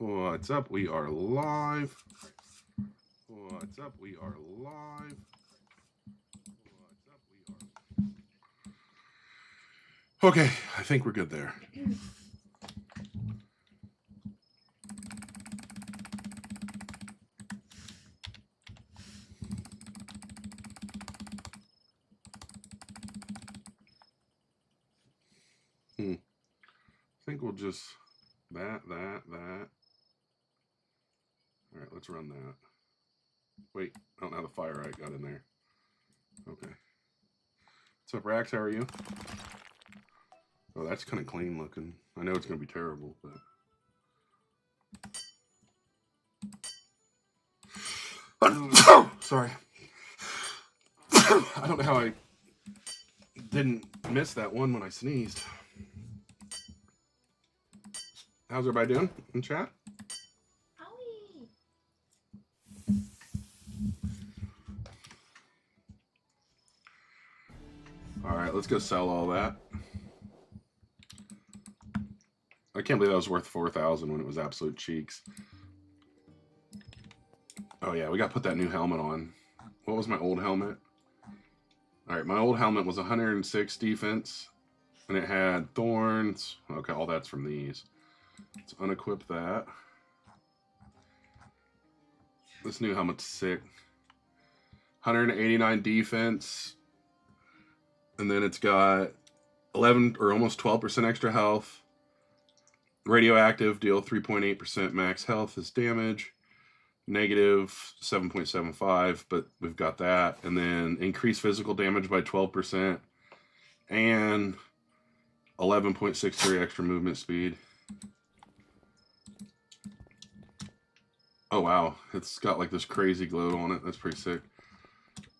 What's up? We are live. What's up? We are live. What's up? We are. Okay, I think we're good there. I think we'll just that. All right, let's run that. Wait, I don't know how the fire I got in there. Okay. What's up, Rax? How are you? Oh, that's kind of clean looking. I know it's going to be terrible, but... Sorry. I don't know how I didn't miss that one when I sneezed. How's everybody doing in chat? All right, let's go sell all that. I can't believe that was worth 4,000 when it was absolute cheeks. Oh yeah, we got to put that new helmet on. What was my old helmet? All right, my old helmet was 106 defense, and it had thorns. Okay, all that's from these. Let's unequip that. This new helmet's sick. 189 defense, and then it's got 11 or almost 12% extra health. Radioactive, deal 3.8% max health as damage. Negative 7.75, but we've got that. And then increased physical damage by 12%. And 11.63 extra movement speed. Oh, wow. It's got like this crazy glow on it. That's pretty sick.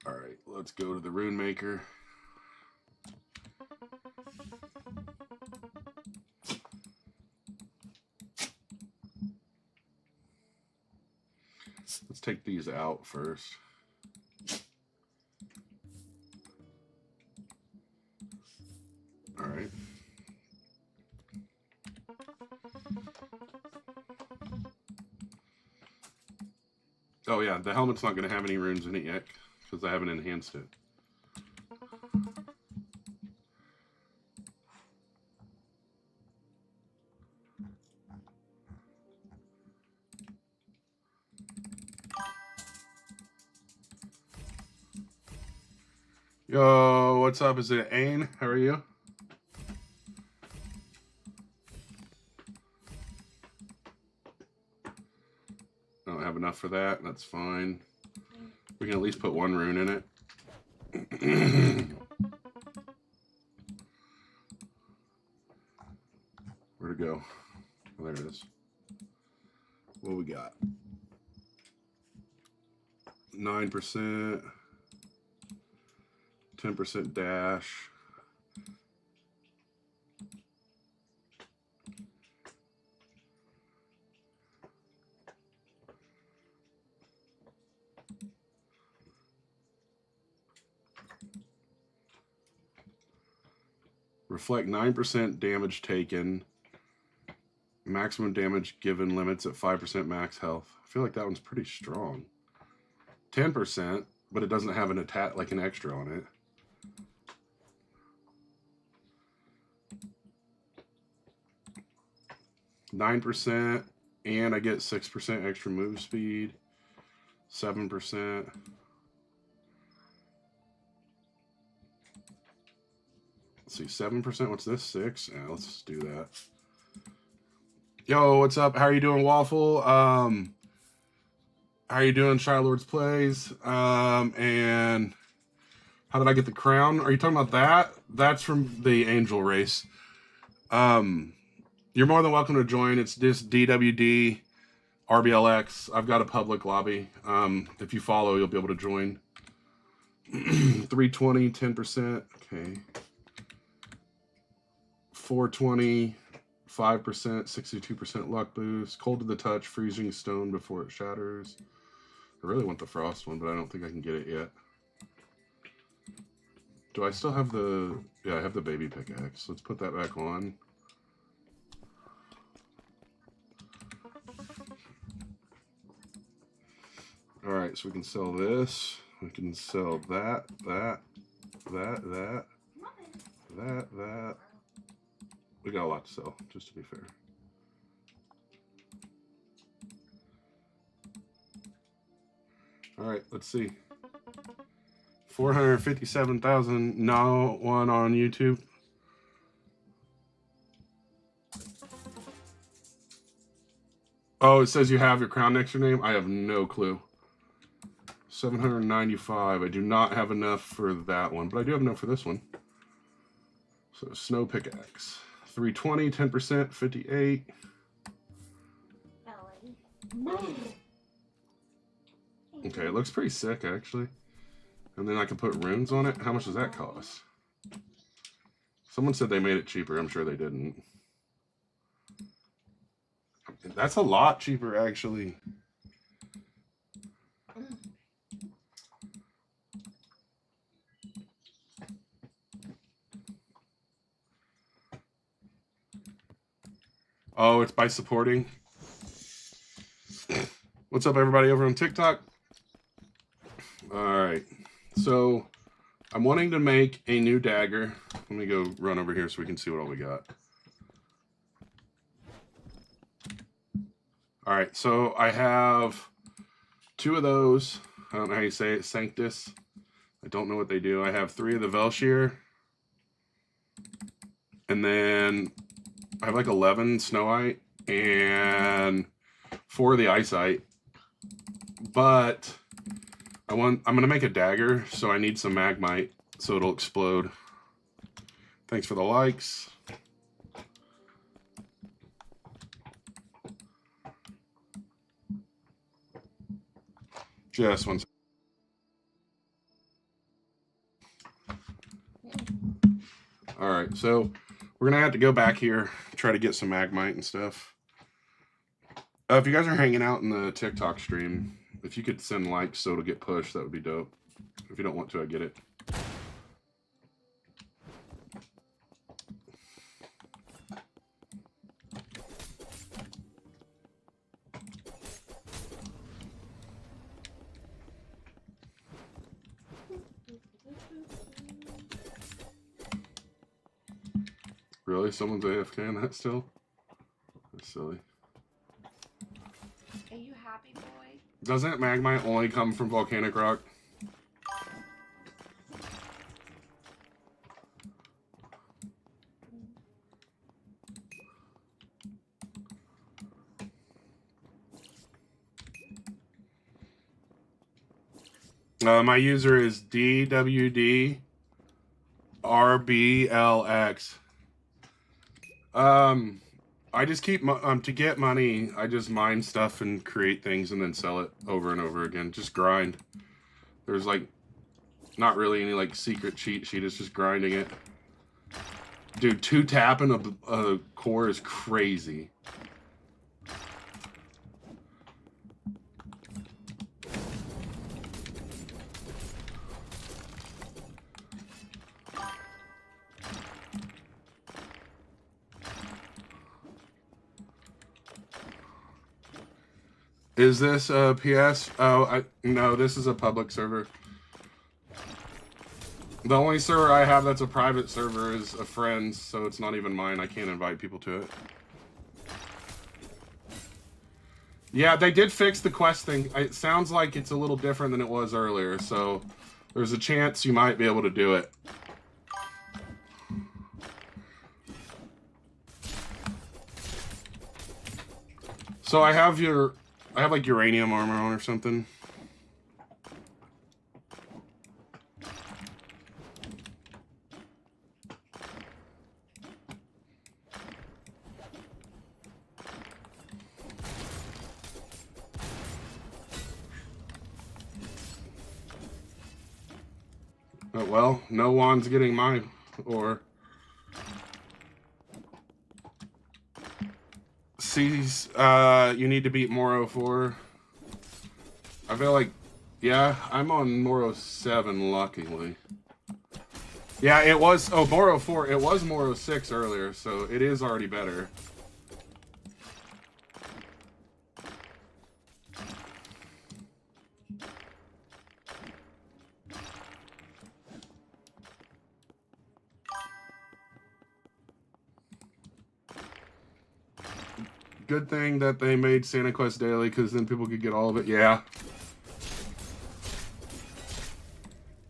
All right, let's go to the Rune Maker. Let's take these out first. All right. Oh yeah, the helmet's not going to have any runes in it yet because I haven't enhanced it. Yo, what's up? Is it Ain? How are you? I don't have enough for that. That's fine. We can at least put one rune in it. Where'd it go? Oh, there it is. What we got? 9%. 10% dash. Reflect 9% damage taken. Maximum damage given limits at 5% max health. I feel like that one's pretty strong. 10%, but it doesn't have an attack like an extra on it. %, and I get 6% extra move speed. 7%. Let's see, 7%. What's this? 6. Yeah, let's do that. Yo, what's up? How are you doing, Waffle? How are you doing, Shylord's Plays? And how did I get the crown? Are you talking about that? That's from the Angel race. You're more than welcome to join. It's this DWD RBLX. I've got a public lobby. If you follow, you'll be able to join. 320, 10%. Okay. 420, 5%, 62% luck boost. Cold to the touch, freezing stone before it shatters. I really want the frost one, but I don't think I can get it yet. Do I still have the... Yeah, I have the baby pickaxe. Let's put that back on. All right, so we can sell this. We can sell that. We got a lot to sell, just to be fair. All right, let's see. 457,000. No one on YouTube. Oh, it says you have your crown next to your name. I have no clue. 795. I do not have enough for that one, but I do have enough for this one. So snow pickaxe. 320, 10%, 58. Okay, it looks pretty sick actually. And then I can put runes on it. How much does that cost? Someone said they made it cheaper. I'm sure they didn't. That's a lot cheaper actually. Oh, it's by supporting. What's up, everybody over on TikTok? All right. So I'm wanting to make a new dagger. Let me go run over here so we can see what all we got. All right. So I have 2 of those. I don't know how you say it. Sanctus. I don't know what they do. I have 3 of the Velshear. And then I have like 11 Snowite and 4 of the Iceite. But I'm gonna make a dagger, so I need some Magmite so it'll explode. Thanks for the likes. Just one second. All right, so we're gonna have to go back here, try to get some Magmite and stuff. If you guys are hanging out in the TikTok stream, if you could send likes so it'll get pushed, that would be dope. If you don't want to, I get it. Really? Someone's AFK in that still? That's silly. Are you happy, boy? Doesn't Magmite only come from volcanic rock? My user is DWDRBLX. I just keep to get money. I just mine stuff and create things and then sell it over and over again. Just grind. There's like not really any like secret cheat sheet. It's just grinding it. Dude, 2 tapping a core is crazy. Is this a PS? Oh, no, this is a public server. The only server I have that's a private server is a friend's, so it's not even mine. I can't invite people to it. Yeah, they did fix the quest thing. It sounds like it's a little different than it was earlier, so there's a chance you might be able to do it. So I have like uranium armor on or something. Oh, well, no one's getting my ore. C's, you need to beat Moro 4. I feel like, yeah, I'm on Moro 7, luckily. Yeah, it was, oh, Moro 4, it was Moro 6 earlier, so it is already better. Good thing that they made Santa Quest Daily, because then people could get all of it. Yeah.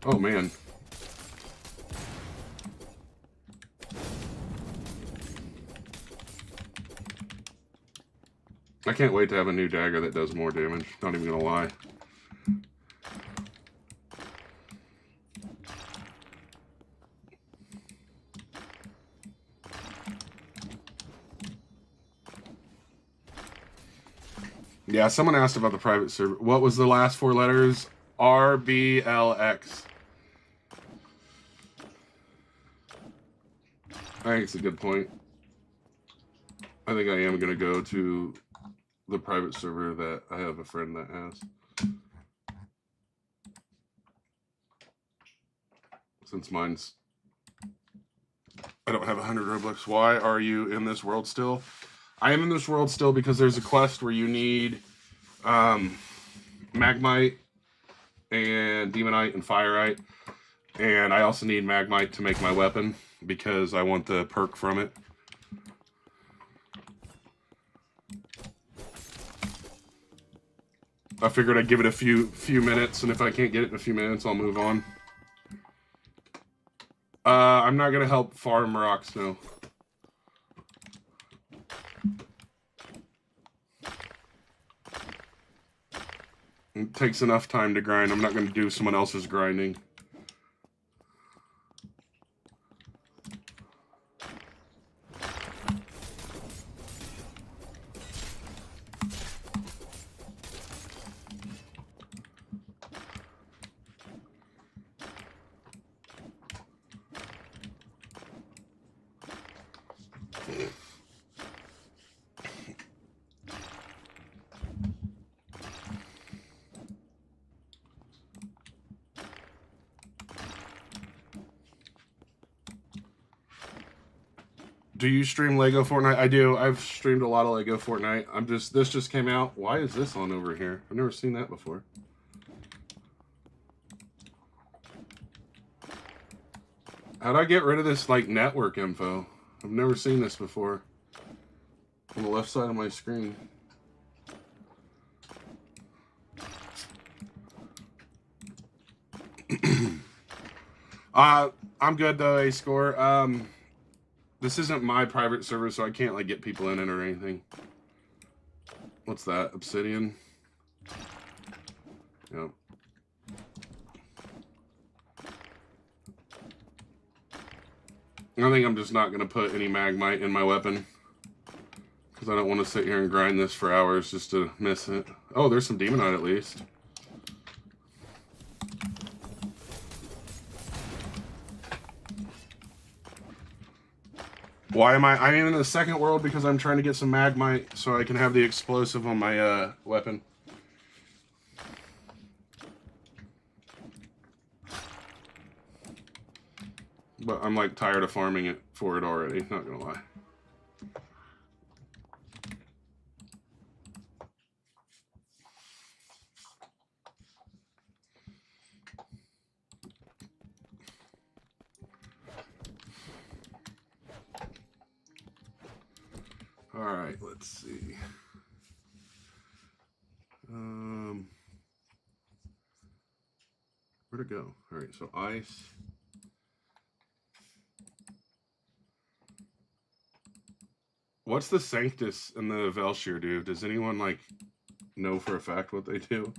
Oh, man. I can't wait to have a new dagger that does more damage. Not even gonna lie. Yeah, someone asked about the private server. What was the last 4 letters? RBLX. I think it's a good point. I think I am going to go to the private server that I have a friend that has. Since mine's... I don't have 100 Robux. Why are you in this world still? I am in this world still because there's a quest where you need Magmite and Demonite and Fireite. And I also need Magmite to make my weapon because I want the perk from it. I figured I'd give it a few minutes, and if I can't get it in a few minutes, I'll move on. I'm not gonna help farm rock snow. It takes enough time to grind. I'm not gonna do someone else's grinding. Do you stream Lego Fortnite? I do. I've streamed a lot of Lego Fortnite. This just came out. Why is this on over here? I've never seen that before. How'd I get rid of this, like, network info? I've never seen this before. On the left side of my screen. I'm good though, A-Score. This isn't my private server, so I can't, like, get people in it or anything. What's that? Obsidian? Yep. I think I'm just not going to put any Magmite in my weapon. Because I don't want to sit here and grind this for hours just to miss it. Oh, there's some Demonite at least. Why am I'm in the second world because I'm trying to get some Magmite so I can have the explosive on my weapon. But I'm, like, tired of farming it for it already, not gonna lie. Alright, let's see. Where'd it go? Alright, so ice. What's the Sanctus and the Velshire do? Does anyone, like, know for a fact what they do?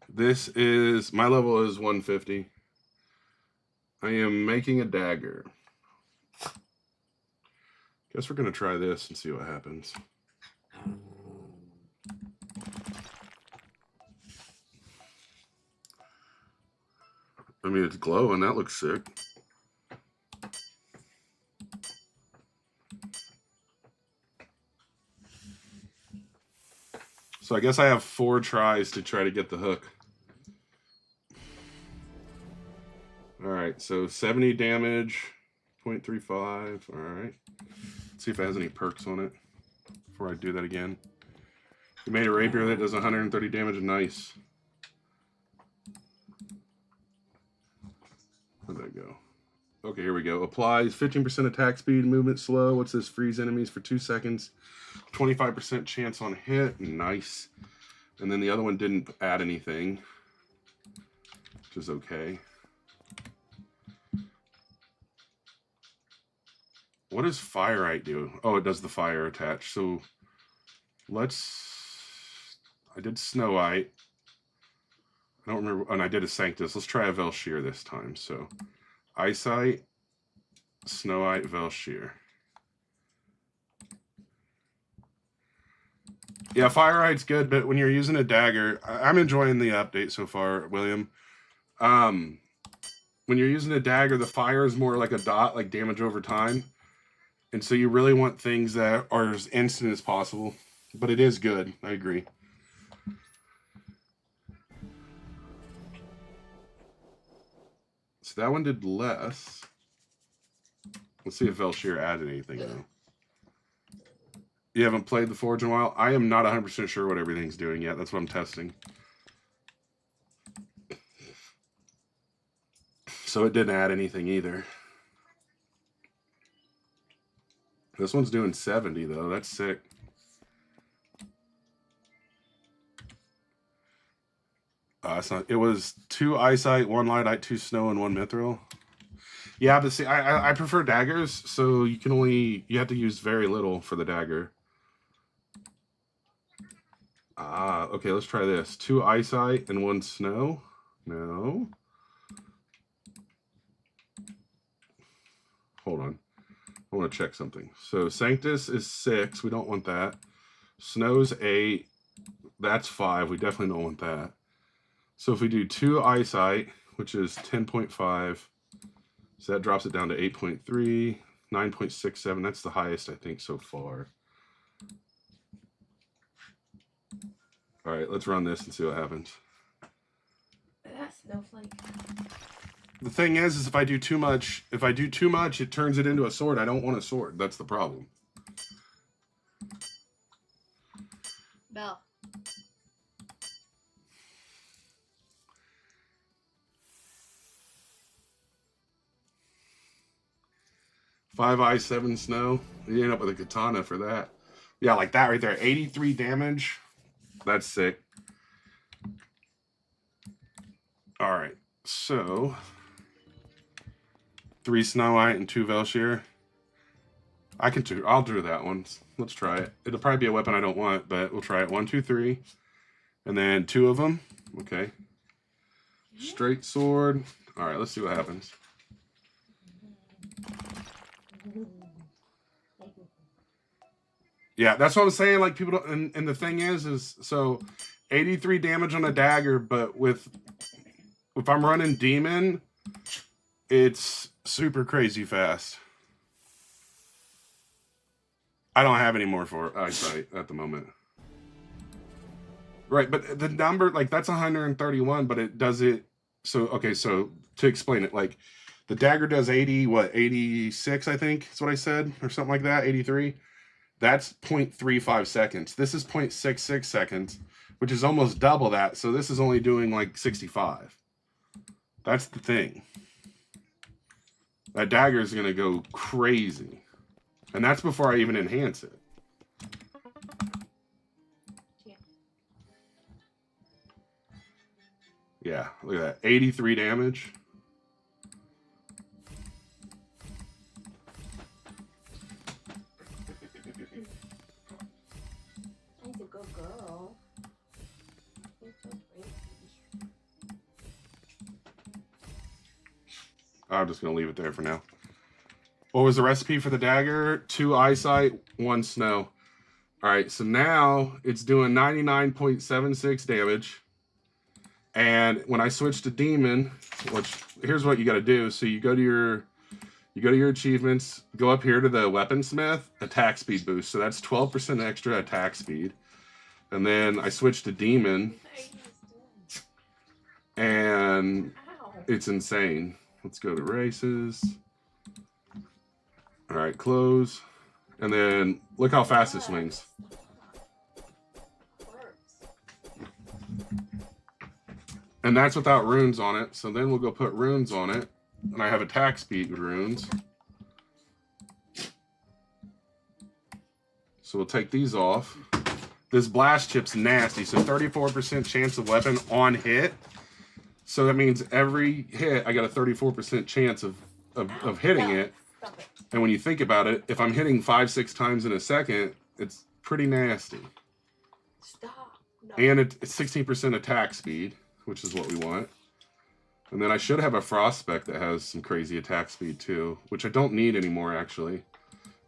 This is, my level is 150. I am making a dagger. Guess we're gonna try this and see what happens. I mean, it's glowing, that looks sick. So I guess I have 4 tries to try to get the hook. Alright, so 70 damage, 0.35, alright. Let's see if it has any perks on it before I do that again. We made a rapier that does 130 damage, nice. go? Okay, here we go. Applies 15% attack speed, movement slow. What's this? Freeze enemies for 2 seconds. 25% chance on hit. Nice. And then the other one didn't add anything, which is okay. What does Firelight do? Oh, it does the fire attach. So I did Snow White. I don't remember, and I did a Sanctus. Let's try a Velshir this time. So Eyesight, Snow White, Velshir. Yeah, Firelight good, but when you're using a dagger, I'm enjoying the update so far, William. When you're using a dagger, the fire is more like a dot, like damage over time. And so you really want things that are as instant as possible. But it is good, I agree. So that one did less. Let's see if Velshir added anything though. You haven't played the Forge in a while? I am not 100% sure what everything's doing yet. That's what I'm testing. So it didn't add anything either. This one's doing 70 though. That's sick. It's not, it was 2 Eyesight, 1 Lightite, 2 Snow, and 1 Mithril. Yeah, but see, I prefer daggers, so you have to use very little for the dagger. Okay, let's try this. 2 Eyesight and 1 Snow. No. Hold on. I want to check something. So Sanctus is 6. We don't want that. Snow's 8. That's 5. We definitely don't want that. So if we do 2 Eyesight, which is 10.5, so that drops it down to 8.3, 9.67. That's the highest, I think, so far. All right, let's run this and see what happens. That snowflake. The thing is if I do too much, it turns it into a sword. I don't want a sword. That's the problem. Bell. Five Eye, 7 Snow. You end up with a katana for that. Yeah, like that right there. 83 damage. That's sick. All right. So 3 Snow White and 2 Velshir. I'll do that one. Let's try it. It'll probably be a weapon I don't want, but we'll try it. 1, 2, 3. And then 2 of them. Okay. Straight sword. All right, let's see what happens. Yeah, that's what I'm saying. Like, people don't, and the thing is so 83 damage on a dagger, but if I'm running demon, it's super crazy fast. I don't have any more for Eyesight at the moment. Right, but the number, like, that's 131, but it does it. So, okay, so to explain it, like, the dagger does 86, I think is what I said, or something like that, 83. That's 0.35 seconds. This is 0.66 seconds, which is almost double that. So this is only doing like 65. That's the thing. That dagger is going to go crazy. And that's before I even enhance it. Yeah, look at that. 83 damage. I'm just going to leave it there for now. What was the recipe for the dagger? 2 Eyesight, 1 Snow. All right, so now it's doing 99.76 damage. And when I switch to Demon, here's what you got to do. So you go to your achievements, go up here to the Weaponsmith, attack speed boost. So that's 12% extra attack speed. And then I switch to Demon, and it's insane. Let's go to races. All right, close. And then look how fast it swings. And that's without runes on it. So then we'll go put runes on it. and I have attack speed runes. So we'll take these off. This blast chip's nasty, so 34% chance of weapon on hit. So that means every hit, I got a 34% chance of hitting it. And when you think about it, if I'm hitting 5-6 times in a second, it's pretty nasty. Stop. No. And it's 16% attack speed, which is what we want. And then I should have a frost spec that has some crazy attack speed too, which I don't need anymore actually,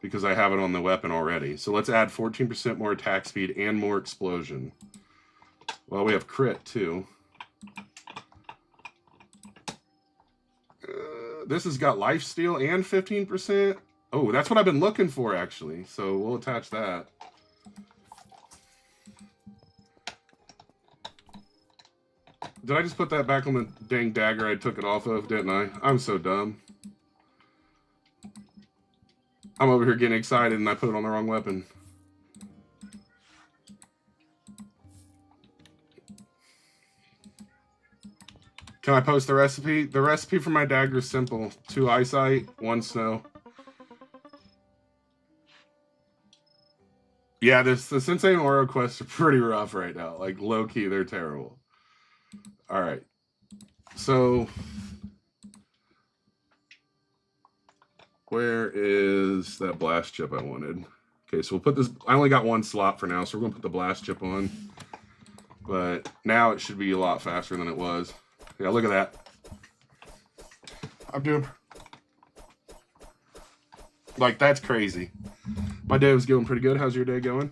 because I have it on the weapon already. So let's add 14% more attack speed and more explosion. Well, we have crit too. This has got lifesteal and 15%. Oh, that's what I've been looking for actually. So we'll attach that. Did I just put that back on the dang dagger I took it off of, didn't I? I'm so dumb. I'm over here getting excited and I put it on the wrong weapon. Can I post the recipe? The recipe for my dagger is simple. 2 eyesight, 1 snow. Yeah, the Sensei and Oro quests are pretty rough right now. Like, low-key, they're terrible. Alright. So, where is that blast chip I wanted? Okay, so we'll put this... I only got 1 slot for now, so we're going to put the blast chip on. But now it should be a lot faster than it was. Yeah, look at that. I'm doing... Like, that's crazy. My day was going pretty good. How's your day going?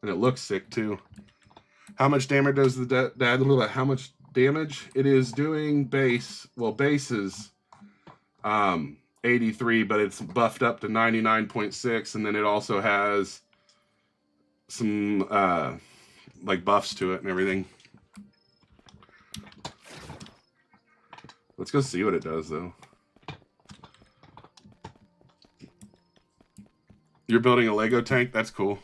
And it looks sick, too. How much damage does the... How much damage? It is doing base... Well, base is 83, but it's buffed up to 99.6, and then it also has some, like, buffs to it and everything. Let's go see what it does, though. You're building a Lego tank? That's cool.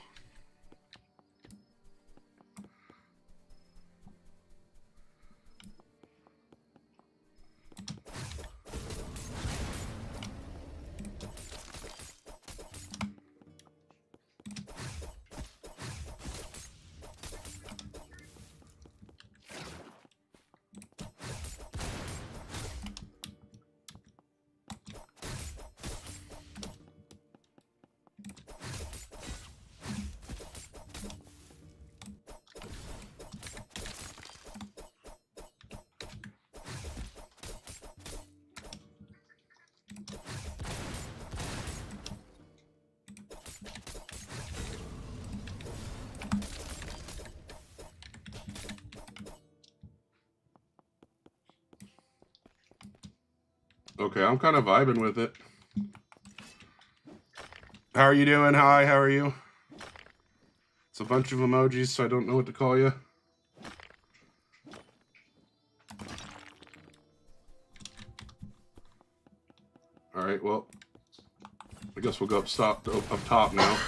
Okay, I'm kind of vibing with it. How are you doing? Hi, how are you? It's a bunch of emojis, so I don't know what to call you. Alright, well, I guess we'll go up top now.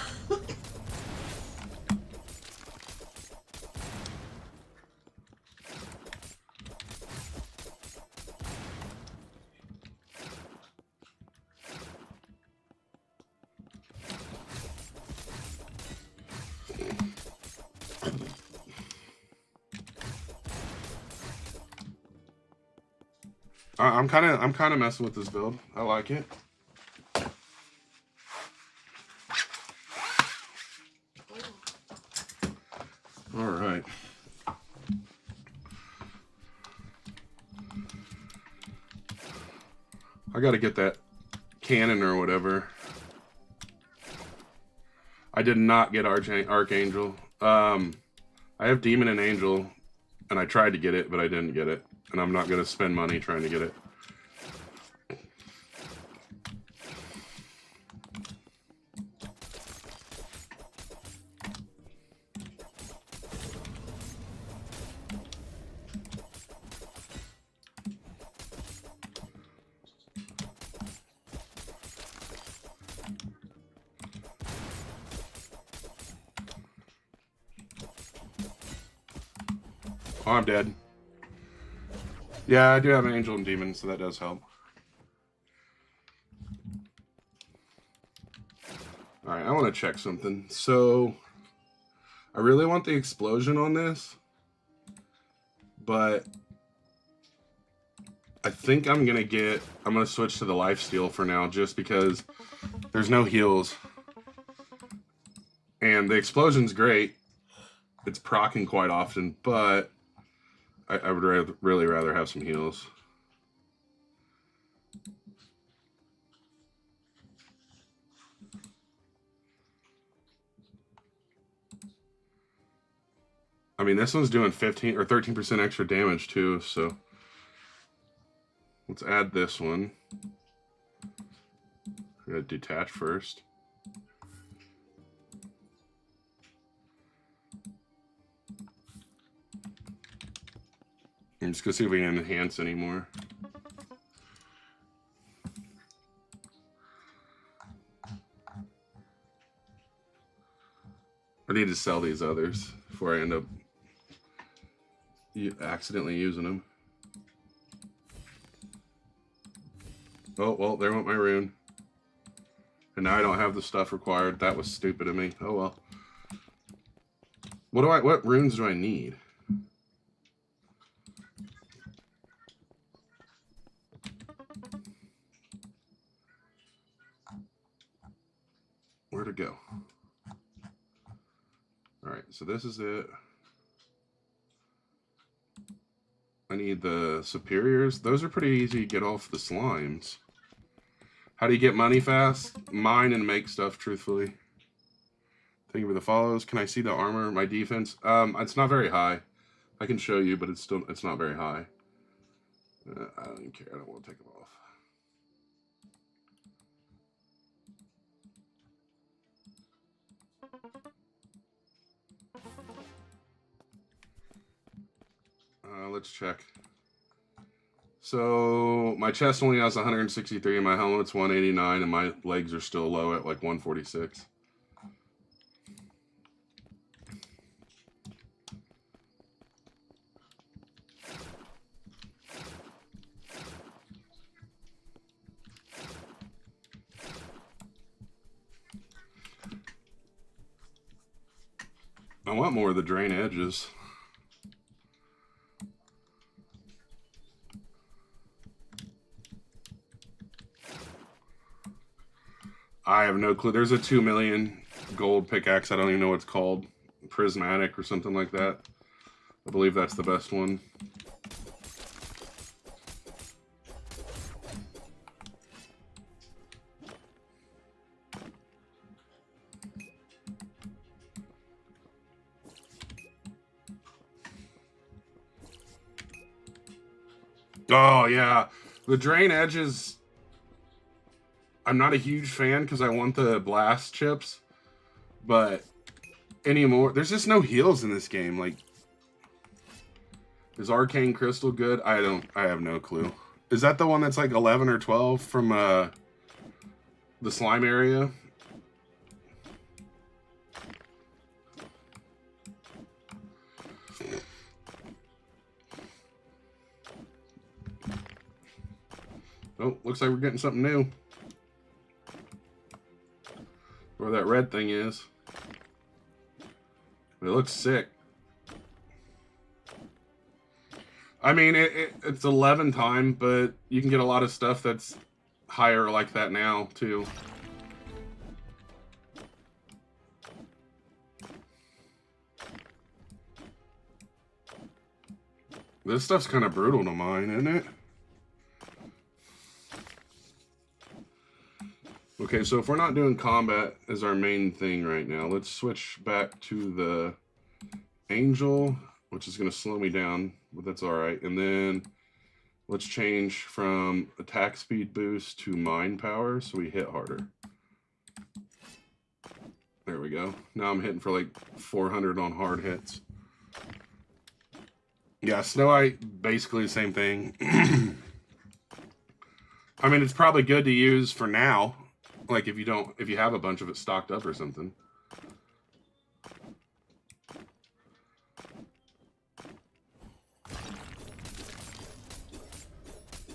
I'm kind of messing with this build. I like it. All right. I got to get that cannon or whatever. I did not get Archangel. I have Demon and Angel, and I tried to get it, but I didn't get it. And I'm not going to spend money trying to get it. Oh, I'm dead. Yeah, I do have an Angel and Demon, so that does help. All right, I want to check something. So I really want the explosion on this, but I think I'm going to switch to the lifesteal for now just because there's no heals. And the explosion's great. It's proccing quite often, but I would really rather have some heals. I mean, this one's doing 15 or 13% extra damage too, so let's add this one. I'm gonna detach first. I'm just gonna see if we can enhance anymore. I need to sell these others before I end up accidentally using them. Oh, well, there went my rune. And now I don't have the stuff required. That was stupid of me. Oh, well. What runes do I need? Where to go? Alright, so this is it. I need the superiors. Those are pretty easy to get off the slimes. How do you get money fast? Mine and make stuff, truthfully. Thank you for the follows. Can I see the armor? My defense? It's not very high. I can show you, but it's not very high. I don't even care. I don't want to take them off. Let's check. So my chest only has 163, and my helmet's 189, and my legs are still low at like 146. I want more of the drain edges. I have no clue. There's a 2 million gold pickaxe. I don't even know what it's called. Prismatic or something like that. I believe that's the best one. Oh, yeah. The drain edges, I'm not a huge fan because I want the blast chips, but anymore, there's just no heals in this game. Like, is Arcane Crystal good? I have no clue. Is that the one that's like 11 or 12 from the slime area? Oh, looks like we're getting something new. Where that red thing is. It looks sick. I mean, it's 11 time, but you can get a lot of stuff that's higher like that now, too. This stuff's kind of brutal to mine, isn't it? Okay, so if we're not doing combat as our main thing right now, let's switch back to the Angel, which is going to slow me down, but that's all right. And then let's change from attack speed boost to mine power so we hit harder. There we go. Now I'm hitting for like 400 on hard hits. Yeah, Snowite, basically the same thing. I mean, it's probably good to use for now. Like if you have a bunch of it stocked up or something.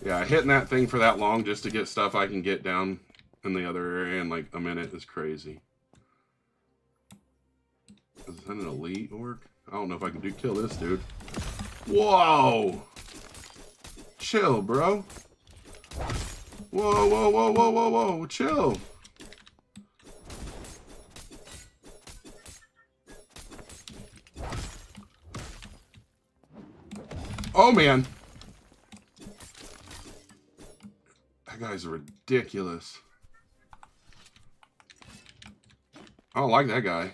Yeah, hitting that thing for that long just to get stuff I can get down in the other area in like a minute is crazy. Is that an elite orc? I don't know if I can kill this dude. Whoa! Chill, bro. Whoa, whoa, whoa, whoa, whoa, whoa. Chill. Oh, man. That guy's ridiculous. I don't like that guy.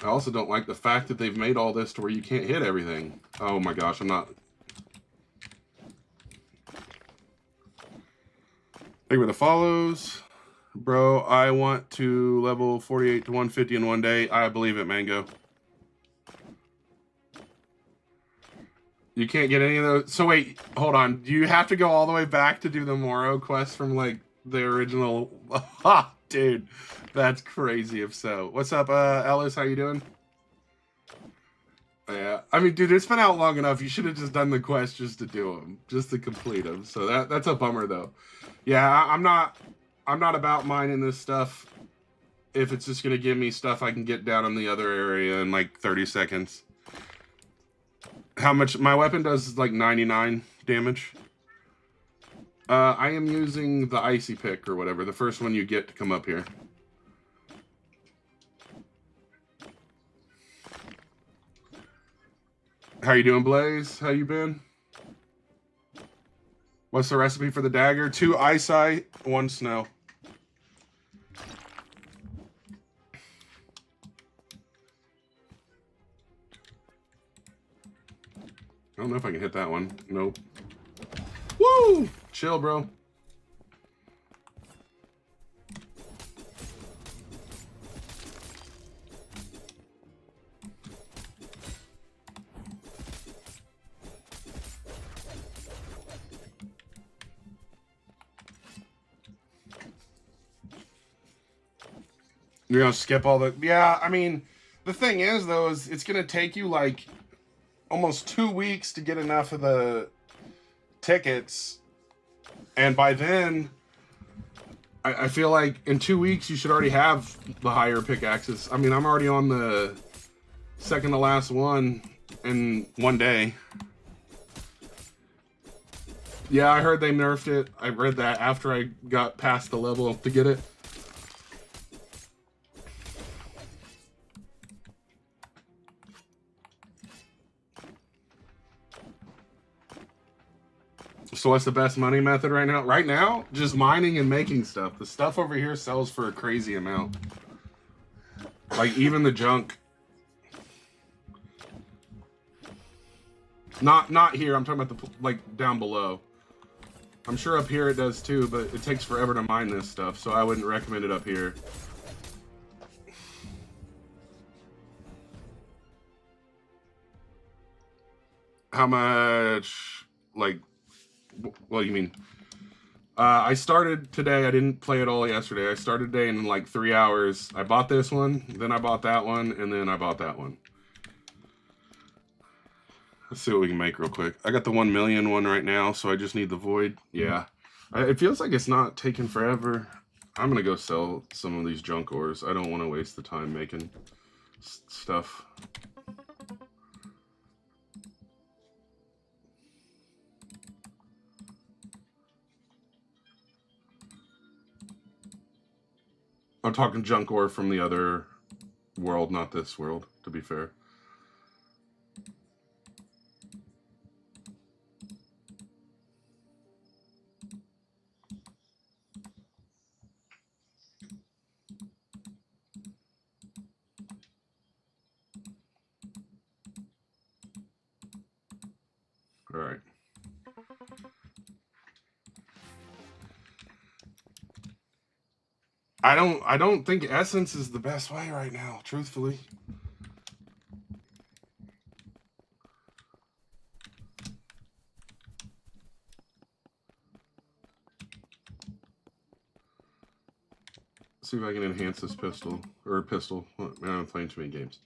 I also don't like the fact that they've made all this to where you can't hit everything. Oh my gosh, I'm not... Thank you for the follows. Bro, I want to level 48 to 150 in one day. I believe it, Mango. You can't get any of those. So wait, hold on. Do you have to go all the way back to do the Moro quest from like the original? Ha, dude, that's crazy if so. What's up, Ellis? How you doing? Yeah, I mean, dude, it's been out long enough. You should have just done the quest just to do them, just to complete them. So that's a bummer though. Yeah, I'm not about mining this stuff if it's just gonna give me stuff I can get down in the other area in like 30 seconds. How much my weapon does like 99 damage. I am using the icy pick or whatever, the first one you get to come up here. How you doing, Blaze? How you been? What's the recipe for the dagger? 2 ice eye, 1 snow. I don't know if I can hit that one. Nope. Woo! Chill, bro. You're gonna skip all the... Yeah, I mean, the thing is, though, is it's gonna take you, like, almost 2 weeks to get enough of the tickets. And by then, I feel like in 2 weeks, you should already have the higher pickaxes. I mean, I'm already on the second to last one in 1 day. Yeah, I heard they nerfed it. I read that after I got past the level to get it. So what's the best money method right now? Right now, just mining and making stuff. The stuff over here sells for a crazy amount. Like, even the junk. Not here, I'm talking about the, like, down below. I'm sure up here it does too, but it takes forever to mine this stuff, so I wouldn't recommend it up here. How much, like, what do you mean? I started today. I didn't play it all yesterday. I started today in like 3 hours. I bought this one, then I bought that one, and then I bought that one. Let's see what we can make real quick. I got the 1 million one right now, so I just need the void. Yeah. It feels like it's not taking forever. I'm going to go sell some of these junk ores. I don't want to waste the time making stuff. I'm talking junk ore from the other world, not this world, to be fair. All right. I don't think essence is the best way right now, truthfully. See if I can enhance this pistol or pistol. Man, I'm playing too many games.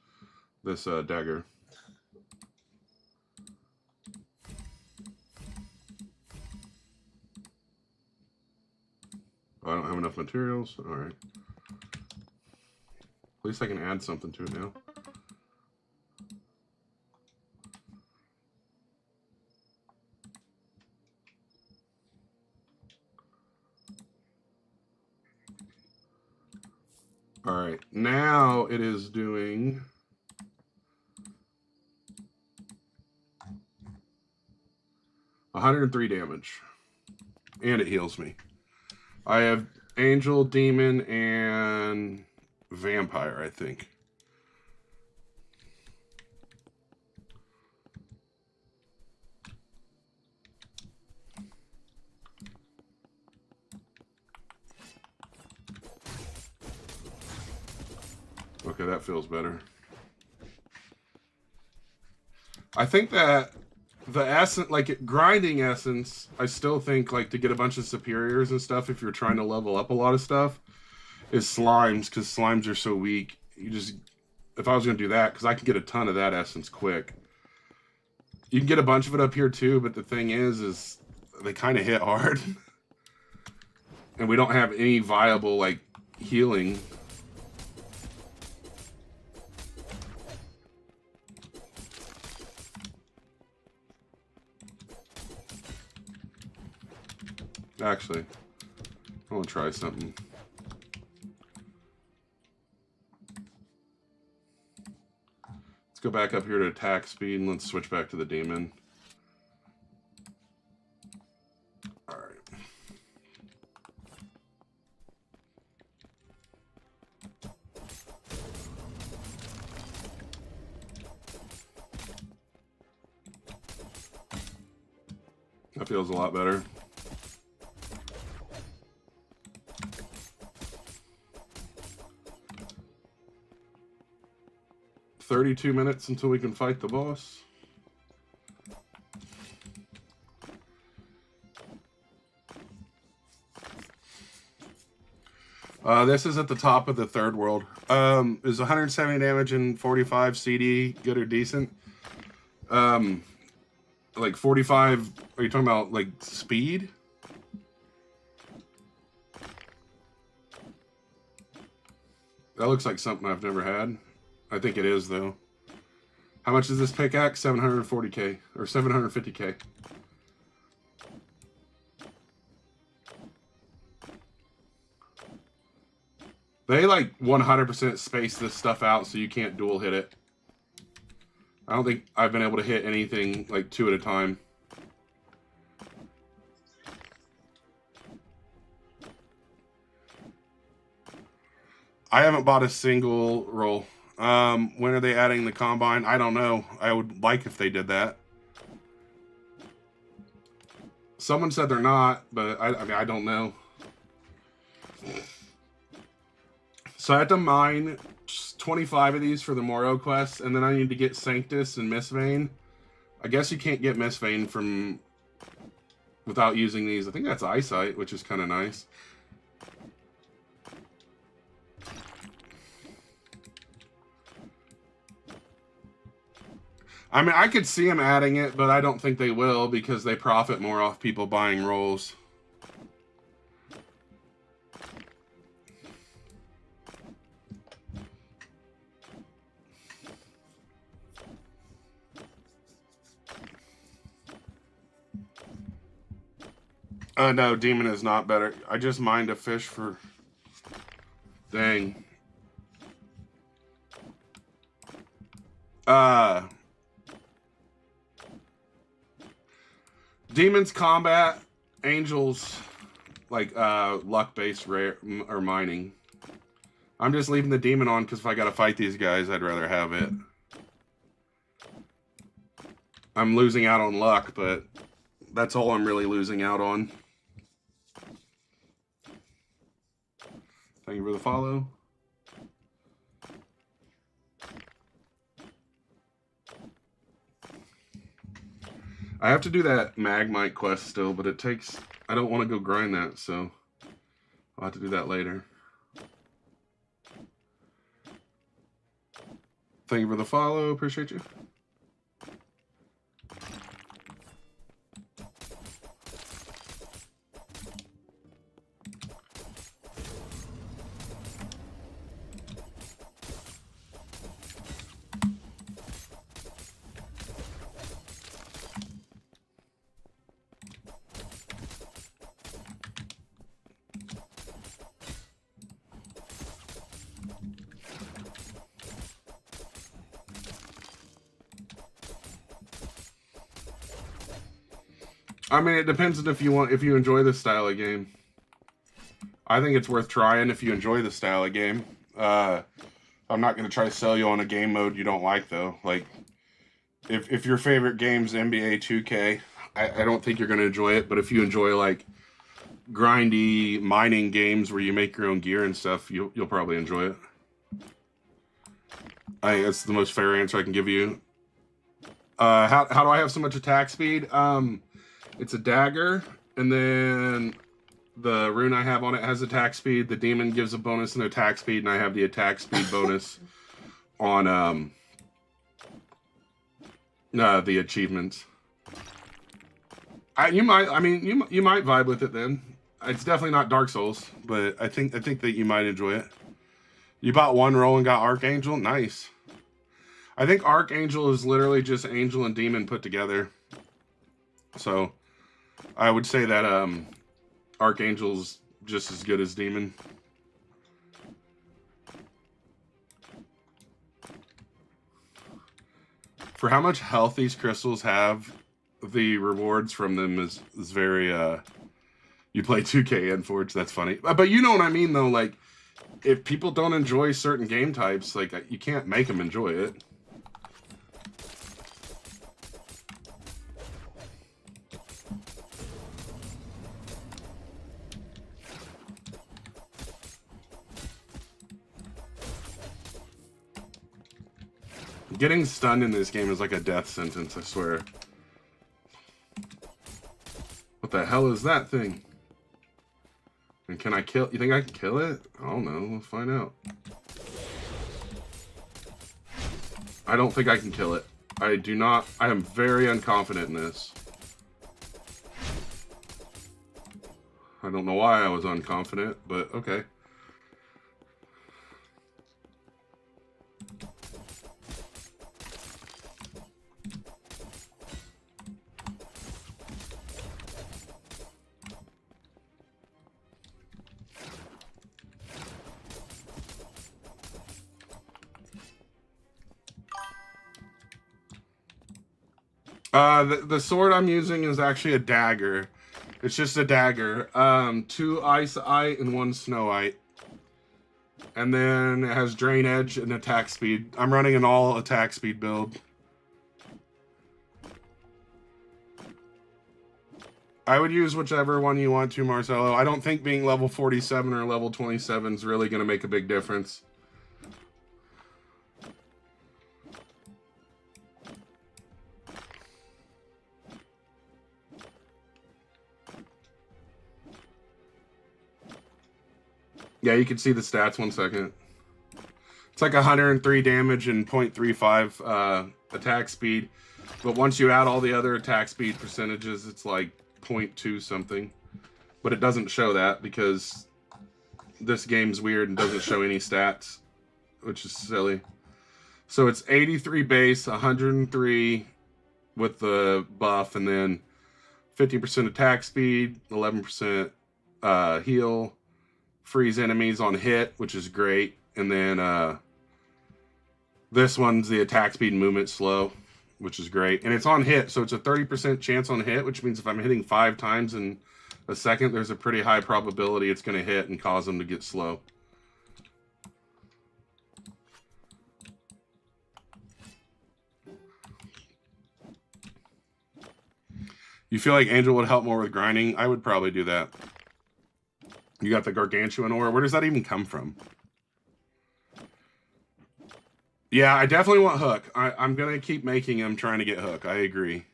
This dagger. I don't have enough materials. All right. At least I can add something to it now. All right, now it is doing 103 damage, and it heals me. I have Angel, Demon, and Vampire, I think. Okay, that feels better. I think that the essence, like grinding essence, I still think like to get a bunch of superiors and stuff, if you're trying to level up a lot of stuff, is slimes, because slimes are so weak. You just, if I was going to do that, because I can get a ton of that essence quick. You can get a bunch of it up here too, but the thing is they kind of hit hard. And we don't have any viable, like, healing. Actually, I want to try something. Let's go back up here to attack speed and let's switch back to the demon. All right. That feels a lot better. $32 minutes until we can fight the boss. This is at the top of the third world. Is 170 damage and 45 CD good or decent? Like 45, are you talking about like speed? That looks like something I've never had. I think it is though. How much is this pickaxe? 740k or 750k. They like 100% space this stuff out so you can't dual hit it. I don't think I've been able to hit anything like 2 at a time. I haven't bought a single roll. When are they adding the combine? I don't know. I would like if they did that. Someone said they're not, but I mean, I don't know. So I have to mine 25 of these for the Moro quest, and then I need to get Sanctus and Mistvein. I guess you can't get Mistvein from without using these. I think that's Eyesight, which is kind of nice. I mean, I could see them adding it, but I don't think they will because they profit more off people buying rolls. No, Demon is not better. I just mined a fish for... Dang. Demons combat, Angels like luck-based rare or mining. I'm just leaving the Demon on because if I gotta fight these guys, I'd rather have it. I'm losing out on luck, but that's all I'm really losing out on. Thank you for the follow. I have to do that Magmite quest still, but it takes... I don't want to go grind that, so I'll have to do that later. Thank you for the follow. Appreciate you. I mean, it depends on if you enjoy this style of game. I think it's worth trying if you enjoy the style of game. I'm not going to try to sell you on a game mode you don't like, though. Like, if your favorite game's NBA 2K, I don't think you're going to enjoy it. But if you enjoy, like, grindy mining games where you make your own gear and stuff, you'll probably enjoy it. I think that's the most fair answer I can give you. How do I have so much attack speed? It's a dagger, and then the rune I have on it has attack speed. The demon gives a bonus in attack speed, and I have the attack speed bonus on the achievements. You might vibe with it then. It's definitely not Dark Souls, but I think that you might enjoy it. You bought one roll and got Archangel? Nice. I think Archangel is literally just Angel and Demon put together. So, I would say that Archangel's just as good as Demon. For how much health these crystals have, the rewards from them is very, you play 2K and Forge, that's funny. But you know what I mean, though, like, if people don't enjoy certain game types, like, you can't make them enjoy it. Getting stunned in this game is like a death sentence, I swear. What the hell is that thing? And can I kill? You think I can kill it? I don't know. We'll find out. I don't think I can kill it. I do not. I am very unconfident in this. I don't know why I was unconfident, but okay. The sword I'm using is actually a dagger. It's just a dagger. 2 ice-ite and 1 snow-ite. And then it has drain edge and attack speed. I'm running an all attack speed build. I would use whichever one you want to, Marcelo. I don't think being level 47 or level 27 is really going to make a big difference. Yeah, you can see the stats 1 second. It's like 103 damage and 0.35 attack speed. But once you add all the other attack speed percentages, it's like 0.2 something. But it doesn't show that because this game's weird and doesn't show any stats, which is silly. So it's 83 base, 103 with the buff, and then 50% attack speed, 11% heal, freeze enemies on hit, which is great. And then this one's the attack speed and movement slow, which is great. And it's on hit, so it's a 30% chance on hit, which means if I'm hitting 5 times in a second, there's a pretty high probability it's going to hit and cause them to get slow. You feel like Angel would help more with grinding? I would probably do that. You got the gargantuan ore. Where does that even come from? Yeah, I definitely want Hook. I'm going to keep making him trying to get Hook. I agree.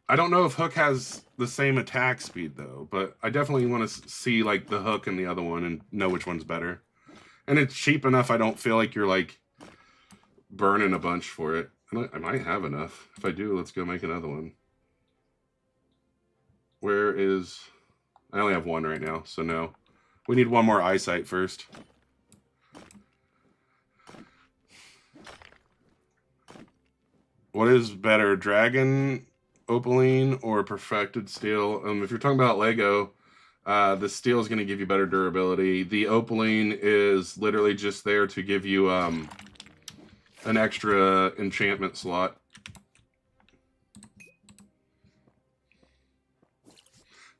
I don't know if Hook has the same attack speed, though. But I definitely want to see, like, the Hook and the other one and know which one's better. And it's cheap enough I don't feel like you're, like, burning a bunch for it. I might have enough. If I do, let's go make another one. Where is... I only have 1 right now, so no. We need 1 more eyesight first. What is better, Dragon Opaline or Perfected Steel? If you're talking about Lego, the Steel is going to give you better durability. The Opaline is literally just there to give you an extra enchantment slot.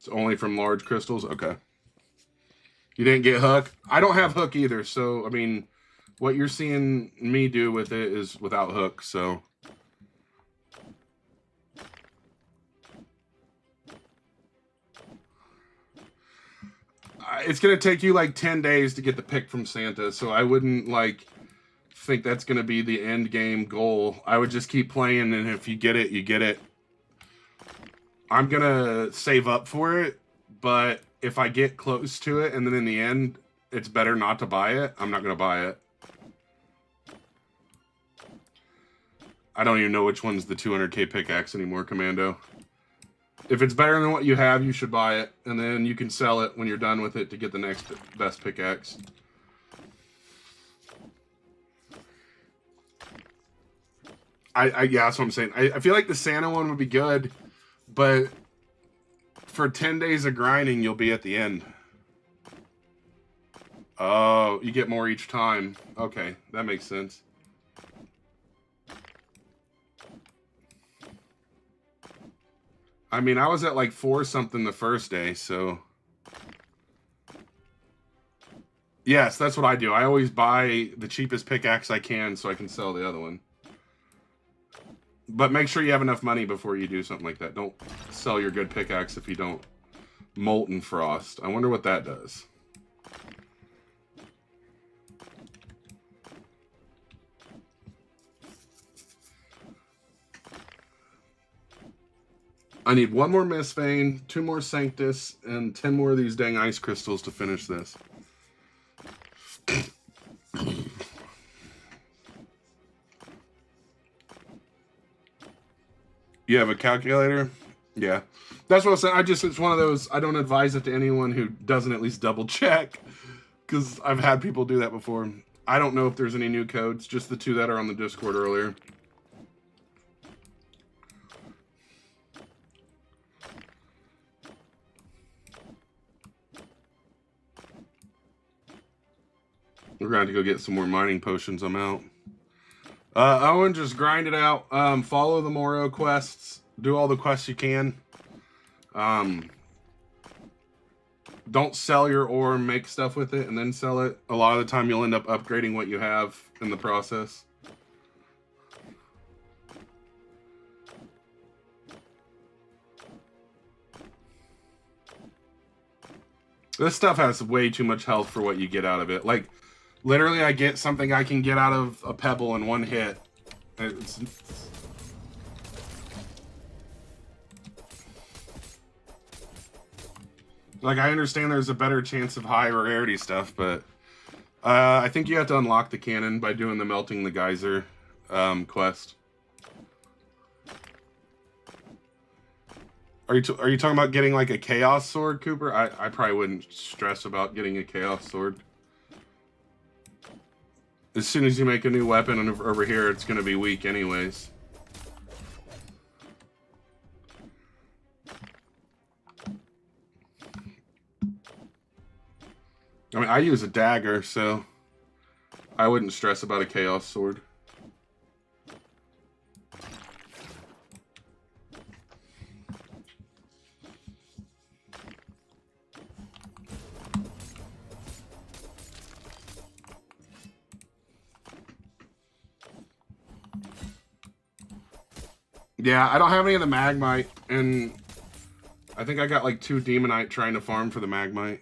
It's only from large crystals? Okay. You didn't get hook? I don't have hook either, so, I mean, what you're seeing me do with it is without hook, so... It's going to take you like 10 days to get the pick from Santa, so I wouldn't like think that's going to be the end game goal. I would just keep playing, and if you get it, you get it. I'm going to save up for it, but if I get close to it and then in the end it's better not to buy it, I'm not going to buy it. I don't even know which one's the 200k pickaxe anymore, Commando. If it's better than what you have, you should buy it, and then you can sell it when you're done with it to get the next best pickaxe. Yeah, that's what I'm saying. I feel like the Santa one would be good, but for 10 days of grinding, you'll be at the end. Oh, you get more each time. Okay, that makes sense. I mean, I was at like 4 something the first day, so... Yes, that's what I do. I always buy the cheapest pickaxe I can so I can sell the other one. But make sure you have enough money before you do something like that. Don't sell your good pickaxe if you don't. Molten Frost. I wonder what that does. I need 1 more Mist Vein, 2 more Sanctus, and 10 more of these dang ice crystals to finish this. You have a calculator? Yeah. That's what I was saying. It's one of those, I don't advise it to anyone who doesn't at least double check. Because I've had people do that before. I don't know if there's any new codes, just the 2 that are on the Discord earlier. We're going to have to go get some more mining potions. I'm out. Owen, just grind it out. Follow the Moro quests. Do all the quests you can. Don't sell your ore, make stuff with it, and then sell it. A lot of the time you'll end up upgrading what you have in the process. This stuff has way too much health for what you get out of it. Like, literally, I get something I can get out of a pebble in 1 hit. Like, I understand there's a better chance of high rarity stuff, but I think you have to unlock the cannon by doing the Melting the Geyser quest. Are you talking about getting like a Chaos Sword, Cooper? I probably wouldn't stress about getting a Chaos Sword. As soon as you make a new weapon over here, it's going to be weak anyways. I mean, I use a dagger, so I wouldn't stress about a Chaos Sword. Yeah, I don't have any of the Magmite, and I think I got like 2 Demonite trying to farm for the Magmite.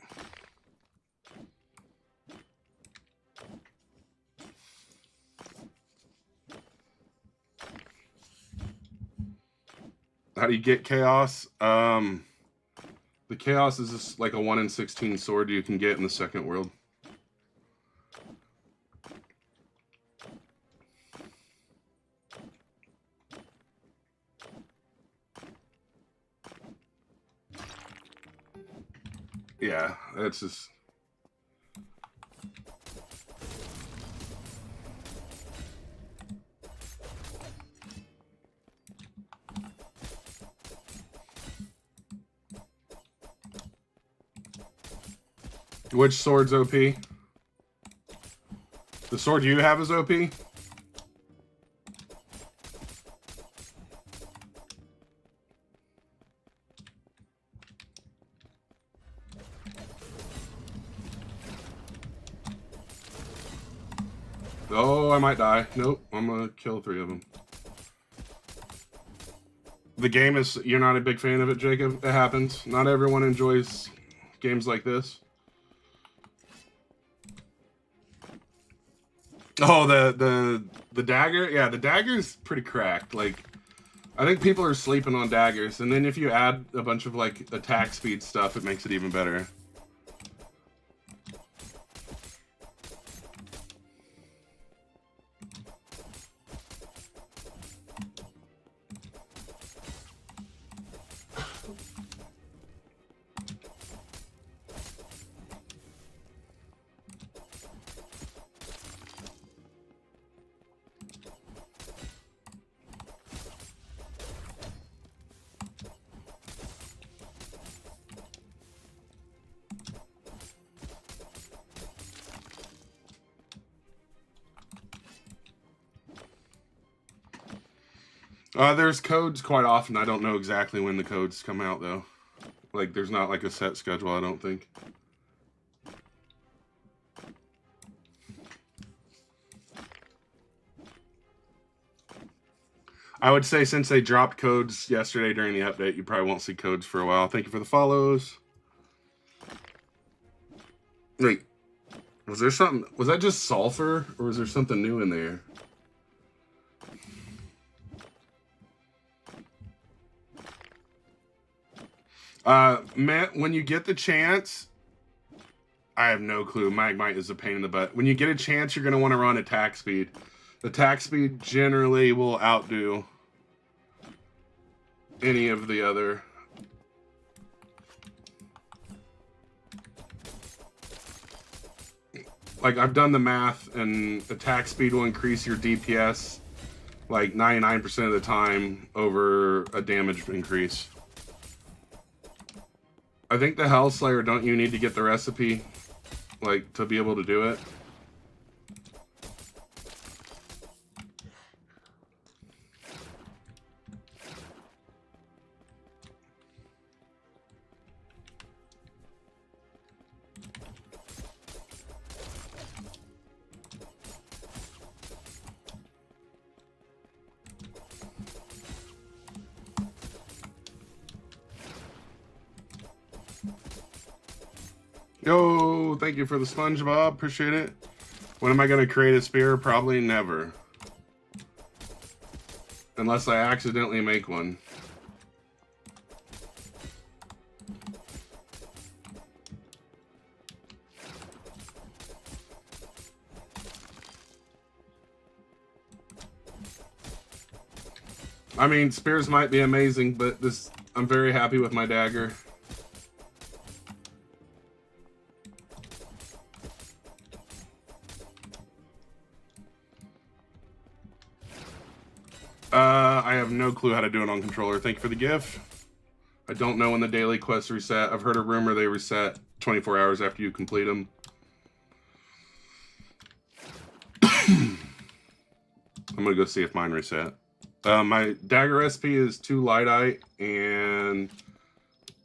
How do you get Chaos? The Chaos is just like a 1 in 16 sword you can get in the second world. Yeah, that's just... Which sword's OP? The sword you have is OP? Oh, I might die. Nope, I'm gonna kill 3 of them. The game is... You're not a big fan of it, Jacob? It happens. Not everyone enjoys games like this. Oh, the dagger? Yeah, the dagger's pretty cracked. Like, I think people are sleeping on daggers. And then if you add a bunch of, like, attack speed stuff, it makes it even better. There's codes quite often. I don't know exactly when the codes come out, though. Like, there's not, like, a set schedule, I don't think. I would say since they dropped codes yesterday during the update, you probably won't see codes for a while. Thank you for the follows. Wait, was there something... Was that just sulfur, or was there something new in there? Matt, when you get the chance... I have no clue. Magmite is a pain in the butt. When you get a chance, you're going to want to run attack speed. Attack speed generally will outdo any of the other. Like, I've done the math, and attack speed will increase your DPS like 99% of the time over a damage increase. I think the Hellslayer, don't you need to get the recipe, like, to be able to do it? Yo, thank you for the SpongeBob. Appreciate it. When am I going to create a spear? Probably never. Unless I accidentally make one. I mean, spears might be amazing, but I'm very happy with my dagger. I have no clue how to do it on controller. Thank you for the gift. I don't know when the daily quests reset. I've heard a rumor they reset 24 hours after you complete them. I'm gonna go see if mine reset. My dagger recipe is 2 lightite and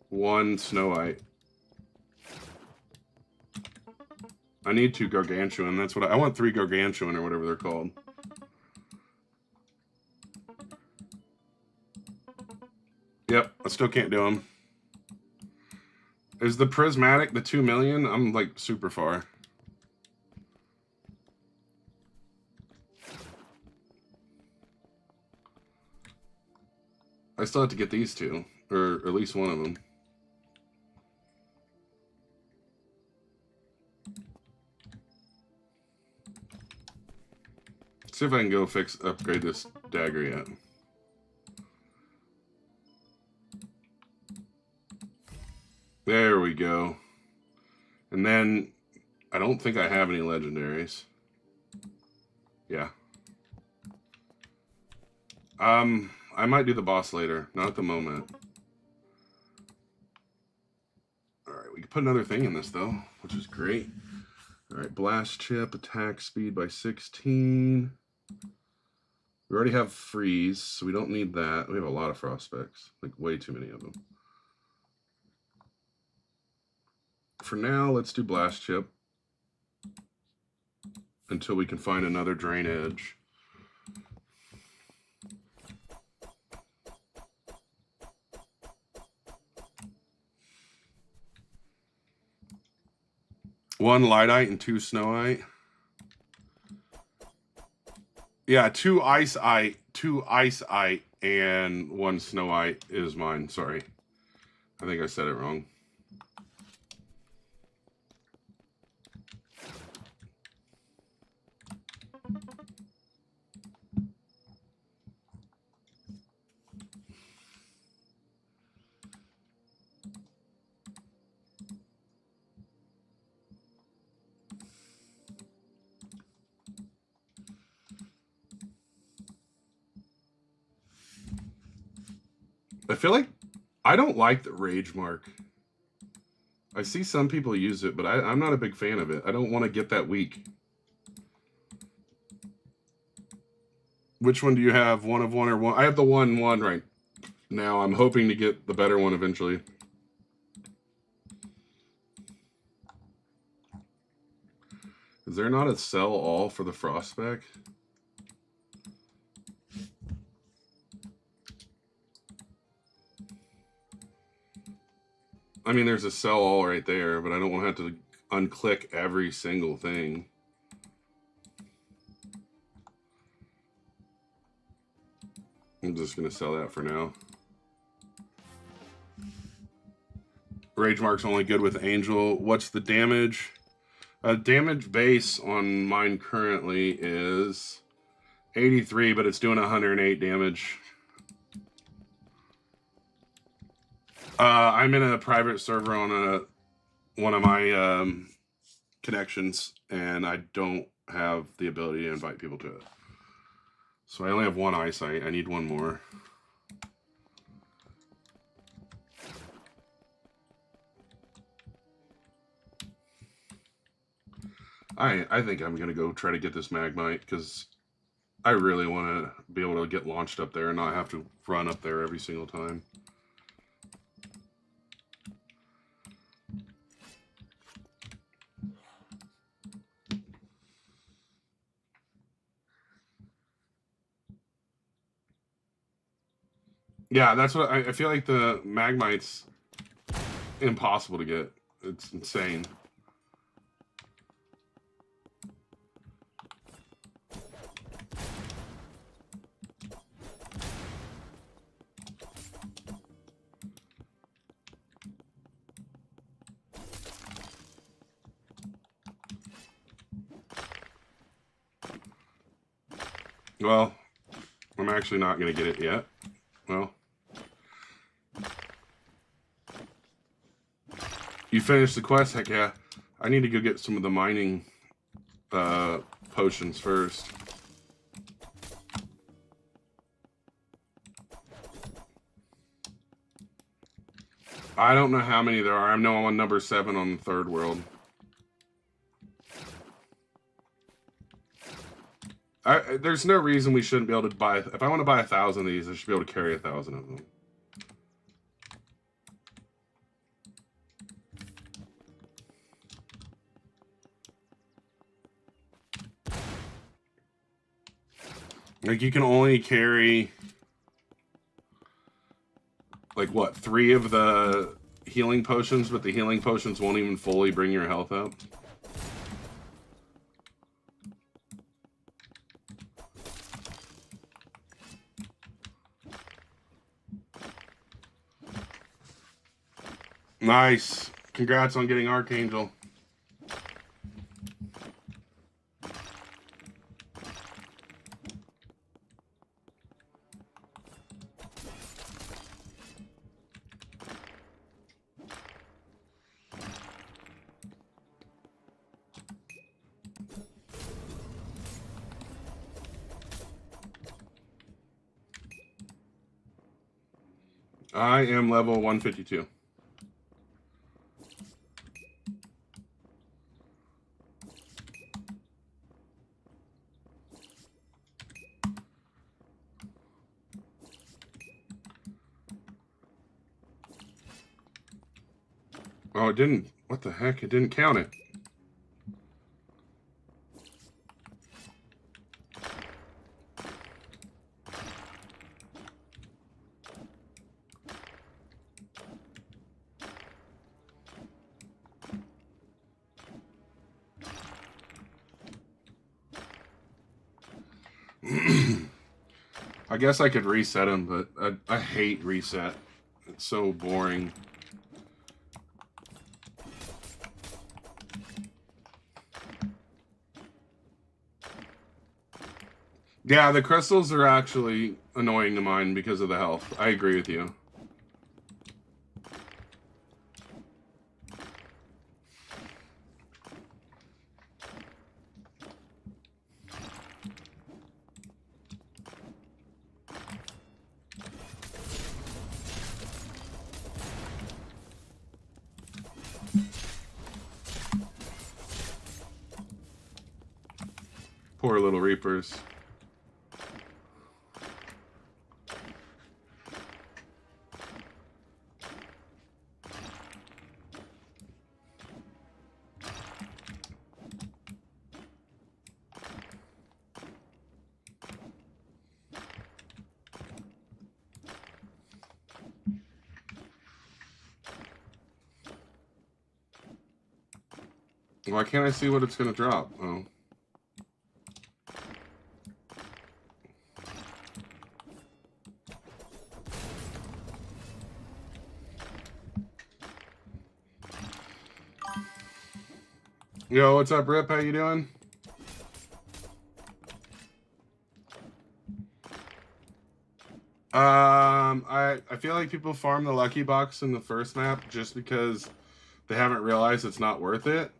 1 snowite. I need 2 gargantuan. That's what I want. 3 gargantuan or whatever they're called. Yep, I still can't do them. Is the prismatic the 2 million? I'm like super far. I still have to get these 2, or at least one of them. See if I can go upgrade this dagger yet. There we go. And then, I don't think I have any legendaries. Yeah. I might do the boss later. Not at the moment. Alright, we can put another thing in this, though, which is great. Alright, blast chip, attack speed by 16. We already have freeze, so we don't need that. We have a lot of frost specs. Like, way too many of them. For now, let's do blast chip. until we can find another drainage. One lightite and 2 snowite. Yeah, 2 iceite, 2 iceite, and 1 snowite is mine. Sorry. I think I said it wrong. I feel like I don't like the rage mark. I see some people use it, but I'm not a big fan of it. I don't want to get that weak. Which one do you have? 1 of 1 or 1? I have the 1/1 right now. I'm hoping to get the better one eventually. Is there not a sell all for the frost spec? I mean, there's a sell all right there, but I don't want to have to unclick every single thing. I'm just going to sell that for now. Rage mark's only good with Angel. What's the damage? Damage base on mine currently is 83, but it's doing 108 damage. I'm in a private server on one of my connections, and I don't have the ability to invite people to it. So I only have 1 eyesight. I need 1 more. I think I'm going to go try to get this Magmite, because I really want to be able to get launched up there and not have to run up there every single time. Yeah, that's what I feel like. The Magmite's impossible to get. It's insane. Well, I'm actually not going to get it yet. Well, you finished the quest? Heck yeah. I need to go get some of the mining potions first. I don't know how many there are. I know I'm on number 7 on the 3rd world. There's no reason we shouldn't be able to buy... If I want to buy 1,000 of these, I should be able to carry 1,000 of them. Like, you can only carry... like, what, 3 of the healing potions, but the healing potions won't even fully bring your health up? Nice. Congrats on getting Archangel. I am level 152. Oh, it didn't. What the heck? It didn't count it. I guess I could reset them, but I hate reset. It's so boring. Yeah, the crystals are actually annoying to mine because of the health. I agree with you. Poor little reapers. Why can't I see what it's going to drop? Oh. Yo, what's up, Rip? How you doing? I feel like people farm the lucky box in the first map just because they haven't realized it's not worth it,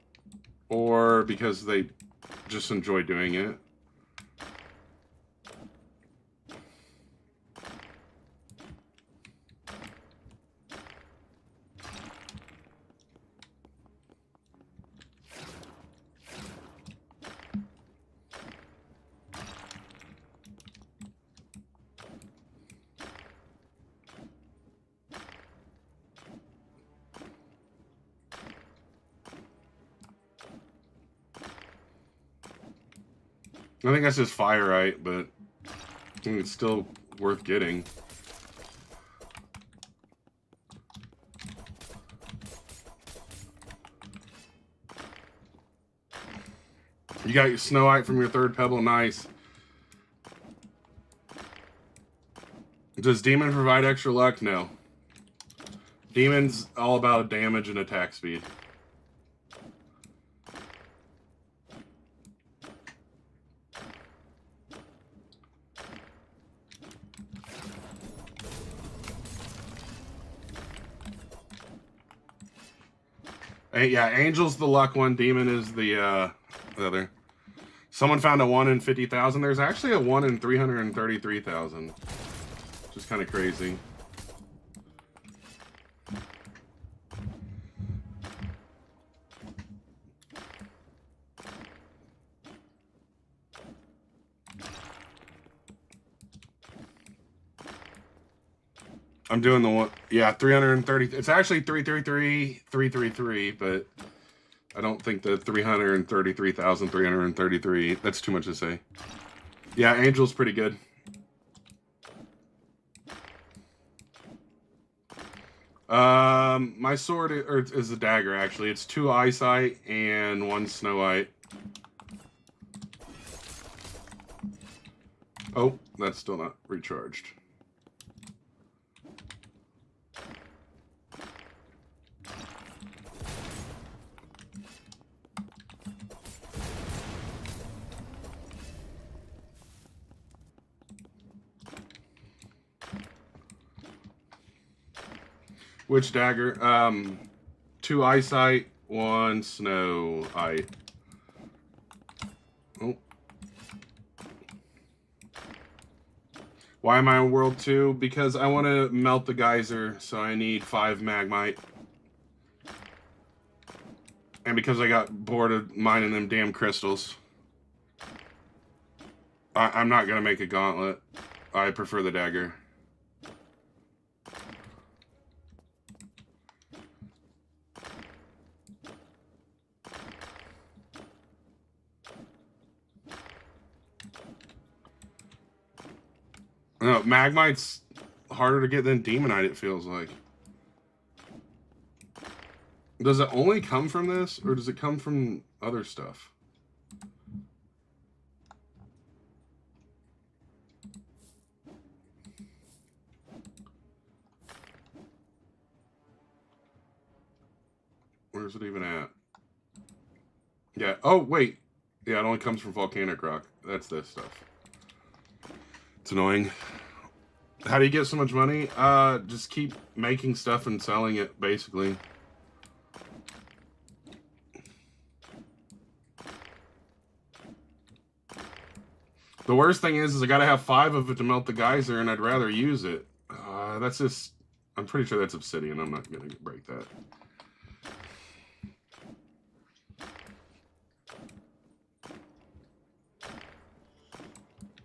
or because they just enjoy doing it. I think that's just Firite, but I think it's still worth getting. You got your Snowite from your third pebble, nice. Does Demon provide extra luck? No. Demon's all about damage and attack speed. Yeah, Angel's the luck one. Demon is the other. Someone found a 1 in 50,000. There's actually a 1 in 333,000. Which is kind of crazy. I'm doing the one, yeah, 330. It's actually 333, but I don't think the 333,333. That's too much to say. Yeah, Angel's pretty good. My sword is a dagger actually. It's 2 eyesight and 1 Snowite. Oh, that's still not recharged. Which dagger? 2 eyesight, 1 Snowite. Oh. Why am I on World 2? Because I want to melt the geyser, so I need 5 Magmite. And because I got bored of mining them damn crystals. I'm not going to make a gauntlet. I prefer the dagger. No, Magmite's harder to get than Demonite, it feels like. Does it only come from this, or does it come from other stuff? Where's it even at? Yeah. Oh, wait. Yeah, it only comes from volcanic rock. That's this stuff. It's annoying. How do you get so much money? Just keep making stuff and selling it, basically. The worst thing is I gotta have 5 of it to melt the geyser, and I'd rather use it. That's just... I'm pretty sure that's obsidian. I'm not gonna break that.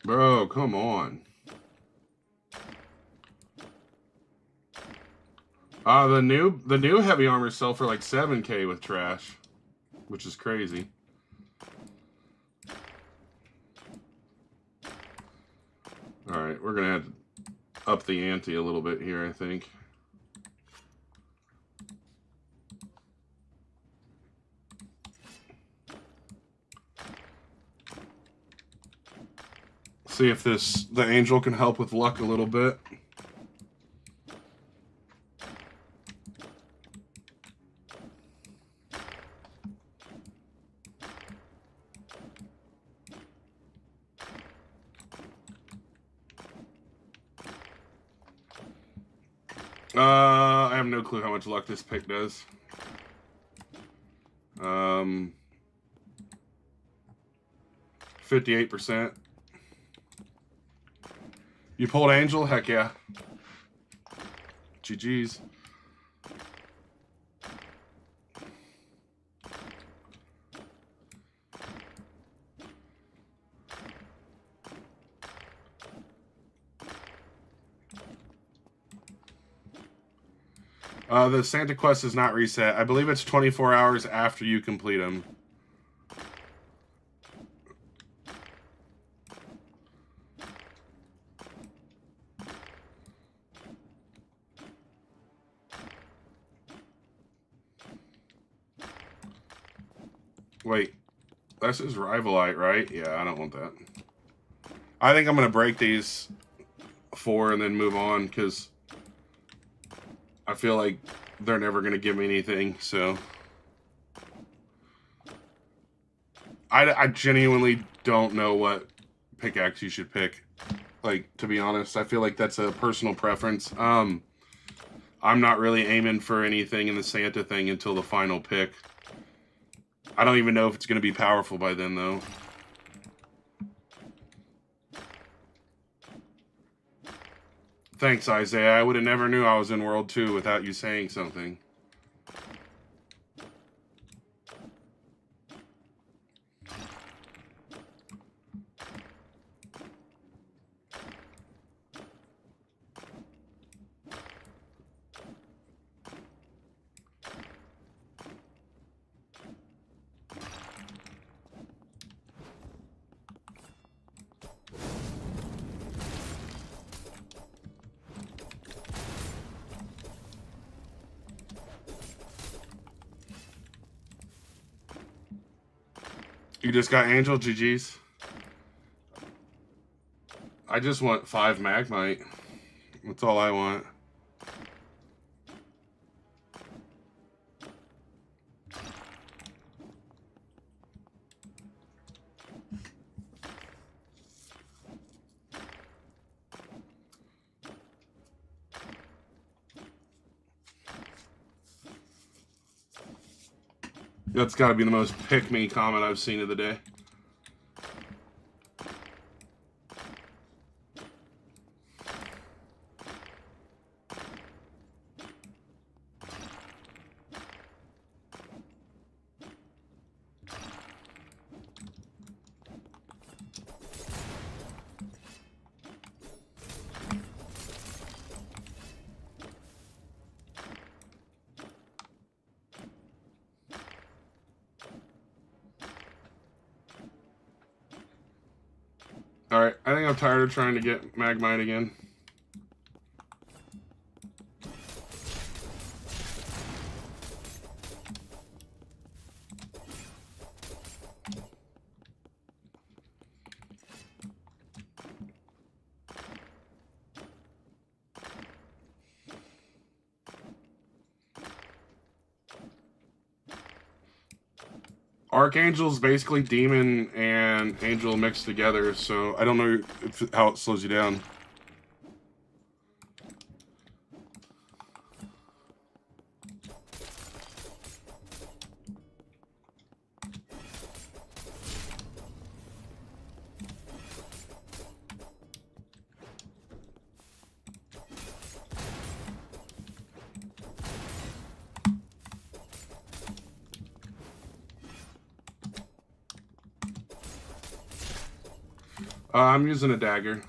Bro, come on. The new heavy armors sell for like 7K with trash, which is crazy. All right, we're gonna have to up the ante a little bit here, I think. See if the angel can help with luck a little bit. I have no clue how much luck this pick does. 58%. You pulled angel? Heck yeah. GG's. The Santa quest is not reset. I believe it's 24 hours after you complete them. Wait, this is Rivalite, right? Yeah, I don't want that. I think I'm going to break these 4 and then move on, because I feel like they're never going to give me anything, so... I genuinely don't know what pickaxe you should pick. Like, to be honest, I feel like that's a personal preference. I'm not really aiming for anything in the Santa thing until the final pick. I don't even know if it's going to be powerful by then, though. Thanks, Isaiah. I would have never knew I was in World 2 without you saying something. You just got Angel? GG's. I just want 5 Magmite. That's all I want. That's got to be the most pick-me comment I've seen of the day. Alright, I think I'm tired of trying to get Magmite again. Archangel's basically demon and angel mixed together, so I don't know how it slows you down. I'm using a dagger.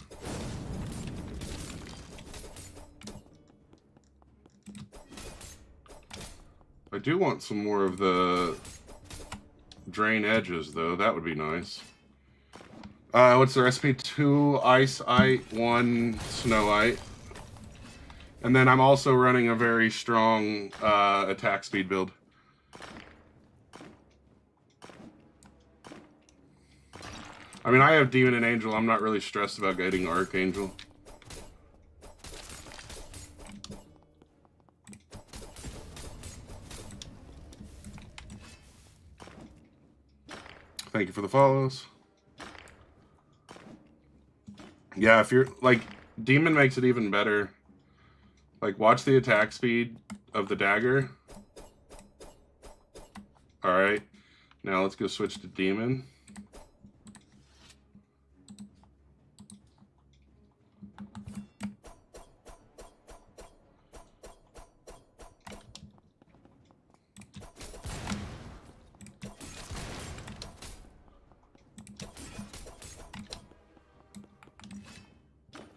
I do want some more of the drain edges, though. That would be nice. What's the recipe? 2 ice-ite, 1 snow-ite. And then I'm also running a very strong attack speed build. I mean, I have Demon and Angel. I'm not really stressed about getting Archangel. Thank you for the follows. Yeah, if you're, like, Demon makes it even better. Like, watch the attack speed of the dagger. Alright. Now let's go switch to Demon.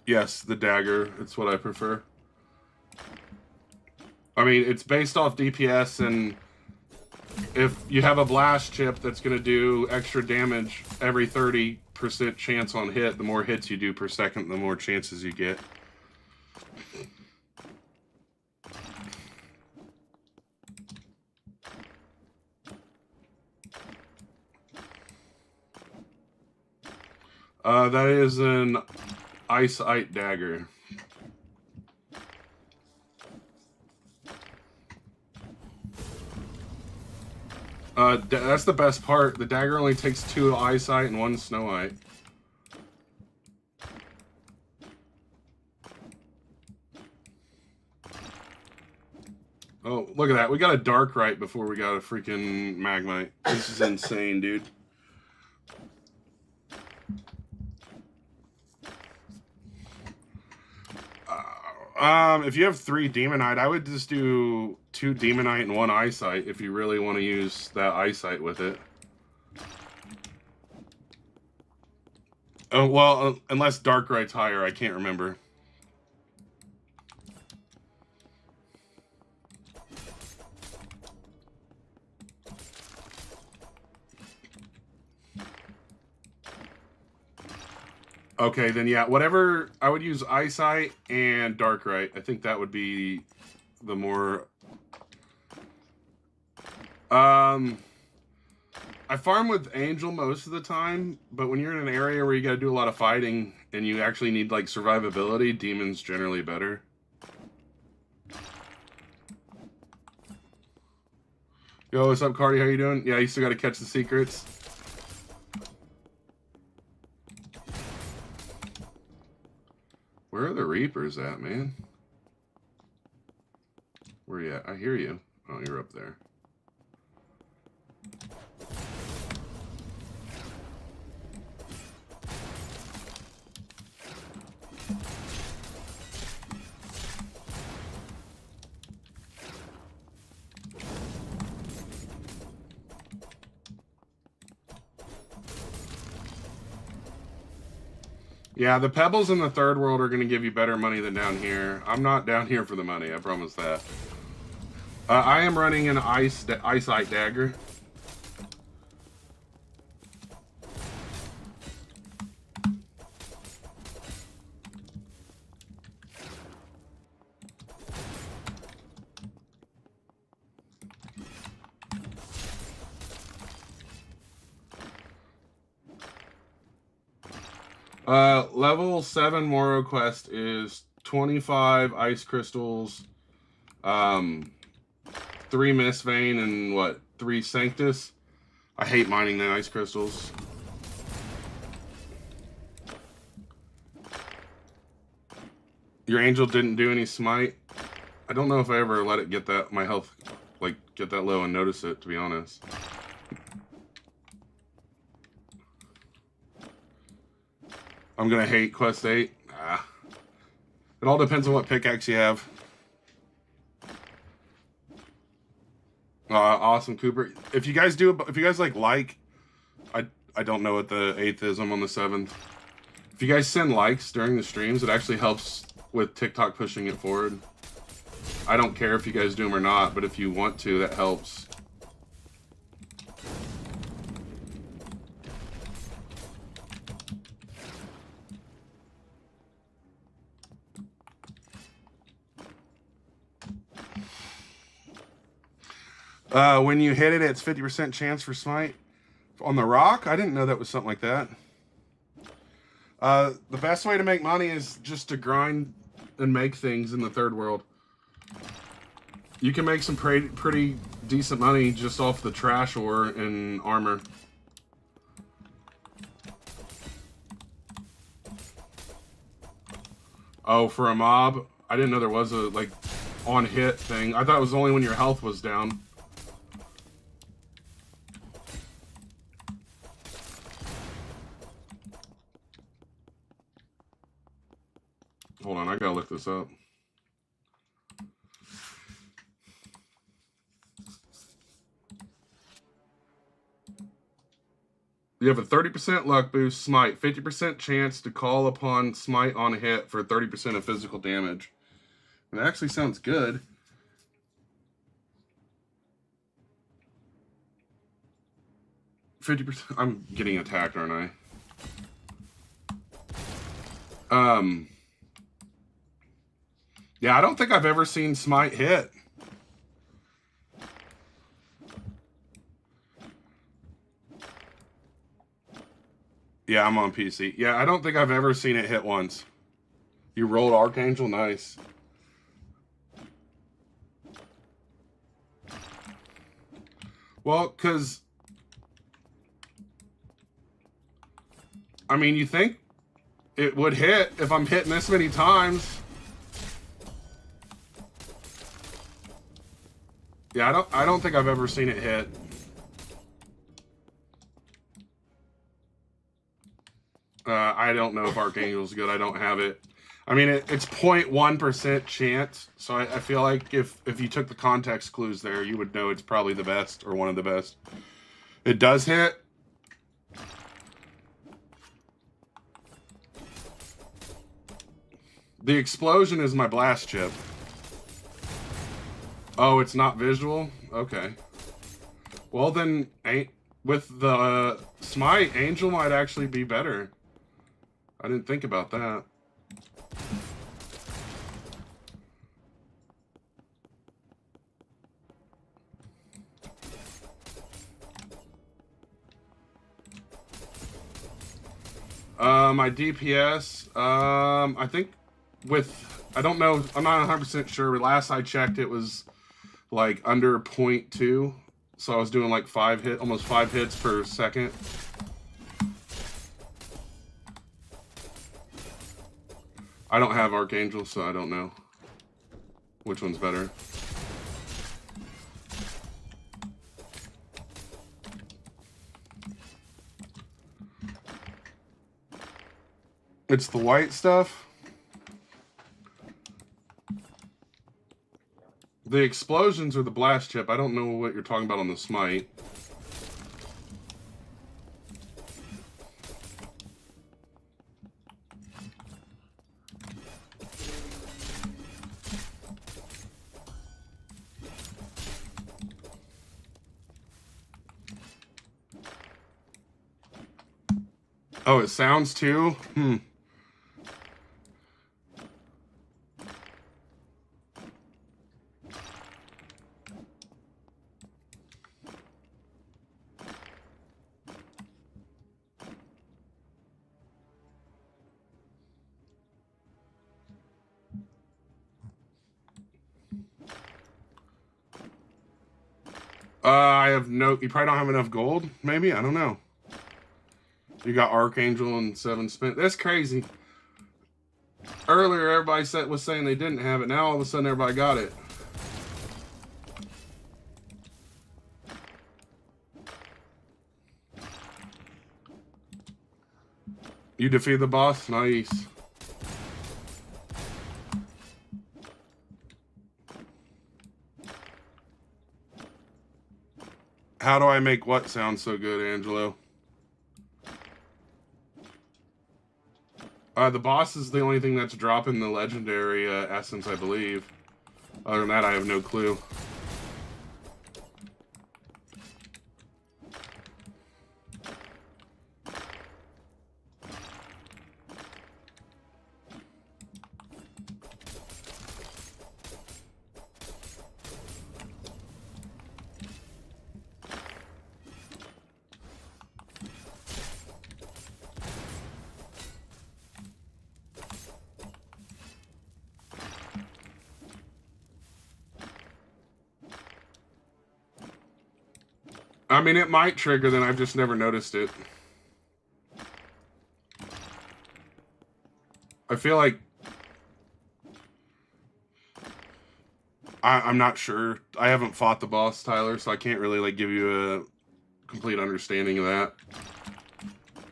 Yes, the dagger. It's what I prefer. I mean, it's based off DPS, and if you have a blast chip that's going to do extra damage every 30% chance on hit, the more hits you do per second, the more chances you get. That is an ice-ite dagger. That's the best part. The dagger only takes 2 ice-ite and 1 snow-ite. Oh, look at that. We got a Darkrai before we got a freaking Magmite. This is insane, dude. If you have 3 Demonite, I would just do 2 Demonite and 1 Eyesight if you really want to use that Eyesight with it. Oh, well, unless Darkright's higher, I can't remember. Okay, then yeah, whatever, I would use Eyesight and Darkrai. I think that would be the more... I farm with Angel most of the time, but when you're in an area where you gotta do a lot of fighting and you actually need, like, survivability, Demon's generally better. Yo, what's up, Cardi? How you doing? Yeah, you still gotta catch the secrets. Where are the Reapers at, man? Where you at? I hear you. Oh, you're up there. Yeah, the pebbles in the third world are going to give you better money than down here. I'm not down here for the money, I promise that. I am running an Eyesight dagger. Level 7 Moro quest is 25 ice crystals, 3 Mist Vein, and what, 3 Sanctus. I hate mining the ice crystals. Your angel didn't do any smite. I don't know if I ever let it get that, my health, like, get that low and notice it, to be honest. I'm gonna hate Quest 8. Ah. It all depends on what pickaxe you have. Awesome, Cooper. If you guys like, I don't know what the 8th is. I'm on the 7th. If you guys send likes during the streams, it actually helps with TikTok pushing it forward. I don't care if you guys do them or not, but if you want to, that helps. When you hit it, it's 50% chance for smite. On the rock? I didn't know that was something like that. The best way to make money is just to grind and make things in the third world. You can make some pretty decent money just off the trash ore and armor. Oh, for a mob? I didn't know there was a, like, on-hit thing. I thought it was only when your health was down. Hold on, I gotta look this up. You have a 30% luck boost, smite, 50% chance to call upon smite on hit for 30% of physical damage. It actually sounds good. %. I'm getting attacked, aren't I? Yeah, I don't think I've ever seen smite hit. Yeah, I'm on PC. Yeah, I don't think I've ever seen it hit once. You rolled Archangel? Nice. Well, because... I mean, you think it would hit if I'm hitting this many times. Yeah, I don't think I've ever seen it hit. I don't know if Archangel's good. I don't have it. I mean, it's 0.1% chance, so I feel like if you took the context clues there, you would know it's probably the best or one of the best. It does hit. The explosion is my blast chip. Oh, it's not visual? Okay. Well, then, with the smite, Angel might actually be better. I didn't think about that. My DPS, I think I don't know, I'm not 100% sure. Last I checked, it was like under 0.2. So I was doing like almost 5 hits per second. I don't have Archangel, so I don't know which one's better. It's the white stuff. The explosions are the blast chip. I don't know what you're talking about on the smite. Oh, it sounds too? I have no... You probably don't have enough gold, maybe? I don't know. You got Archangel and 7 spin. That's crazy. Earlier, everybody was saying they didn't have it. Now, all of a sudden, everybody got it. You defeat the boss? Nice. How do I make what sound so good, Angelo? The boss is the only thing that's dropping the legendary essence, I believe. Other than that, I have no clue. I mean, it might trigger, then I've just never noticed it. I feel like... I'm not sure. I haven't fought the boss, Tyler, so I can't really like give you a complete understanding of that.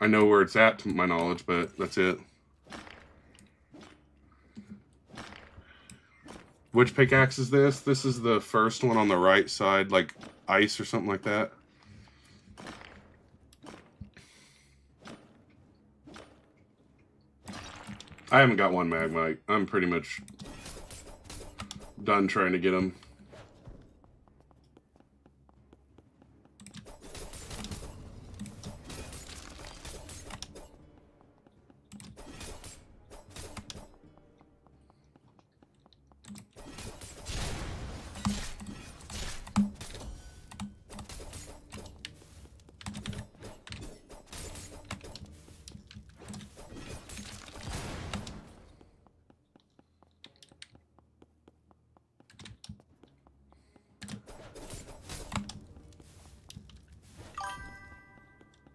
I know where it's at, to my knowledge, but that's it. Which pickaxe is this? This is the first one on the right side, like ice or something like that. I haven't got one Magmite. I'm pretty much done trying to get them.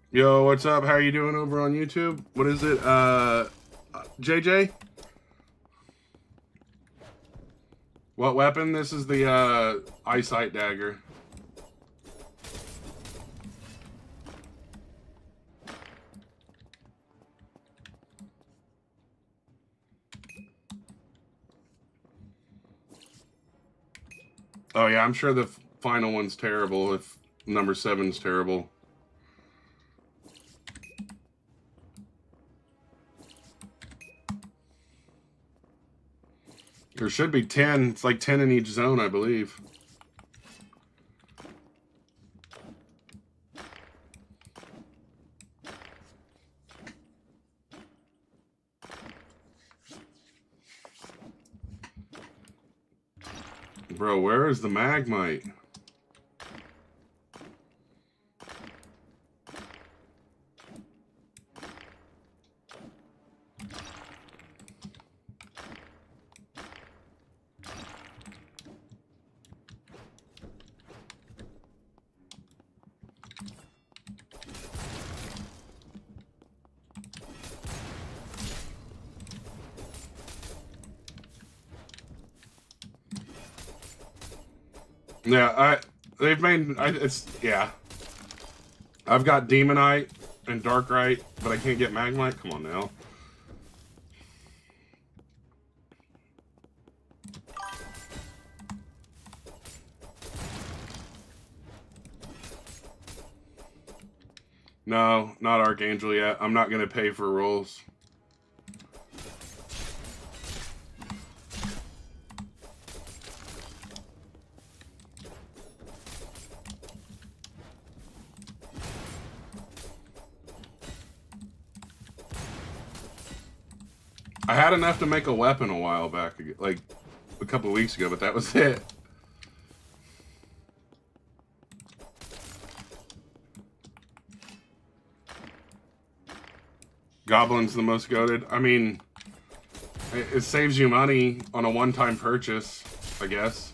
Yo, what's up? How are you doing over on YouTube? What is it? JJ? What weapon? This is the eyesight dagger. Oh yeah, I'm sure the final one's terrible if number 7's terrible. There should be 10. It's like 10 in each zone, I believe. Bro, where is the Magmite? Yeah, yeah. I've got Demonite and Darkrite, but I can't get Magmite. Come on now. No, not Archangel yet. I'm not gonna pay for rolls. I had enough to make a weapon a while back, like a couple of weeks ago, but that was it. Goblin's the most goated. I mean, it saves you money on a one-time purchase, I guess.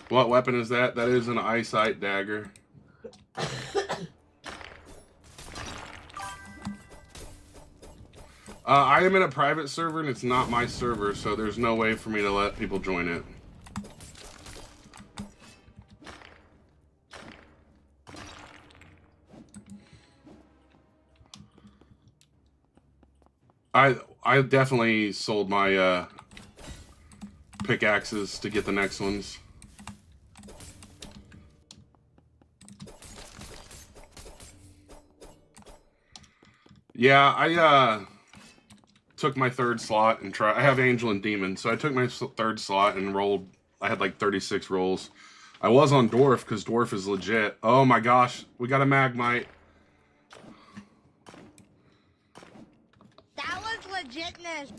What weapon is that? That is an eyesight dagger. I am in a private server and it's not my server, so there's no way for me to let people join it. I definitely sold my pickaxes to get the next ones. Yeah, I took my third slot and I have Angel and Demon, so I took my third slot and rolled. I had like 36 rolls. I was on Dwarf because Dwarf is legit. Oh my gosh, we got a Magmite. That was legitness.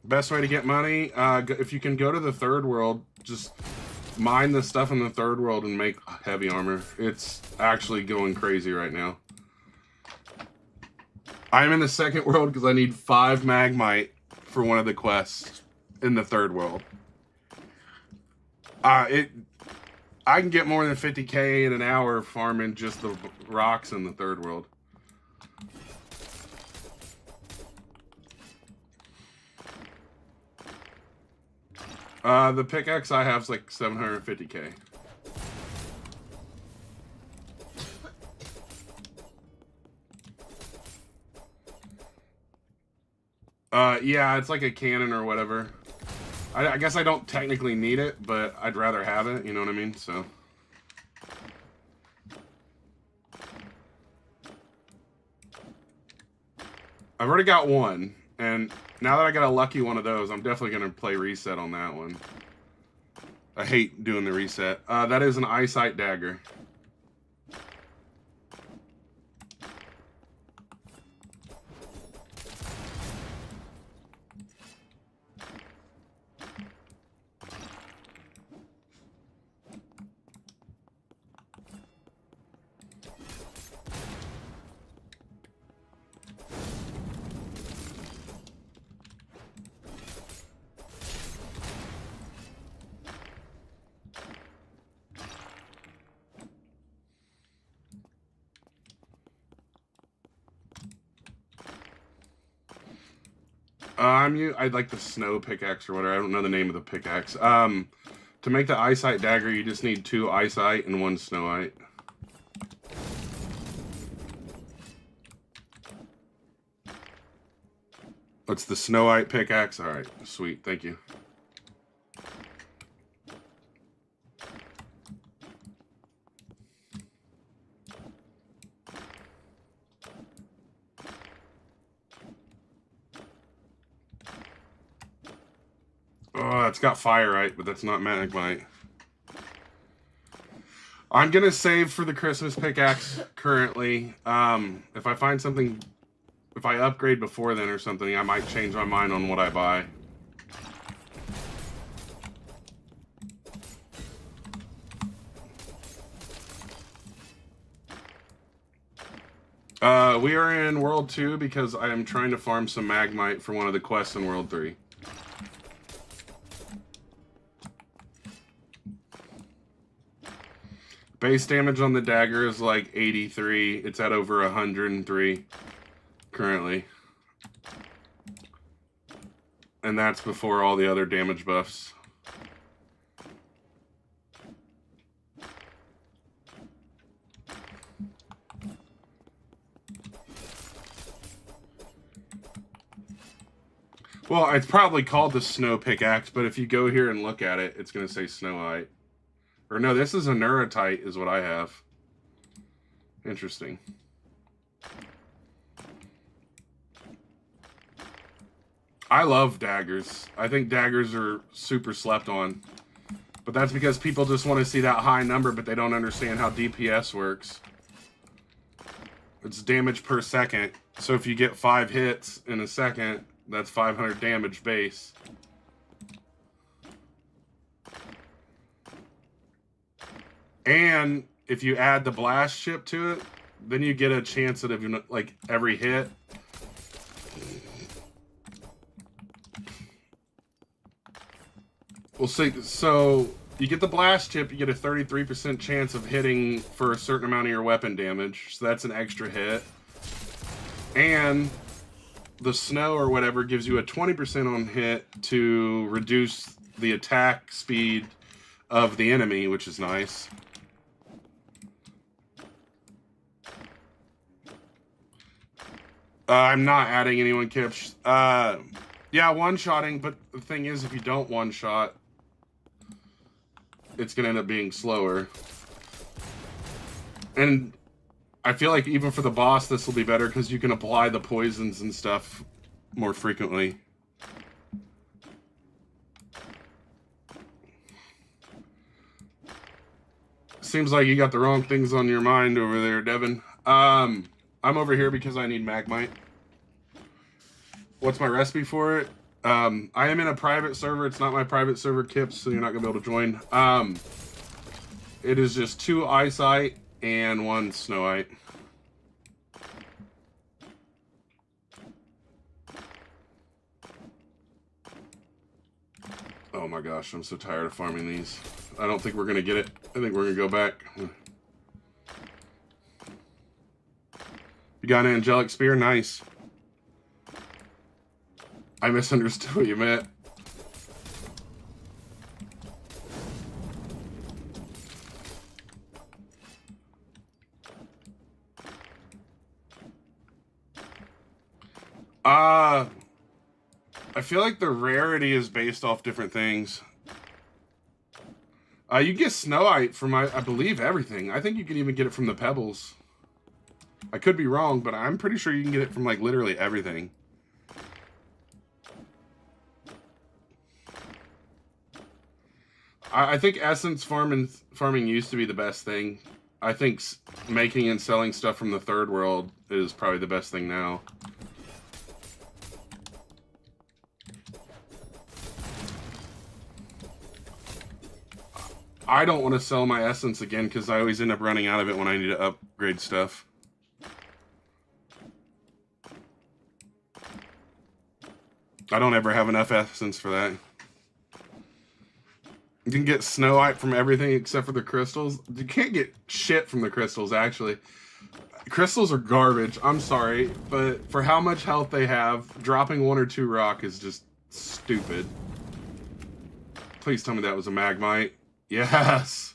Best way to get money, if you can go to the third world, just mine the stuff in the third world and make heavy armor. It's actually going crazy right now. I'm in the second world because I need 5 Magmite for one of the quests in the third world. I can get more than 50k in an hour farming just the rocks in the third world. The pickaxe I have is like 750k. Yeah, it's like a cannon or whatever. I guess I don't technically need it, but I'd rather have it, you know what I mean? So. I've already got one, and now that I got a lucky one of those, I'm definitely going to play reset on that one. I hate doing the reset. That is an eyesight dagger. I'd like the snow pickaxe or whatever. I don't know the name of the pickaxe. To make the eyesight dagger, you just need 2 eyesight and 1 snowite. What's the snowite pickaxe? All right, sweet, thank you. Oh, it's got Firite, but that's not Magmite. I'm gonna save for the Christmas pickaxe currently. If I find something, if I upgrade before then or something, I might change my mind on what I buy. We are in World 2 because I am trying to farm some Magmite for one of the quests in World 3. Base damage on the dagger is like 83. It's at over 103 currently. And that's before all the other damage buffs. Well, it's probably called the snow pickaxe, but if you go here and look at it, it's going to say snowite. Or no, this is a neuratite is what I have. Interesting. I love daggers. I think daggers are super slept on. But that's because people just want to see that high number, but they don't understand how DPS works. It's damage per second. So if you get 5 hits in a second, that's 500 damage base. And if you add the blast chip to it, then you get a chance at like every hit We'll see. So you get the blast chip, you get a 33% chance of hitting for a certain amount of your weapon damage. So that's an extra hit. And the snow or whatever gives you a 20% on hit to reduce the attack speed of the enemy, which is nice. I'm not adding anyone, Kipch. Yeah, one-shotting, but the thing is, if you don't one-shot, it's going to end up being slower. And I feel like even for the boss, this will be better because you can apply the poisons and stuff more frequently. Seems like you got the wrong things on your mind over there, Devin. I'm over here because I need Magmite. What's my recipe for it? I am in a private server. It's not my private server, Kips, so you're not going to be able to join. It is just 2 Iceite and 1 Snowite. Oh my gosh, I'm so tired of farming these. I don't think we're going to get it. I think we're going to go back. You got an Angelic Spear? Nice. I misunderstood what you meant. I feel like the rarity is based off different things. You get Snowite from, I believe, everything. I think you can even get it from the Pebbles. I could be wrong, but I'm pretty sure you can get it from, like, literally everything. I think essence farming used to be the best thing. I think making and selling stuff from the third world is probably the best thing now. I don't want to sell my essence again because I always end up running out of it when I need to upgrade stuff. I don't ever have enough essence for that. You can get Snowite from everything except for the crystals. You can't get shit from the crystals, actually. Crystals are garbage. I'm sorry, but for how much health they have, dropping 1 or 2 rock is just stupid. Please tell me that was a Magmite. Yes!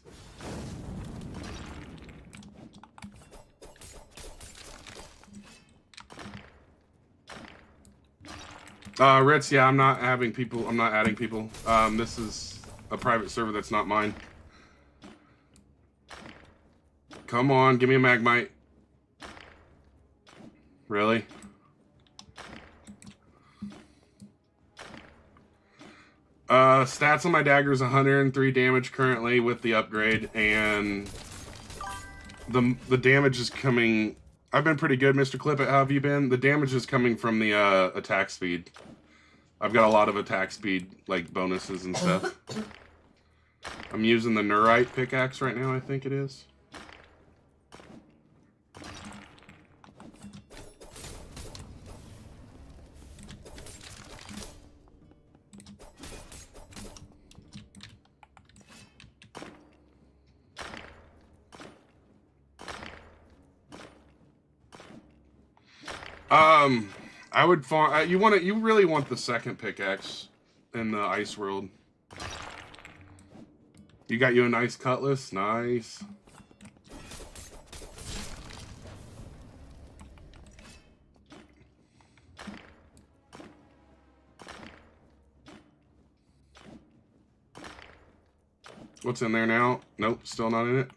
Ritz, yeah, I'm not adding people. This is a private server that's not mine. Come on, give me a Magmite. Really? Stats on my dagger is 103 damage currently with the upgrade, and the damage is coming. I've been pretty good, Mr. Clippet. How have you been? The damage is coming from the attack speed. I've got a lot of attack speed, like bonuses and stuff. I'm using the Neurite pickaxe right now, I think it is. I would farm. You really want the second pickaxe in the ice world. You got you a nice cutlass, nice. What's in there now? Nope, still not in it.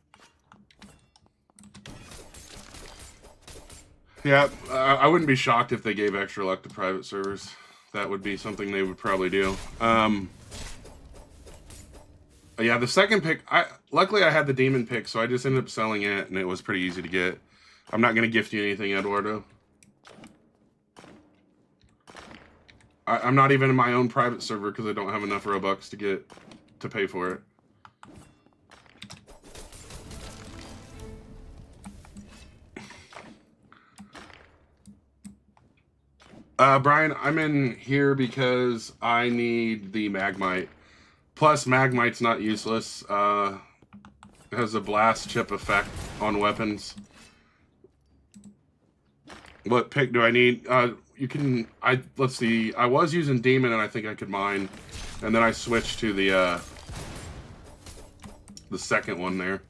Yeah, I wouldn't be shocked if they gave extra luck to private servers. That would be something they would probably do. Yeah, the second pick, luckily I had the demon pick, so I just ended up selling it, and it was pretty easy to get. I'm not going to gift you anything, Eduardo. I'm not even in my own private server because I don't have enough Robux to pay for it. Brian, I'm in here because I need the Magmite. Plus, Magmite's not useless. It has a blast chip effect on weapons. What pick do I need? You can... let's see. I was using Demon, and I think I could mine. And then I switched to the second one there.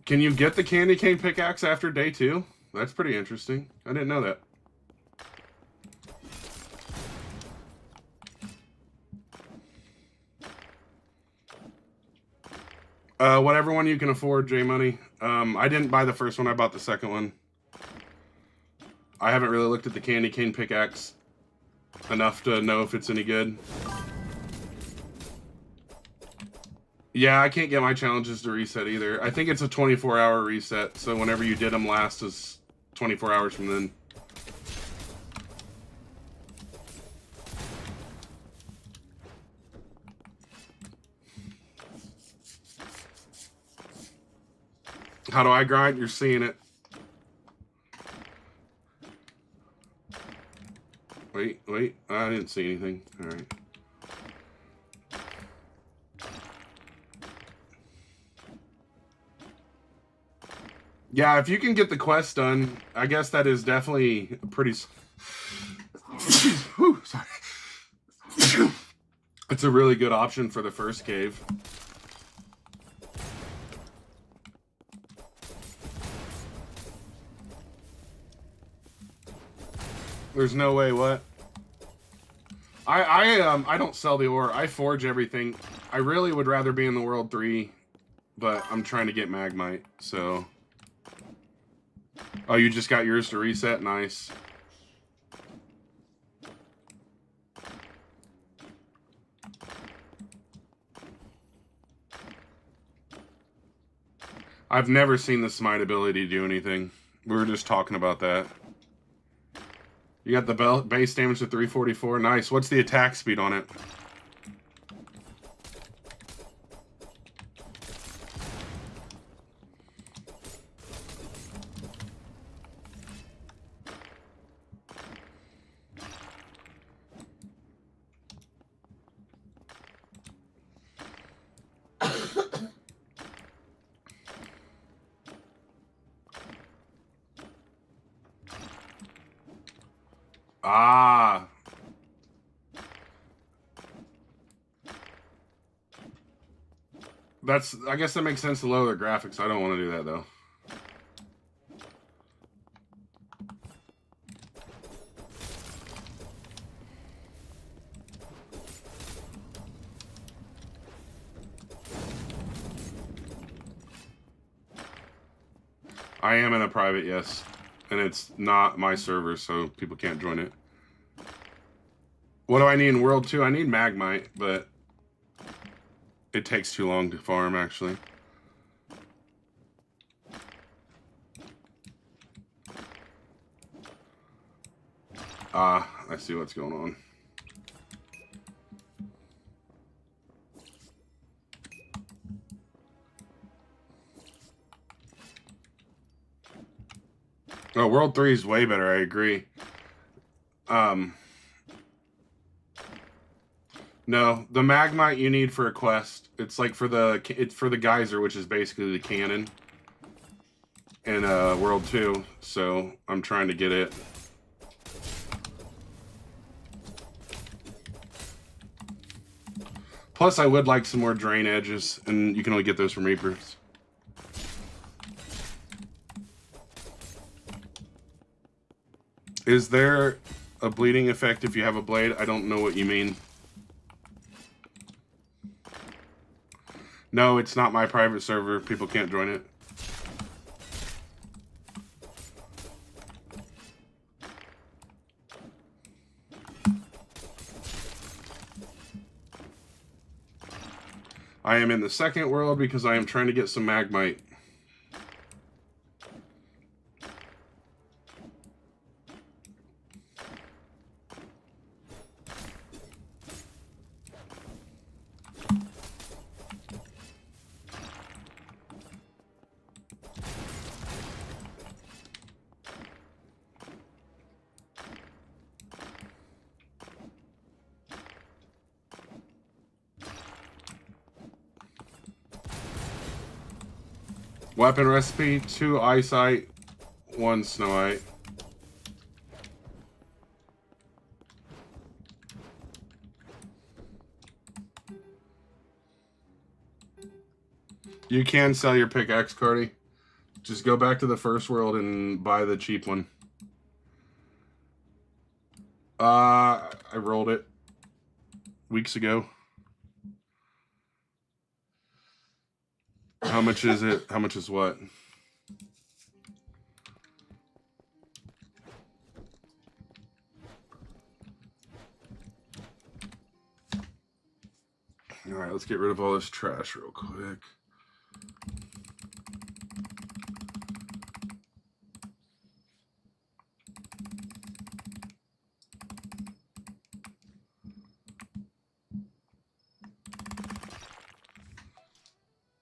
Can you get the candy cane pickaxe after day 2? That's pretty interesting. I didn't know that. Whatever one you can afford, J-Money. I didn't buy the first one, I bought the second one. I haven't really looked at the candy cane pickaxe enough to know if it's any good. Yeah, I can't get my challenges to reset either. I think it's a 24-hour reset, so whenever you did them last is 24 hours from then. How do I grind? You're seeing it. Wait. I didn't see anything. All right. Yeah, if you can get the quest done, I guess that is definitely pretty... Whew, sorry. It's a really good option for the first cave. There's no way, what? I don't sell the ore. I forge everything. I really would rather be in the World 3, but I'm trying to get Magmite, so... Oh, you just got yours to reset? Nice. I've never seen the smite ability do anything. We were just talking about that. You got the base damage to 344. Nice. What's the attack speed on it? Ah. I guess that makes sense to lower the graphics. I don't want to do that, though. I am in a private, yes. And it's not my server, so people can't join it. What do I need in World 2? I need Magmite, but it takes too long to farm, actually. Ah, I see what's going on. Oh, World 3 is way better, I agree. No, the Magmite you need for a quest. It's like for the geyser, which is basically the cannon in World 2. So I'm trying to get it. Plus, I would like some more drain edges, and you can only get those from Reapers. Is there a bleeding effect if you have a blade? I don't know what you mean. No, it's not my private server. People can't join it. I am in the second world because I am trying to get some Magmite. Weapon recipe, 2 eyesight, 1 snowite. You can sell your pickaxe, Cardi. Just go back to the first world and buy the cheap one. I rolled it weeks ago. How much is it? How much is what? All right, let's get rid of all this trash real quick.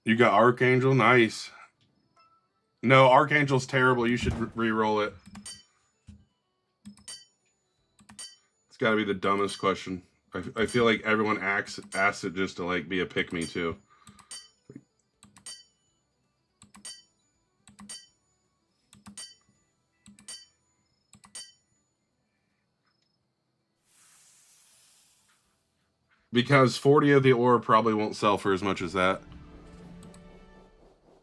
You got Archangel? Nice. No, Archangel's terrible. You should re-roll it. It's got to be the dumbest question. I feel like everyone asks it just to like be a pick-me too. Because 40 of the ore probably won't sell for as much as that.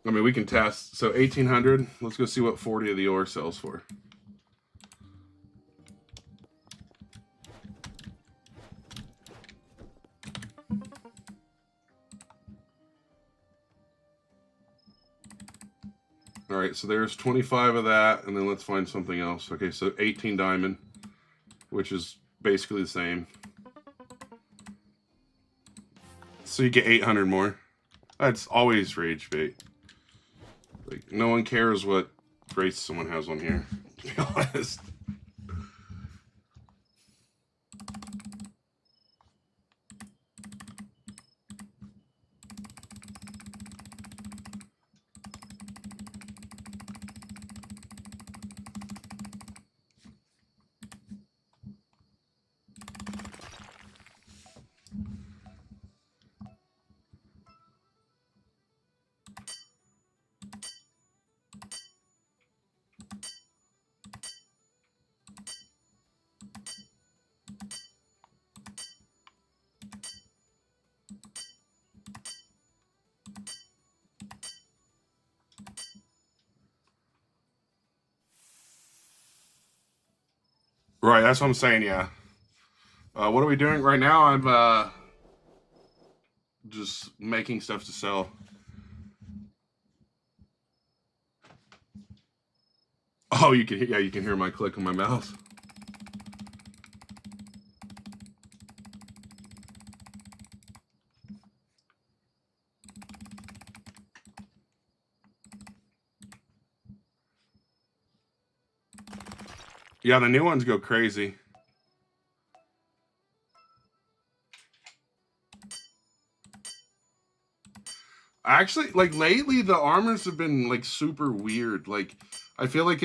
I mean, we can test. So 1,800. Let's go see what 40 of the ore sells for. All right, so there's 25 of that, and then let's find something else. Okay, so 18 diamond, which is basically the same. So you get 800 more. That's always rage bait. Like, no one cares what race someone has on here, to be honest. Right, that's what I'm saying, yeah. What are we doing right now? I'm just making stuff to sell. Oh, you can hear my click on my mouse. Yeah, the new ones go crazy. Actually, like lately, the armors have been like super weird. Like, I feel like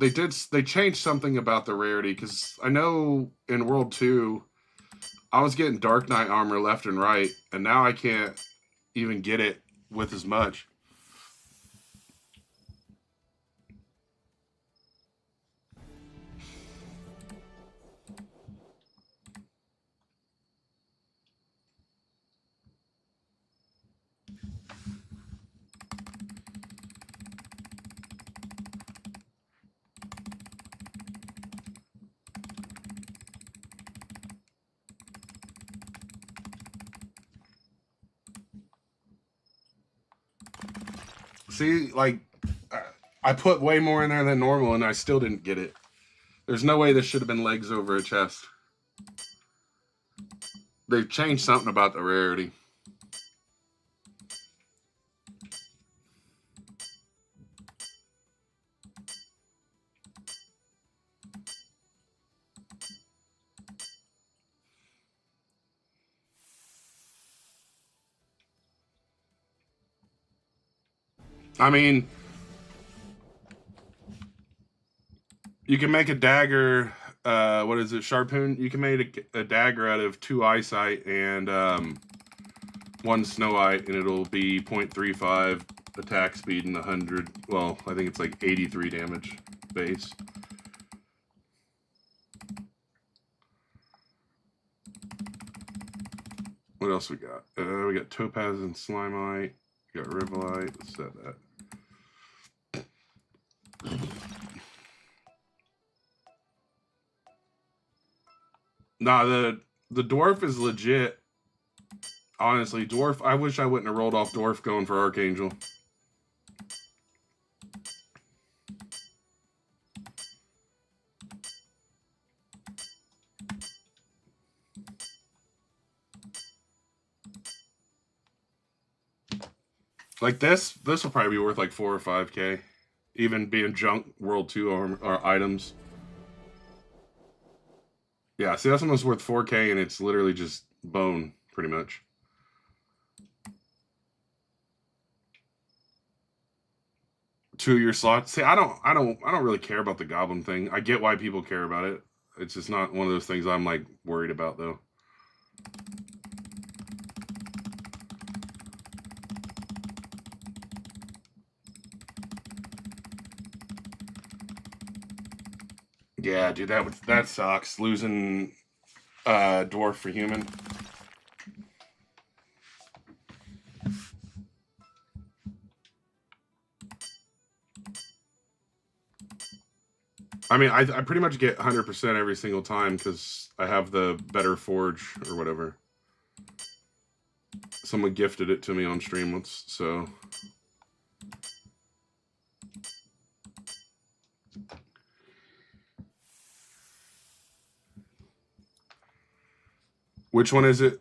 they changed something about the rarity, because I know in World 2, I was getting Dark Knight armor left and right, and now I can't even get it with as much. See, like, I put way more in there than normal, and I still didn't get it. There's no way this should have been legs over a chest. They've changed something about the rarity. I mean, you can make a dagger. What is it? Sharpoon. You can make a dagger out of 2 eyesight and 1 Snowite, and it'll be 0.35 attack speed and 100. Well, I think it's like 83 damage base. What else we got? We got Topaz and Slimite. We got Rivolite. Let's set that. Nah, the Dwarf is legit. Honestly, Dwarf, I wish I wouldn't have rolled off Dwarf going for Archangel. Like this will probably be worth like 4 or 5K. Even being junk World 2 or items. Yeah, see, that's almost worth 4K, and it's literally just bone, pretty much. Two-year slot. See, I don't really care about the Goblin thing. I get why people care about it. It's just not one of those things I'm like worried about, though. Yeah, dude, that sucks. Losing Dwarf for Human. I mean, I pretty much get 100% every single time because I have the better forge or whatever. Someone gifted it to me on stream once, so. Which one is it?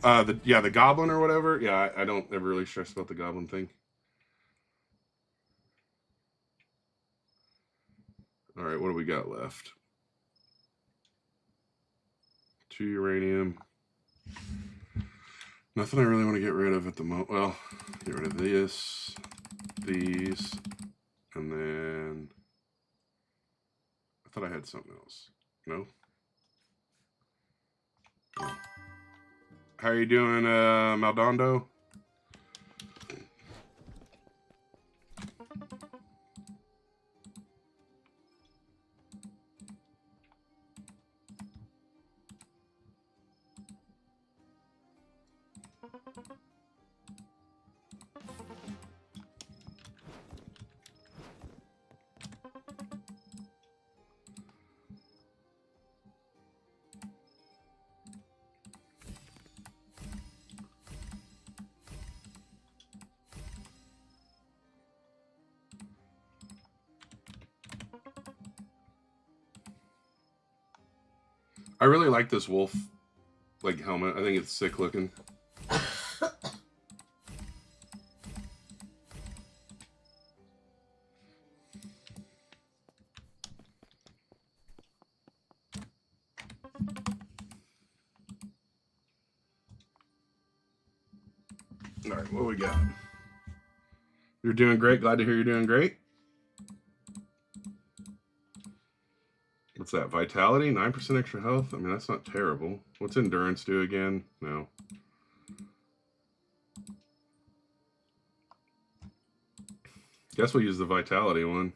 The Goblin or whatever? Yeah, I don't ever really stress about the Goblin thing. All right, what do we got left? 2 uranium. Nothing I really want to get rid of at the moment. Well, get rid of this, these, and then I thought I had something else. No? Oh. How are you doing, Maldondo? I really like this wolf like helmet. I think it's sick looking. All right, what we got? You're doing great. Glad to hear you're doing great. What's that? Vitality? 9% extra health? I mean, that's not terrible. What's endurance do again? No. Guess we'll use the vitality one.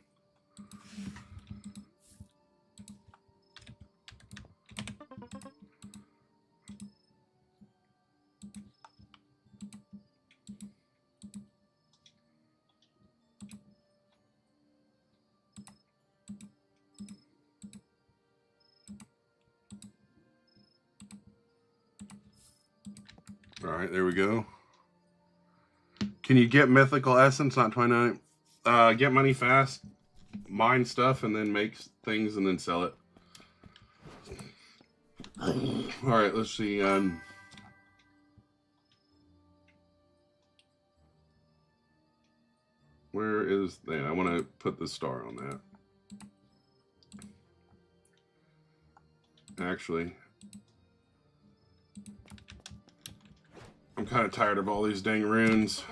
All right, there we go. Can you get mythical essence? Not 29. Get money fast, mine stuff, and then make things and then sell it. All right, let's see. Where is that? I want to put the star on that. Actually, I'm kind of tired of all these dang runes.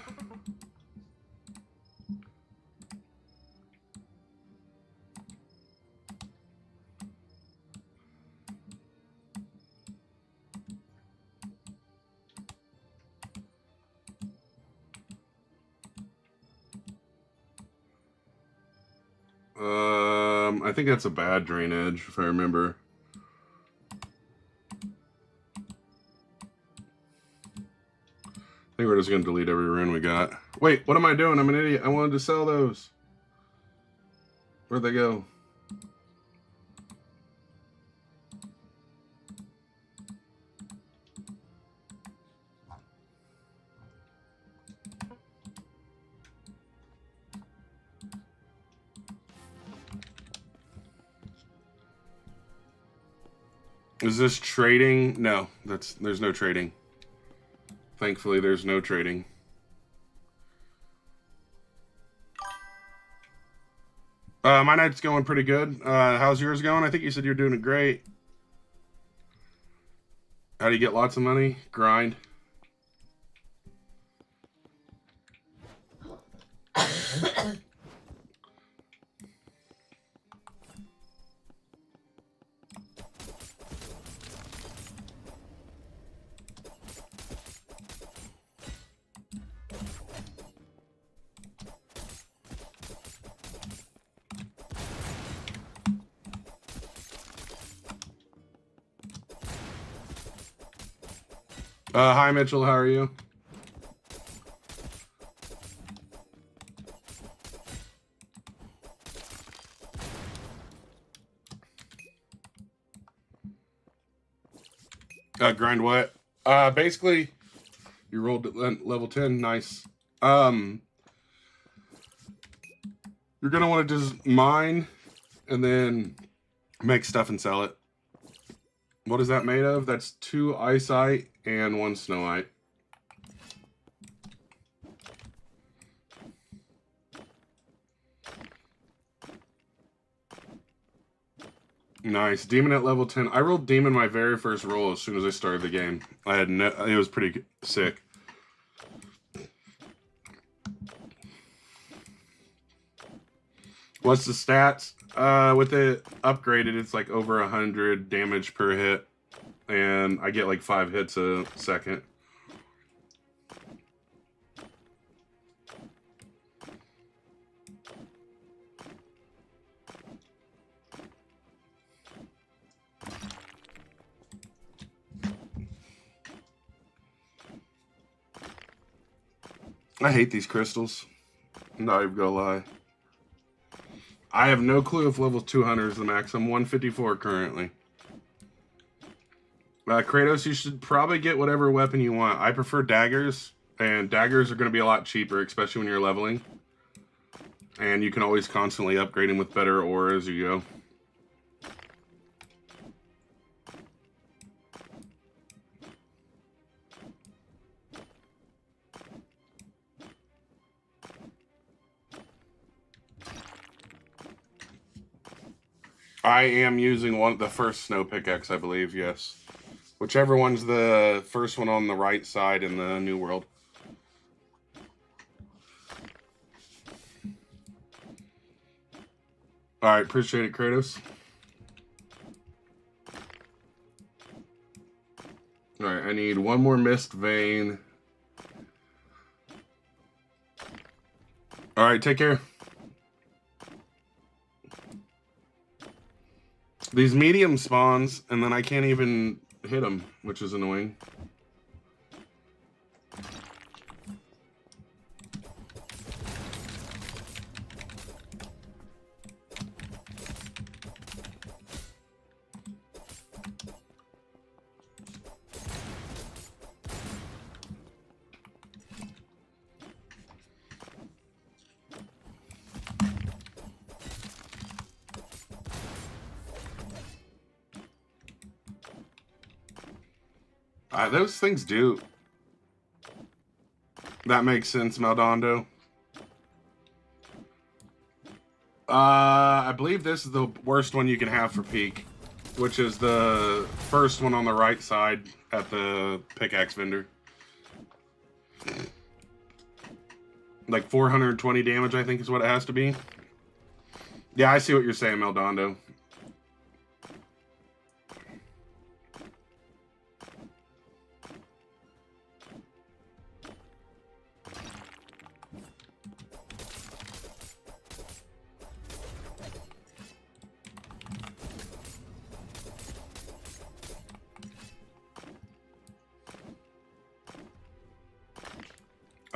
I think that's a bad drainage, if I remember. I think we're just going to delete every rune we got. Wait, what am I doing? I'm an idiot. I wanted to sell those. Where'd they go? Is this trading? No, there's no trading. Thankfully, there's no trading. My night's going pretty good. How's yours going? I think you said you're doing it great. How do you get lots of money? Grind. Hi, Mitchell. How are you? Grind what? Basically, you rolled at level 10. Nice. You're gonna want to just mine and then make stuff and sell it. What is that made of? That's 2 iceite and 1 snowite. Nice. Demon at level 10. I rolled demon my very first roll as soon as I started the game. It was pretty sick. What's the stats? With it upgraded, it's like over 100 damage per hit. And I get like 5 hits a second. I hate these crystals. I'm not even gonna lie. I have no clue if level 200 is the max. I'm 154 currently. Kratos, you should probably get whatever weapon you want. I prefer daggers, and daggers are going to be a lot cheaper, especially when you're leveling. And you can always constantly upgrade them with better ore as you go. I am using the first snow pickaxe, I believe, yes. Whichever one's the first one on the right side in the New World. Alright, appreciate it, Kratos. Alright, I need 1 more mist vein. Alright, take care. These medium spawns, and then I can't even hit them, which is annoying. Those things do. That makes sense, Maldondo. I believe this is the worst one you can have for peak, which is the first one on the right side at the pickaxe vendor. Like 420 damage, I think is what it has to be. Yeah, I see what you're saying, Maldondo.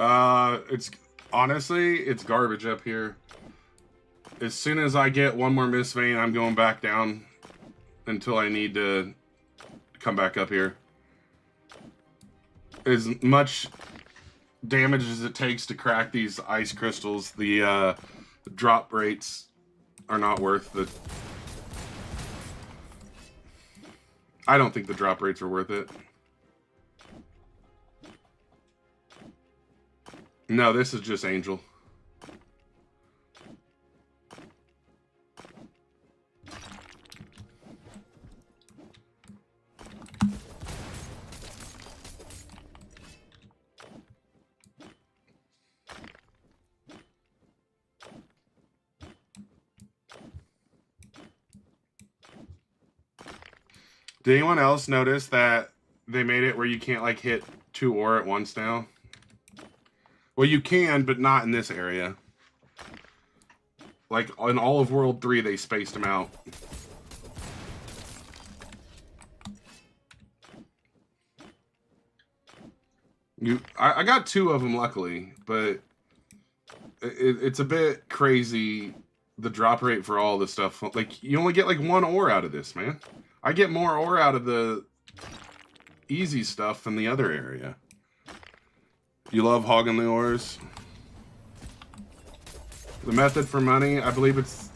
It's honestly, it's garbage up here. As soon as I get one more Mist Vein, I'm going back down until I need to come back up here. As much damage as it takes to crack these ice crystals, the drop rates are not worth the... I don't think the drop rates are worth it. No, this is just Angel. Did anyone else notice that they made it where you can't like hit 2 ore at once now? Well, you can, but not in this area. Like in all of World 3, they spaced them out. I got 2 of them luckily, but it's a bit crazy the drop rate for all this stuff. Like you only get like 1 ore out of this, man. I get more ore out of the easy stuff than the other area. You love hogging the ores? The method for money, I believe it's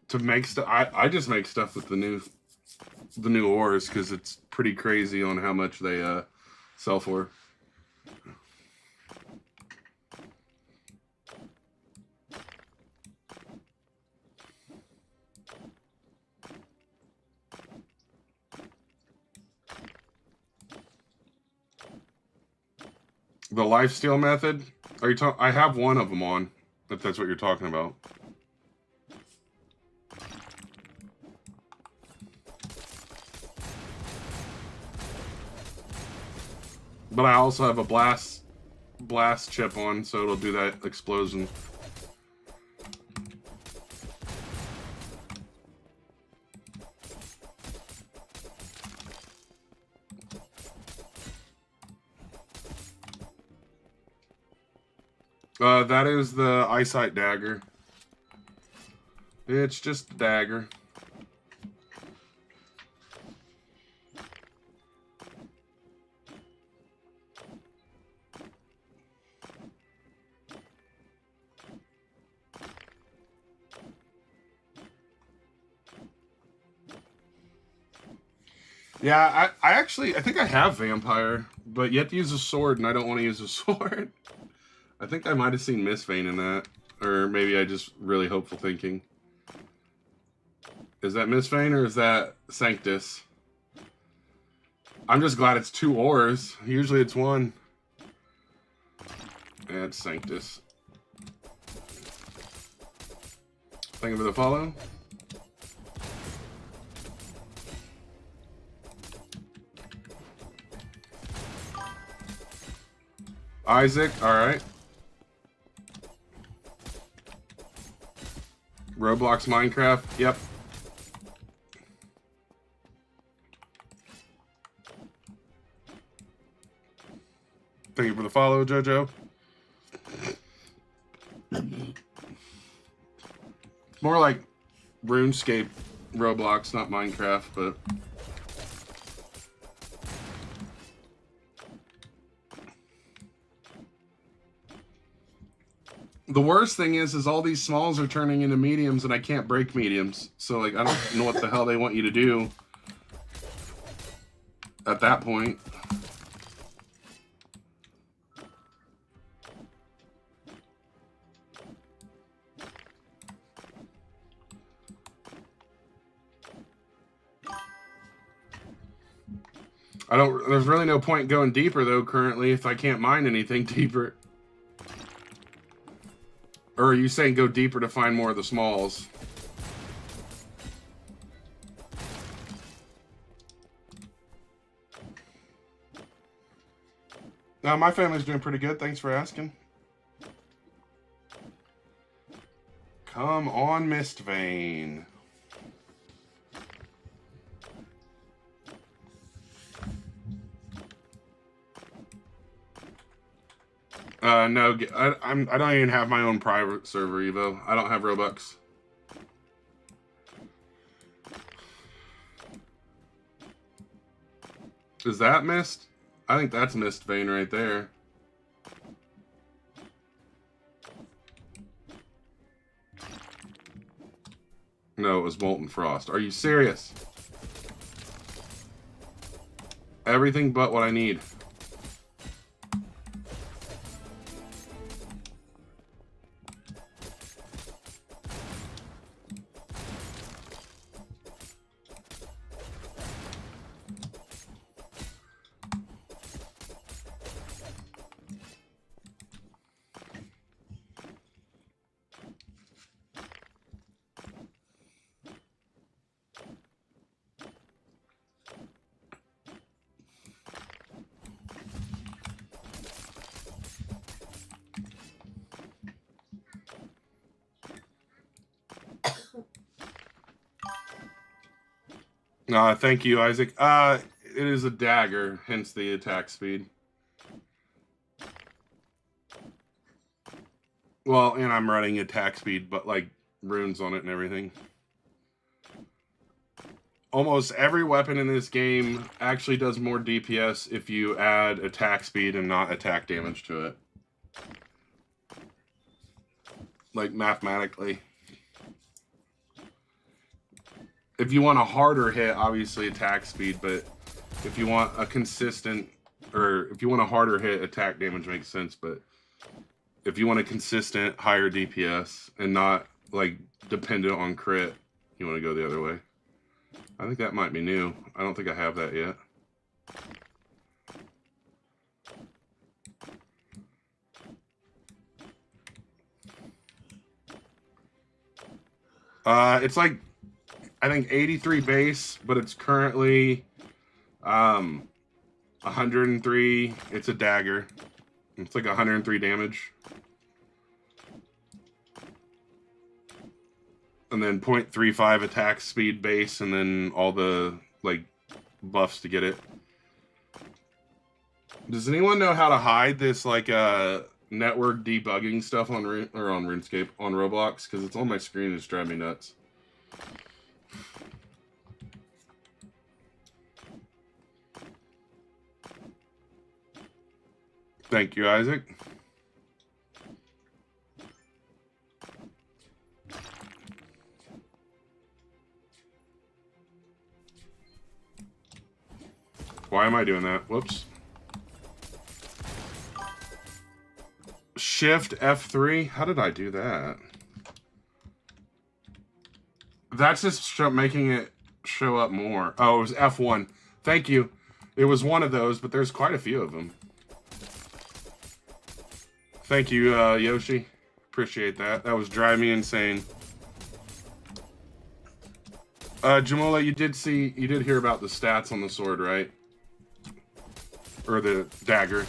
to make stuff. I just make stuff with the new ores because it's pretty crazy on how much they sell for. The lifesteal method? Are you talking? I have one of them on, if that's what you're talking about. But I also have a blast chip on, so it'll do that explosion. That is the eyesight dagger. It's just a dagger. Yeah, I think I have vampire, but you have to use a sword, and I don't want to use a sword. I think I might have seen Mist Vein in that. Or maybe I just really hopeful thinking. Is that Mist Vein or is that Sanctus? I'm just glad it's 2 ores. Usually it's 1. Yeah, it's Sanctus. Thank you for the follow. Isaac, alright. Roblox Minecraft, yep. Thank you for the follow, Jojo. It's more like RuneScape Roblox, not Minecraft, but... The worst thing is all these smalls are turning into mediums and I can't break mediums. So, like, I don't know what the hell they want you to do at that point. There's really no point going deeper, though, currently, if I can't mine anything deeper. Or are you saying go deeper to find more of the smalls? No, my family's doing pretty good. Thanks for asking. Come on, Mist Vein. No, I don't even have my own private server, Evo. I don't have Robux. Is that Mist? I think that's Mist Vein right there. No, it was Molten Frost. Are you serious? Everything but what I need. Thank you, Isaac. It is a dagger, hence the attack speed. Well, and I'm running attack speed, but like runes on it and everything. Almost every weapon in this game actually does more DPS if you add attack speed and not attack damage to it. Like, mathematically. If you want a harder hit, obviously attack speed, but if you want a consistent, or if you want a harder hit, attack damage makes sense, but if you want a consistent higher DPS and not, like, dependent on crit, you want to go the other way. I think that might be new. I don't think I have that yet. It's like, I think 83 base, but it's currently 103. It's a dagger. It's like 103 damage. And then 0.35 attack speed base, and then all the, like, buffs to get it. Does anyone know how to hide this, like, network debugging stuff on RuneScape, on Roblox? Because it's on my screen and it's driving me nuts. Thank you, Isaac. Why am I doing that? Whoops. Shift F3? How did I do that? That's just making it show up more. Oh, it was F1. Thank you. It was one of those, but there's quite a few of them. Thank you, Yoshi. Appreciate that. That was driving me insane. Jamola, you did hear about the stats on the sword, right? Or the dagger.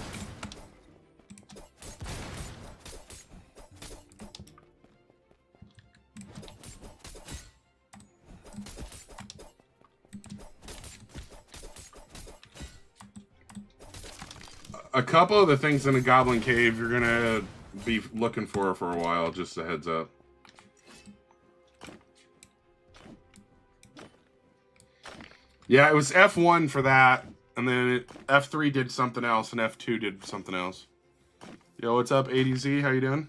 A couple of the things in the Goblin Cave you're gonna be looking for a while, just a heads up. Yeah, it was F1 for that, and then F3 did something else, and F2 did something else. Yo, what's up, ADZ? How you doing?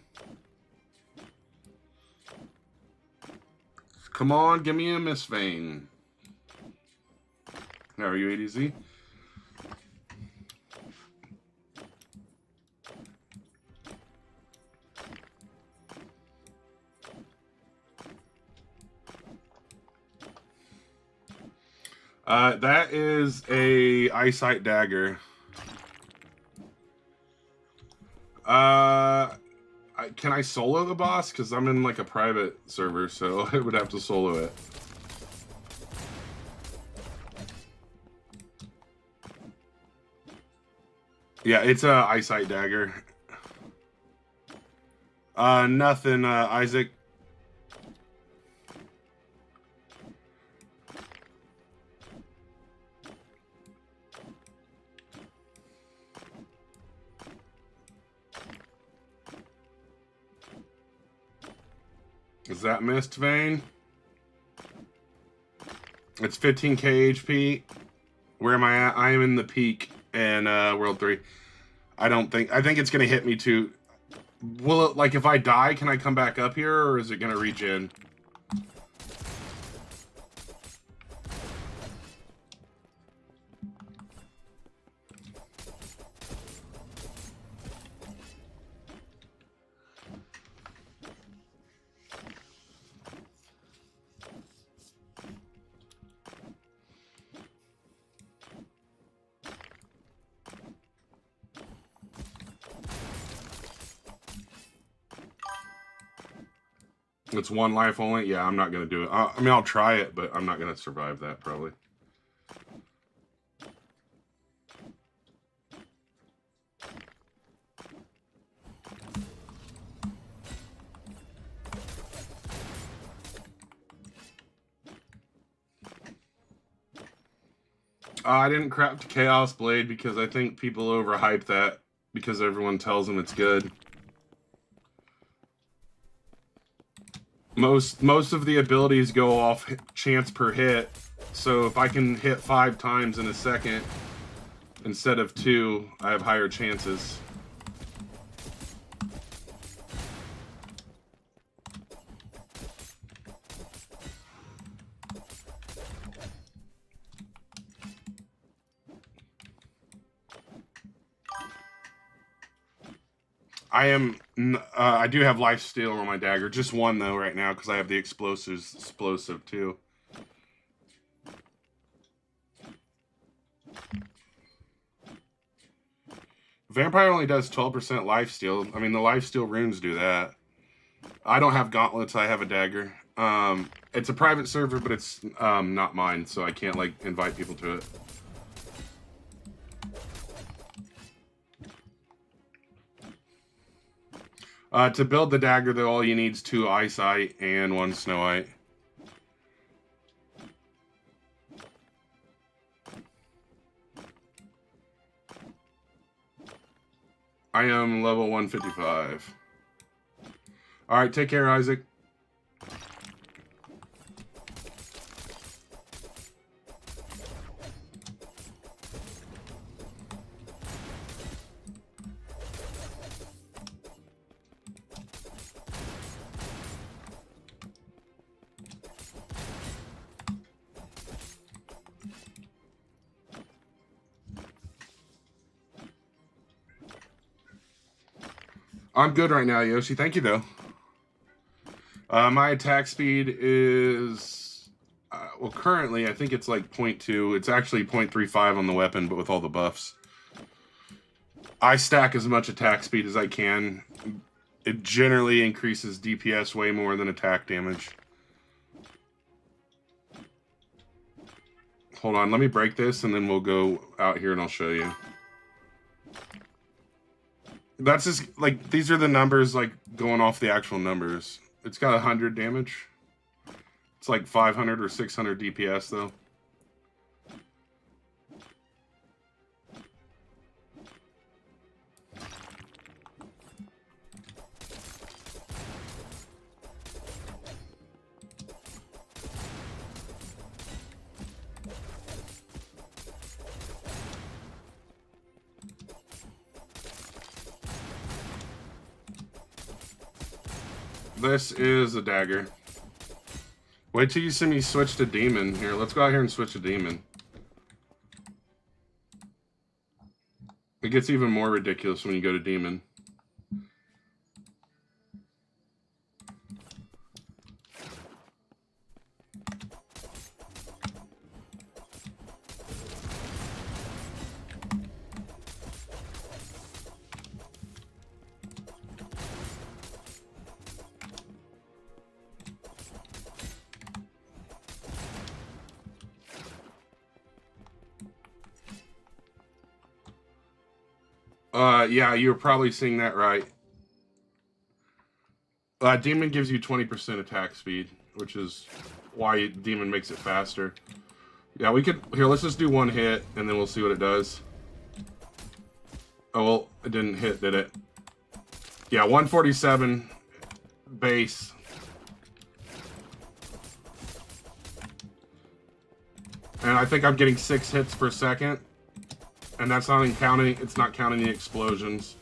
Come on, give me a Miss Vein. How are you, ADZ? That is a eyesight dagger. Can I solo the boss? Because I'm in like a private server, so I would have to solo it. Yeah, it's a eyesight dagger. Nothing, Isaac. Is that missed vein? It's 15k HP. Where am I at? I am in the peak in World 3. I think it's gonna hit me too. Will it, like, if I die, can I come back up here, or is it gonna regen? It's one life only? Yeah, I'm not going to do it. I mean, I'll try it, but I'm not going to survive that, probably. I didn't craft Chaos Blade because I think people overhype that because everyone tells them it's good. Most of the abilities go off chance per hit, so if I can hit 5 times in a second instead of 2, I have higher chances. I do have life steal on my dagger. Just one, though, right now, because I have the explosive, too. Vampire only does 12% life steal. I mean, the life steal runes do that. I don't have gauntlets. I have a dagger. It's a private server, but it's not mine, so I can't, like, invite people to it. To build the dagger, though, all you need is 2 eyesight and 1 snowite. I am level 155. Alright, take care, Isaac. I'm good right now, Yoshi. Thank you, though. My attack speed is... well, currently, I think it's like 0.2. It's actually 0.35 on the weapon, but with all the buffs. I stack as much attack speed as I can. It generally increases DPS way more than attack damage. Hold on, let me break this, and then we'll go out here and I'll show you. That's just, like, these are the numbers, like, going off the actual numbers. It's got 100 damage. It's like 500 or 600 DPS, though. This is a dagger. Wait till you see me switch to demon. Here, let's go out here and switch to demon. It gets even more ridiculous when you go to demon. Yeah, you're probably seeing that right. Demon gives you 20% attack speed, which is why Demon makes it faster. Yeah, we could... Here, let's just do one hit, and then we'll see what it does. Oh, well, it didn't hit, did it? Yeah, 147 base. And I think I'm getting 6 hits per second. And that's not even counting, it's not counting the explosions.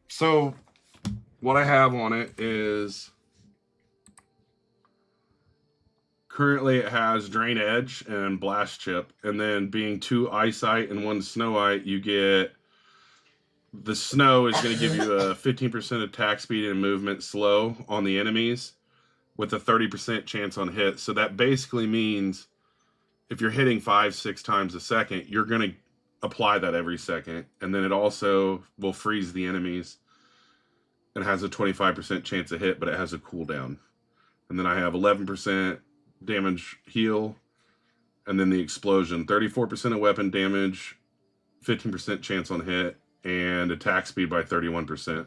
So, what I have on it is... Currently it has Drain Edge and Blast Chip. And then being 2 Eyesight and 1 Snowite, you get... The Snow is going to give you a 15% attack speed and movement slow on the enemies with a 30% chance on hit. So that basically means if you're hitting 5-6 times a second, you're going to apply that every second. And then it also will freeze the enemies. It has a 25% chance of hit, but it has a cooldown. And then I have 11% damage heal. And then the explosion, 34% of weapon damage, 15% chance on hit, and attack speed by 31%.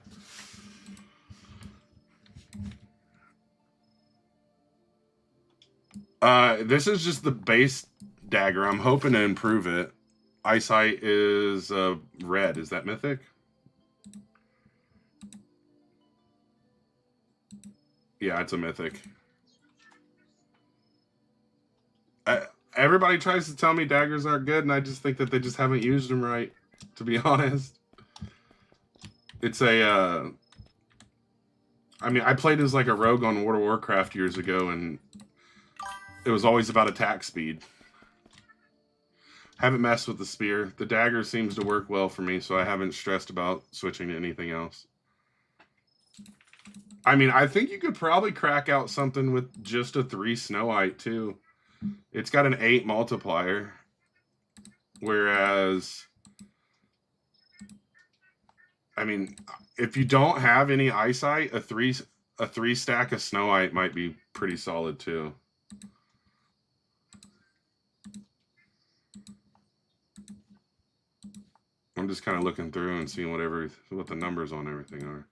This is just the base dagger. I'm hoping to improve it. Eyesight is red. Is that mythic? Yeah, it's a mythic. Everybody tries to tell me daggers aren't good, and I just think that they just haven't used them right, to be honest. It's a... I mean, I played as like a rogue on World of Warcraft years ago, and it was always about attack speed. Haven't messed with the spear. The dagger seems to work well for me, so I haven't stressed about switching to anything else. I mean, I think you could probably crack out something with just a 3 Snowite, too. It's got an 8 multiplier. Whereas... I mean, if you don't have any Eyesight, a 3 stack of Snowite might be pretty solid too. I'm just kind of looking through and seeing what the numbers on everything are.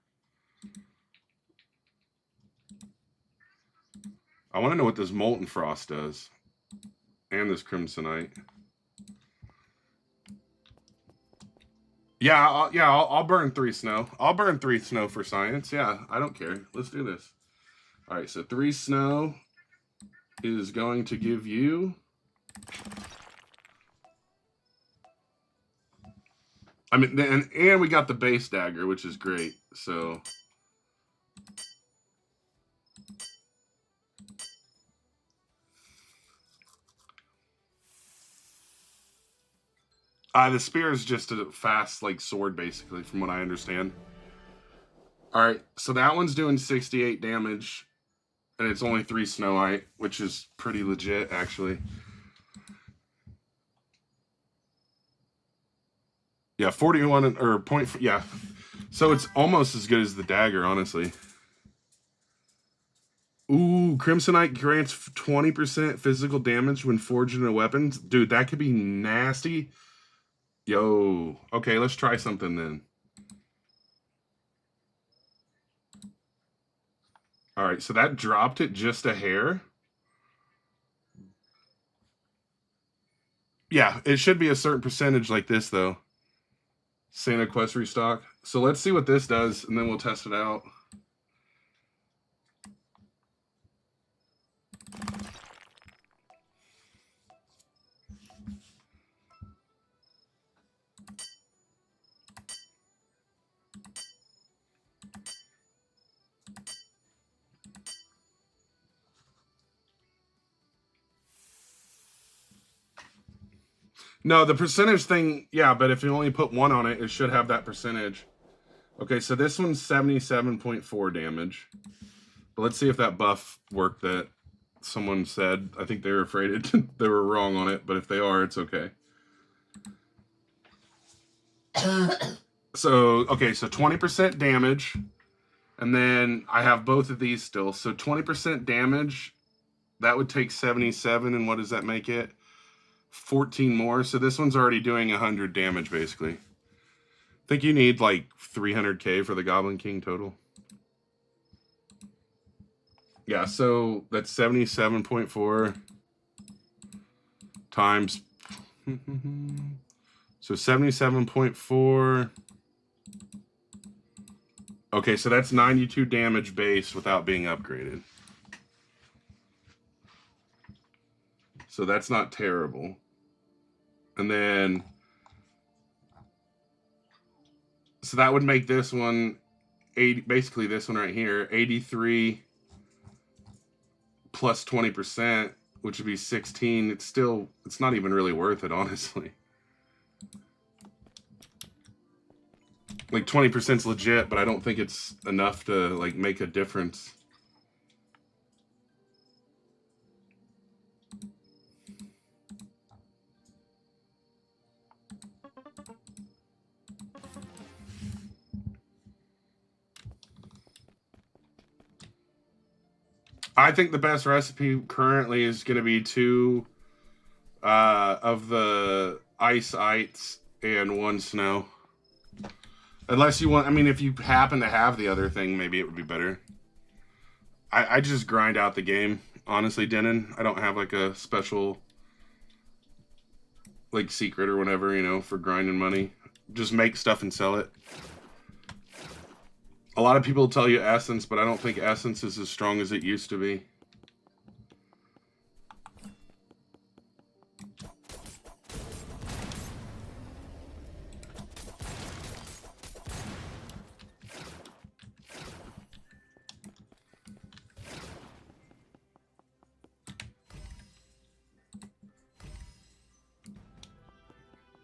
I want to know what this Molten Frost does, and this Crimsonite. Yeah, I'll burn 3 snow. I'll burn 3 snow for science. Yeah, I don't care. Let's do this. All right, so 3 snow is going to give you... I mean, and we got the base dagger, which is great. So... the spear is just a fast, like, sword, basically, from what I understand. Alright, so that one's doing 68 damage, and it's only 3 Snowite, which is pretty legit, actually. Yeah, 41, or point, yeah. So it's almost as good as the dagger, honestly. Ooh, Crimsonite grants 20% physical damage when forged into weapons. Dude, that could be nasty. Yo, okay, let's try something then. All right, so that dropped it just a hair. Yeah, it should be a certain percentage like this, though. Santa Quest restock. So let's see what this does, and then we'll test it out. No, the percentage thing, yeah, but if you only put 1 on it, it should have that percentage. Okay, so this one's 77.4 damage. But let's see if that buff worked that someone said. I think they were afraid they were wrong on it, but if they are, it's okay. So, okay, so 20% damage. And then I have both of these still. So 20% damage, that would take 77, and what does that make it? 14 more. So this one's already doing 100 damage, basically. I think you need like 300k for the Goblin King total. Yeah, so that's 77.4 times... So 77.4... Okay, so that's 92 damage base without being upgraded. So that's not terrible. And then, so that would make this one 80, basically this one right here, 83 plus 20%, which would be 16. It's not even really worth it, honestly. Like 20% is legit, but I don't think it's enough to like make a difference. I think the best recipe currently is going to be 2 of the ice and 1 snow. Unless you want, I mean, if you happen to have the other thing, maybe it would be better. I just grind out the game, honestly, Denon. I don't have like a special like secret or whatever, you know, for grinding money. Just make stuff and sell it. A lot of people tell you essence, but I don't think essence is as strong as it used to be.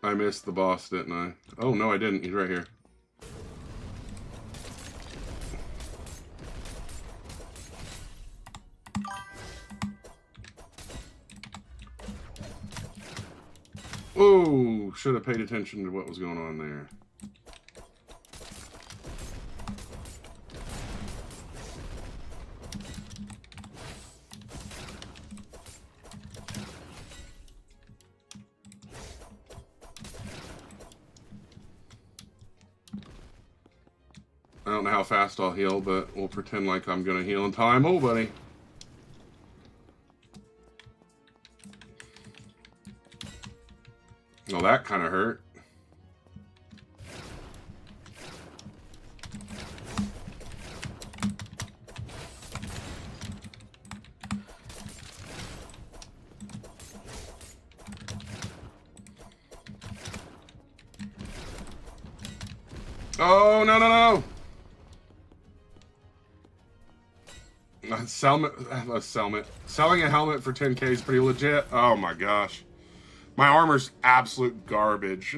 I missed the boss, didn't I? Oh, no, I didn't. He's right here. Oh, should have paid attention to what was going on there. I don't know how fast I'll heal, but we'll pretend like I'm going to heal in time. Oh, buddy. Oh, that kind of hurt. Oh, no, no, no. Selling a helmet for 10K is pretty legit. Oh my gosh. My armor's absolute garbage.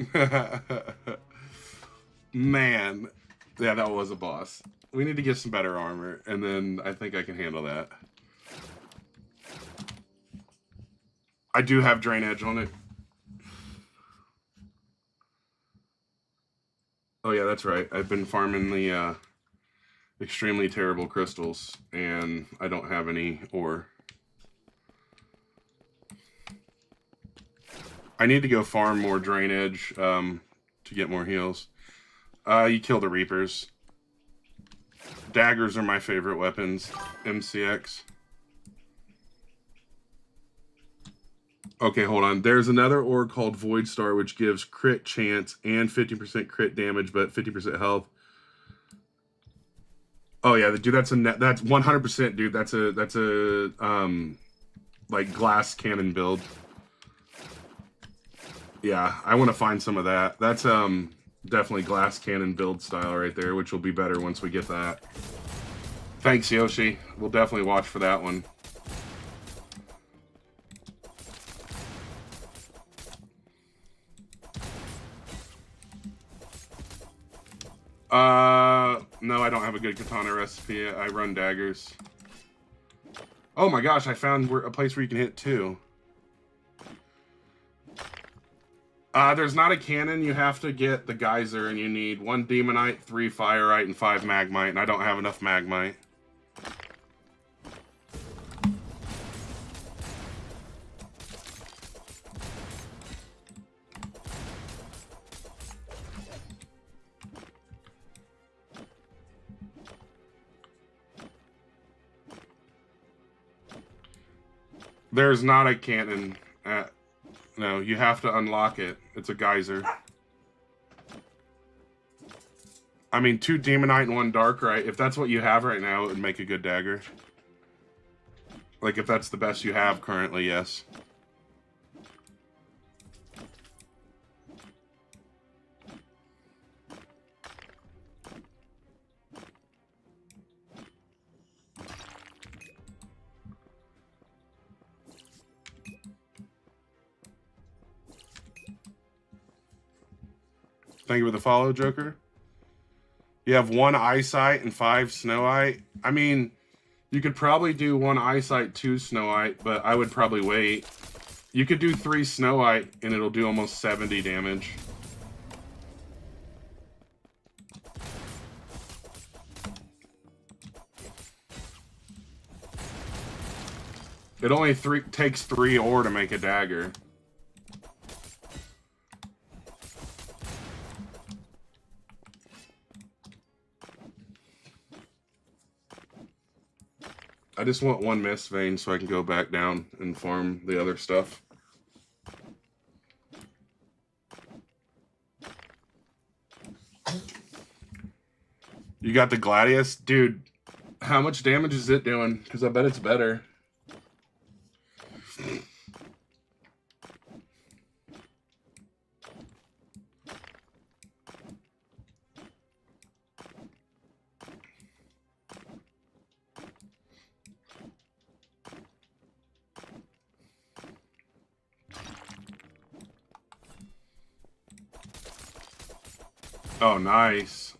Man. Yeah, that was a boss. We need to get some better armor, and then I think I can handle that. I do have Drain Edge on it. Oh yeah, that's right. I've been farming the extremely terrible crystals, and I don't have any ore. I need to go farm more Drain Edge to get more heals. You kill the Reapers. Daggers are my favorite weapons. MCX. Okay, hold on. There's another ore called Void Star, which gives crit chance and 50% crit damage, but 50% health. Oh yeah, dude, that's 100%, dude. That's a like glass cannon build. Yeah, I want to find some of that. That's definitely glass cannon build style right there, which will be better once we get that. Thanks, Yoshi. We'll definitely watch for that one. No, I don't have a good katana recipe. I run daggers. Oh my gosh, I found a place where you can hit 2. There's not a cannon. You have to get the geyser, and you need 1 demonite, 3 fireite, and 5 magmite, and I don't have enough magmite. There's not a cannon. No, you have to unlock it. It's a geyser. I mean, 2 demonite and 1 darkite. If that's what you have right now, it would make a good dagger. Like, if that's the best you have currently, yes. Thank you for the follow, Joker. You have 1 eyesight and 5 snow eye. I mean, you could probably do 1 eyesight, 2 snow eye, but I would probably wait. You could do 3 snow eye and it'll do almost 70 damage. It only takes 3 ore to make a dagger. I just want 1 mist vein so I can go back down and farm the other stuff. You got the Gladius? Dude, how much damage is it doing? Because I bet it's better. Oh, nice.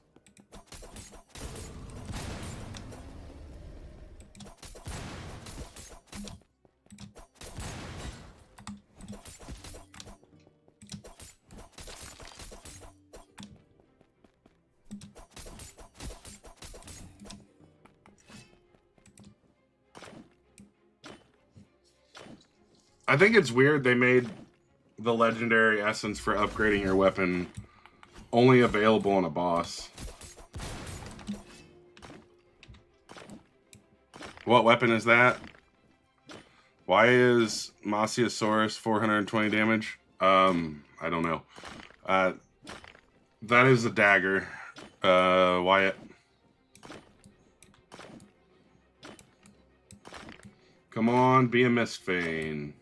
I think it's weird they made the legendary essence for upgrading your weapon only available on a boss. What weapon is that? Why is Mosasaurus 420 damage? I don't know. That is a dagger. Wyatt. Come on, be a mist vein.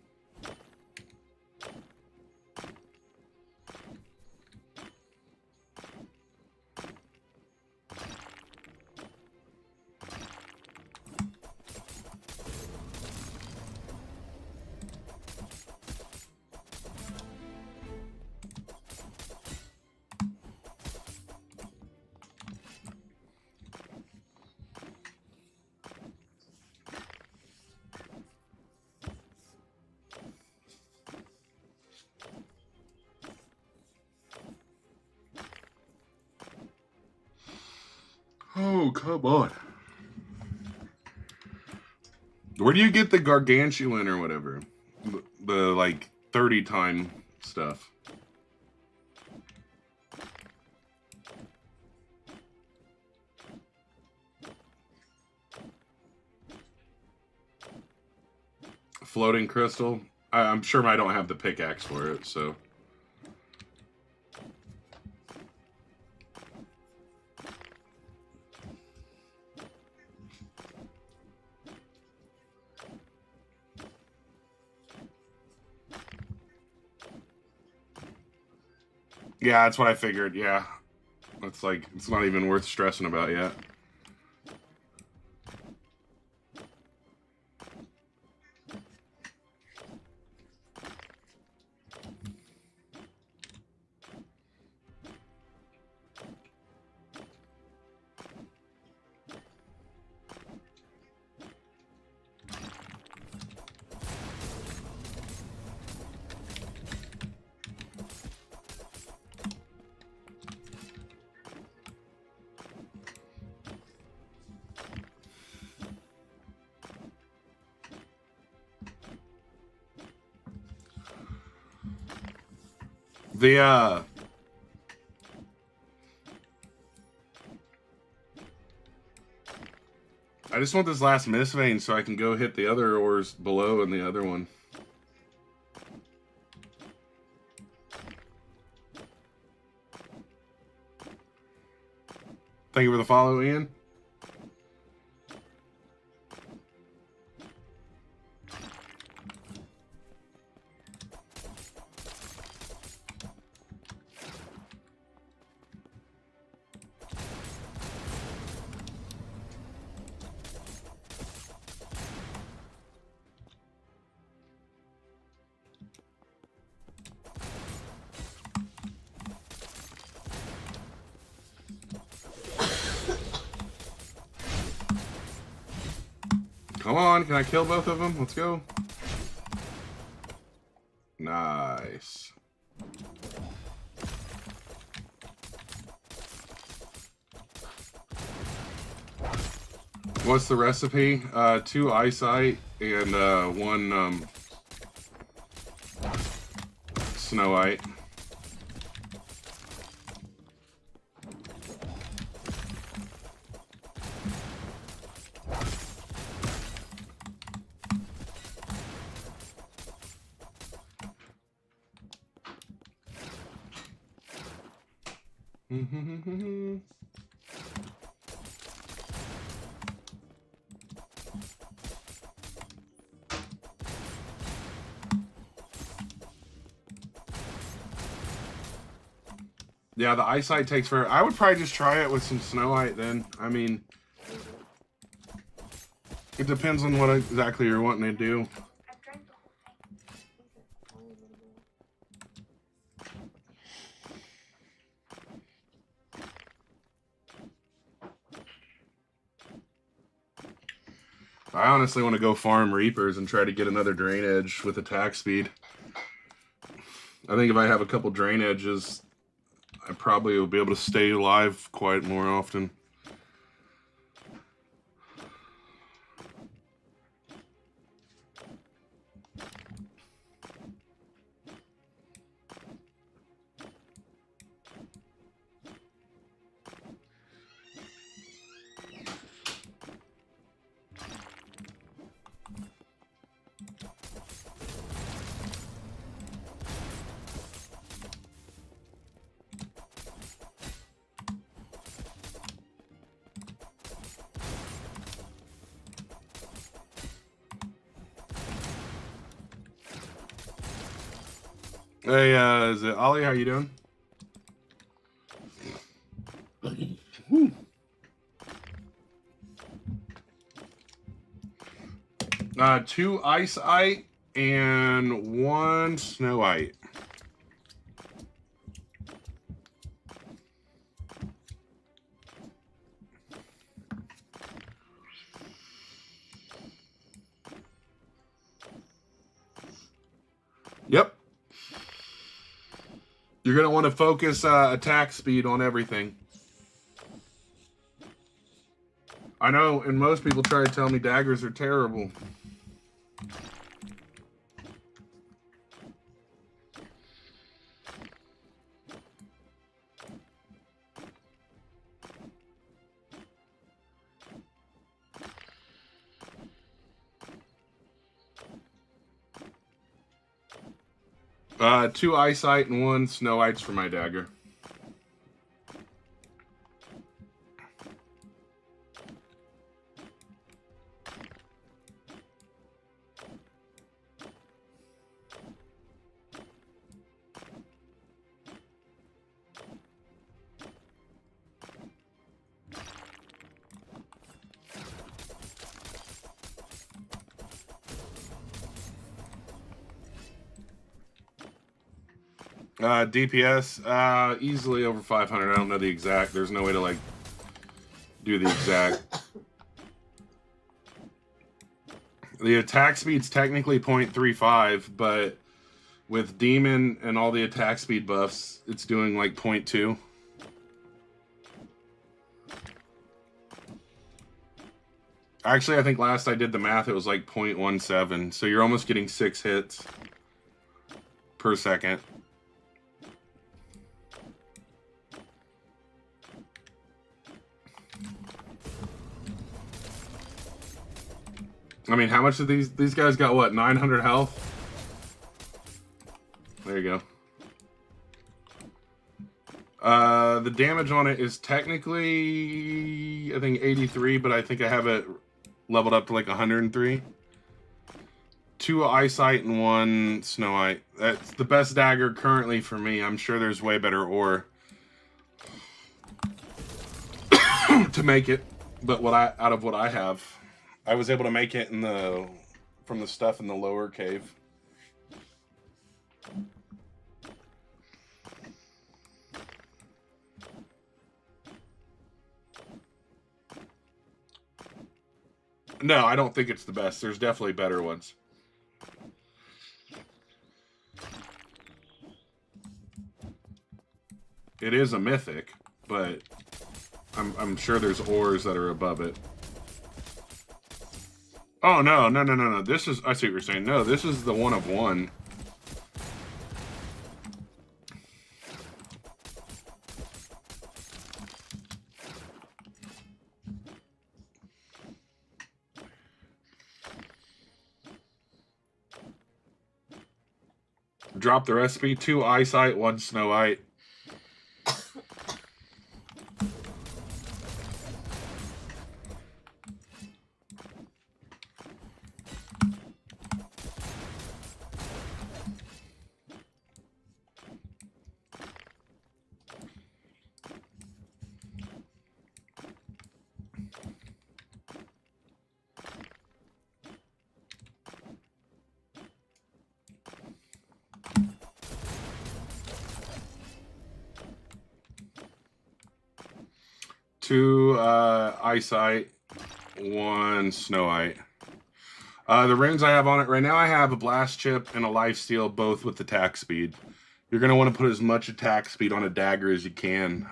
Oh, come on. Where do you get the gargantuan or whatever? The like 30 time stuff. Floating crystal. I'm sure I don't have the pickaxe for it, so. Yeah, that's what I figured, yeah. It's like, it's not even worth stressing about yet. I just want this last mist vein so I can go hit the other ores below in the other one. Thank you for the follow, Ian. Come on, can I kill both of them? Let's go. Nice. What's the recipe? 2 eyesight and 1 Snow White. Yeah, the eyesight takes forever. I would probably just try it with some Snow White then. I mean, it depends on what exactly you're wanting to do. I honestly want to go farm Reapers and try to get another drain edge with attack speed. I think if I have a couple drain edges, I probably will be able to stay alive quite more often. Hey, is it Ollie? How you doing? Whew. 2 Ice-Ite and 1 Snow-Ite. Yep. You're going to want to focus attack speed on everything. I know, and most people try to tell me daggers are terrible. 2 Eyesight and 1 Snow-Ites for my dagger. DPS, easily over 500. I don't know the exact. There's no way to, like, do the exact. The attack speed's technically 0.35, but with Demon and all the attack speed buffs, it's doing, like, 0.2. Actually, I think last I did the math, it was, like, 0.17. So you're almost getting 6 hits per second. I mean, how much of these guys got what, 900 health? There you go. The damage on it is technically, I think 83, but I think I have it leveled up to like 103. 2 Eyesight and 1 Snow-Ite. That's the best dagger currently for me. I'm sure there's way better ore to make it, but out of what I have, I was able to make it from the stuff in the lower cave. No, I don't think it's the best. There's definitely better ones. It is a mythic, but I'm sure there's ores that are above it. Oh, no. This is, I see what you're saying. No, this is the 1 of 1. Drop the recipe. 2 eyesight, 1 snow white. Two eyesight, 1 snow white. The runes I have on it right now, I have a blast chip and a life steal, both with attack speed. You're going to want to put as much attack speed on a dagger as you can.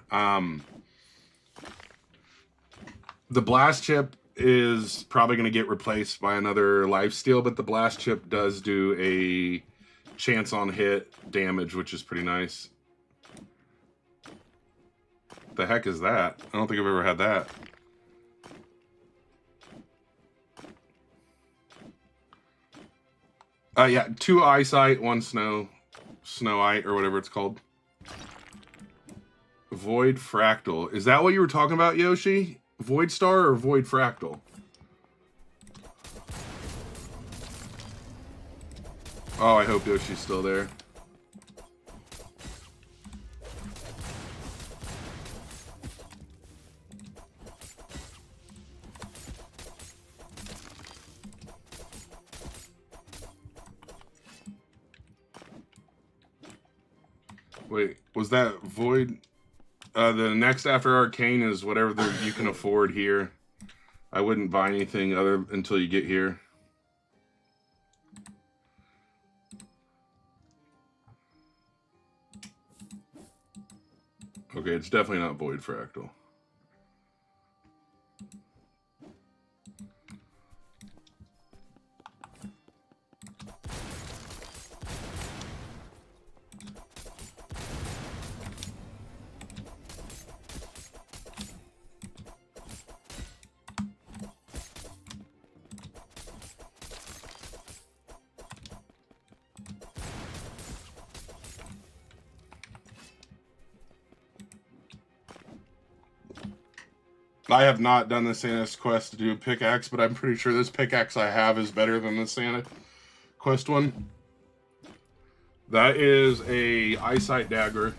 The blast chip is probably going to get replaced by another life steal, but the blast chip does do a chance on hit damage, which is pretty nice. The heck is that? I don't think I've ever had that. Yeah, 2 eyesight, 1 snowite, or whatever it's called. Void fractal. Is that what you were talking about, Yoshi? Void star or void fractal? Oh, I hope Yoshi's still there. Wait, was that void? The next after arcane is whatever you can afford here. I wouldn't buy anything other until you get here. Okay, it's definitely not void fractal. I have not done the Santa's quest to do a pickaxe, but I'm pretty sure this pickaxe I have is better than the Santa quest one. That is a eyesight dagger.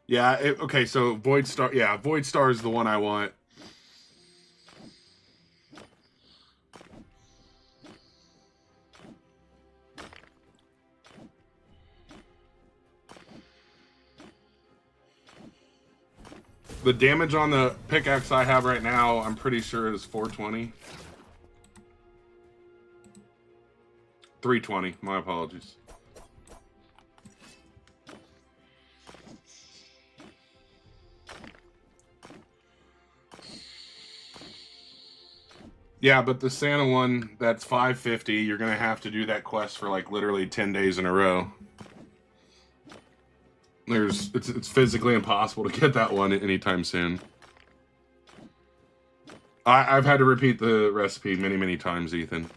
Yeah, okay, so Void Star, yeah, Void Star is the one I want. The damage on the pickaxe I have right now, I'm pretty sure is 420. 320, my apologies. Yeah, but the Santa one, that's 550. You're going to have to do that quest for like literally 10 days in a row. It's physically impossible to get that one anytime soon. I've had to repeat the recipe many times, Ethan.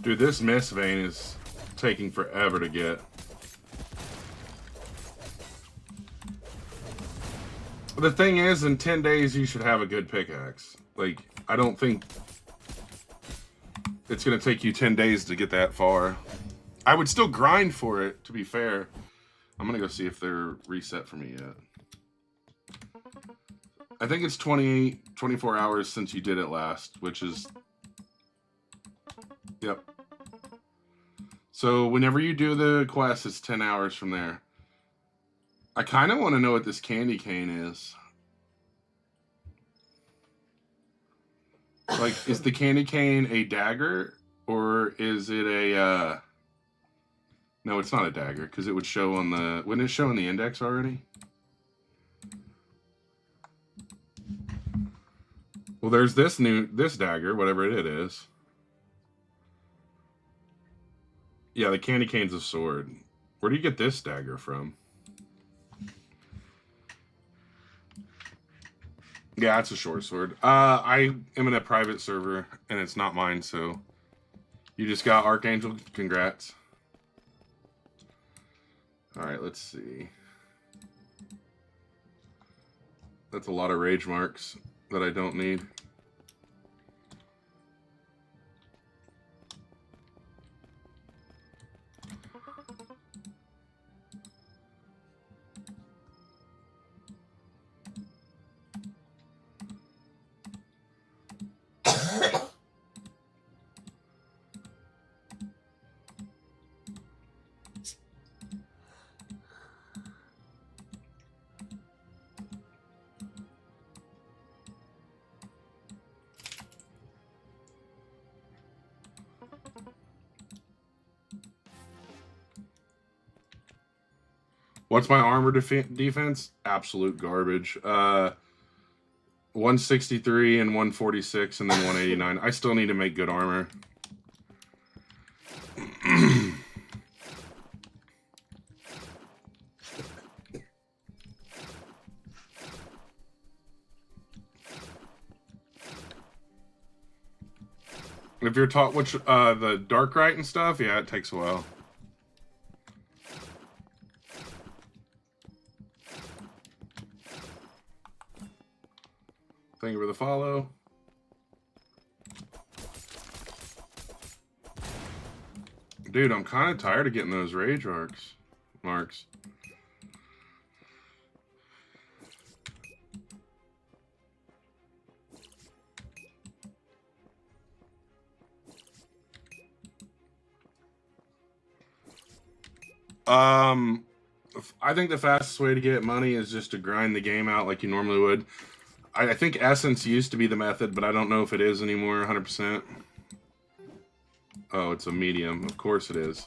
Dude, this mist vein is taking forever to get. The thing is, in 10 days, you should have a good pickaxe. Like, I don't think... it's going to take you 10 days to get that far. I would still grind for it, to be fair. I'm going to go see if they're reset for me yet. I think it's 24 hours since you did it last, which is... Yep. So whenever you do the quest, it's 10 hours from there. I kind of want to know what this candy cane is. Like, is the candy cane a dagger? Or is it a... No, it's not a dagger, because it would show on the... Wouldn't it show in the index already? Well, there's this dagger, whatever it is. Yeah, the candy cane's a sword. Where do you get this dagger from? Yeah, it's a short sword. I am in a private server, and it's not mine, so... You just got Archangel? Congrats. Alright, let's see. That's a lot of rage marks that I don't need. What's my armor defense? Absolute garbage. 163 and 146 and then 189. I still need to make good armor. If you're taught which the dark right and stuff, yeah, it takes a while. Thank you for the follow. Dude, I'm kind of tired of getting those rage marks. I think the fastest way to get money is just to grind the game out like you normally would. I think Essence used to be the method, but I don't know if it is anymore 100%. Oh, it's a medium. Of course it is.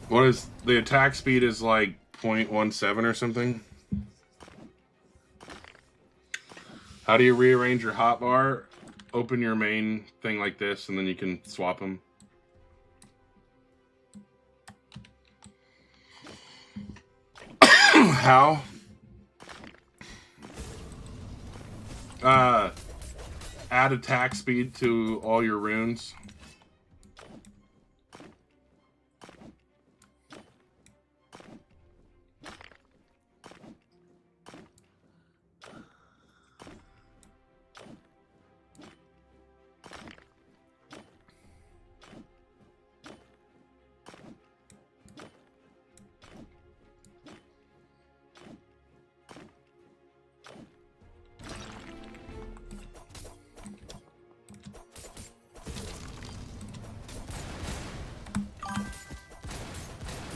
What is... The attack speed is like 0.17 or something? How do you rearrange your hotbar? Open your main thing like this, and then you can swap them. How? Add attack speed to all your runes.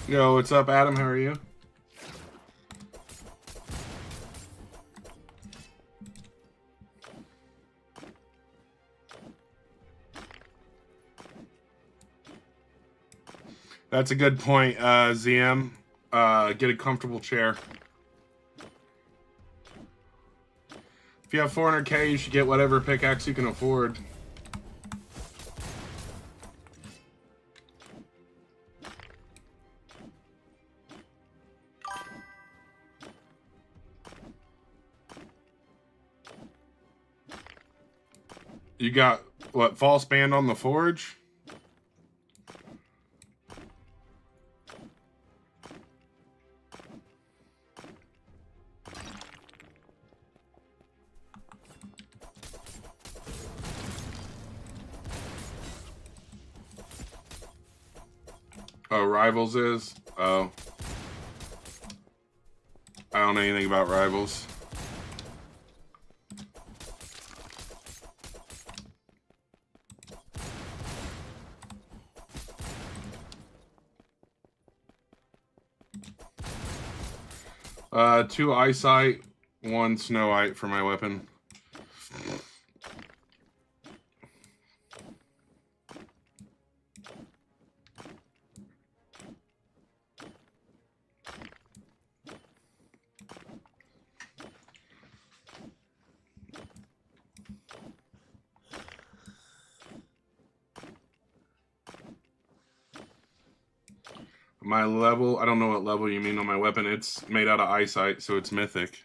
Yo, what's up, Adam? How are you? That's a good point, ZM. Get a comfortable chair. If you have 400k, you should get whatever pickaxe you can afford. You got, what, false band on the forge? Oh, Rivals is? Oh. I don't know anything about Rivals. Two Eyesight, one Snowite for my weapon. My level, I don't know what level you mean on my weapon. It's made out of Eyesight, so it's Mythic.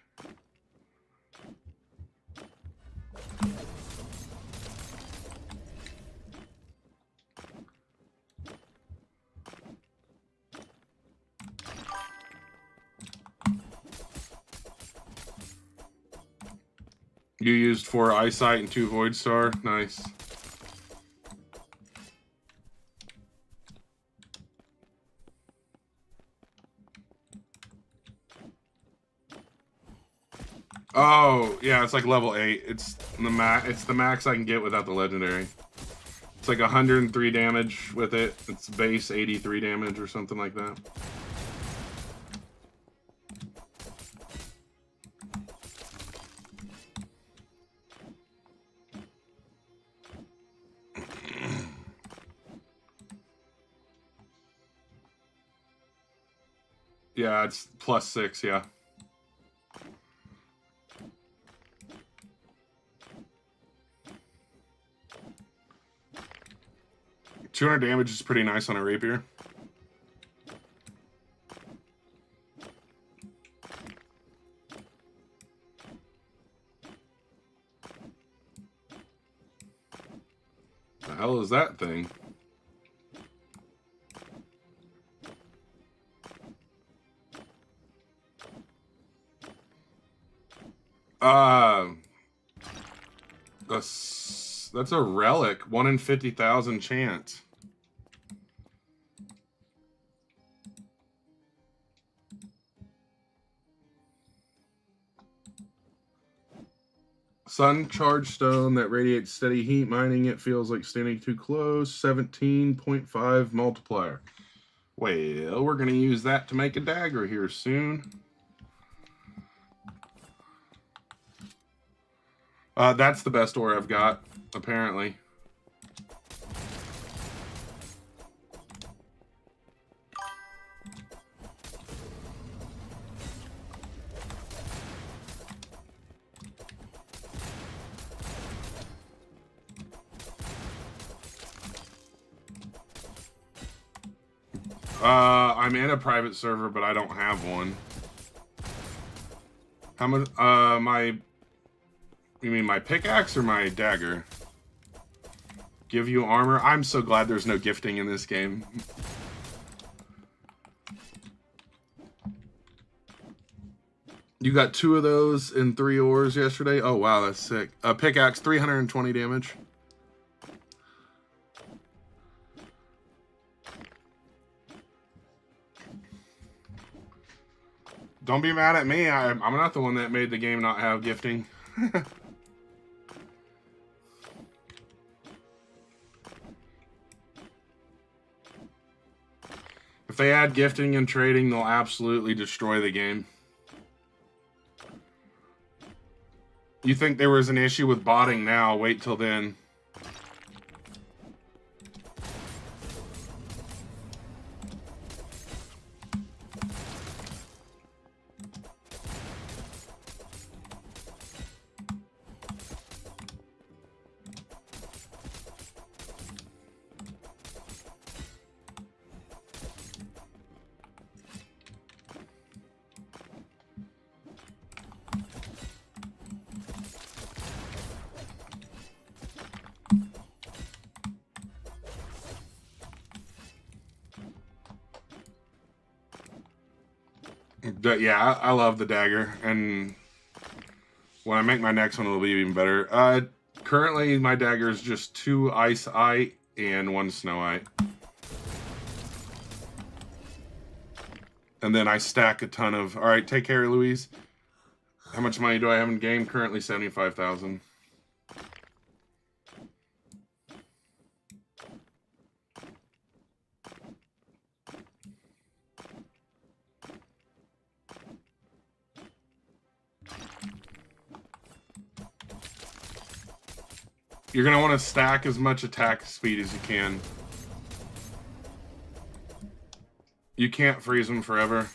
You used 4 Eyesight and 2 Void Star. Nice. Oh, yeah, it's like level 8. It's the max I can get without the legendary. It's like 103 damage with it. It's base 83 damage or something like that. Yeah, it's +6, yeah. $200 damage is pretty nice on a rapier. The hell is that thing? That's a relic. 1 in 50,000 chance. Sun charged stone that radiates steady heat. Mining it feels like standing too close. 17.5 multiplier. Well, we're going to use that to make a dagger here soon. That's the best ore I've got, apparently. I'm in a private server, but I don't have one. How much, you mean my pickaxe or my dagger? Give you armor? I'm so glad there's no gifting in this game. You got 2 of those and 3 ores yesterday? Oh, wow, that's sick. Pickaxe, 320 damage. Don't be mad at me. I'm not the one that made the game not have gifting. If they add gifting and trading, they'll absolutely destroy the game. You think there was an issue with botting now, wait till then. Yeah, I love the dagger, and when I make my next one, it'll be even better. Currently, my dagger is just 2 Ice Eye and 1 Snow Eye. And then I stack a ton of... All right, take care, Louise. How much money do I have in game? Currently 75,000. You're going to want to stack as much attack speed as you can. You can't freeze them forever.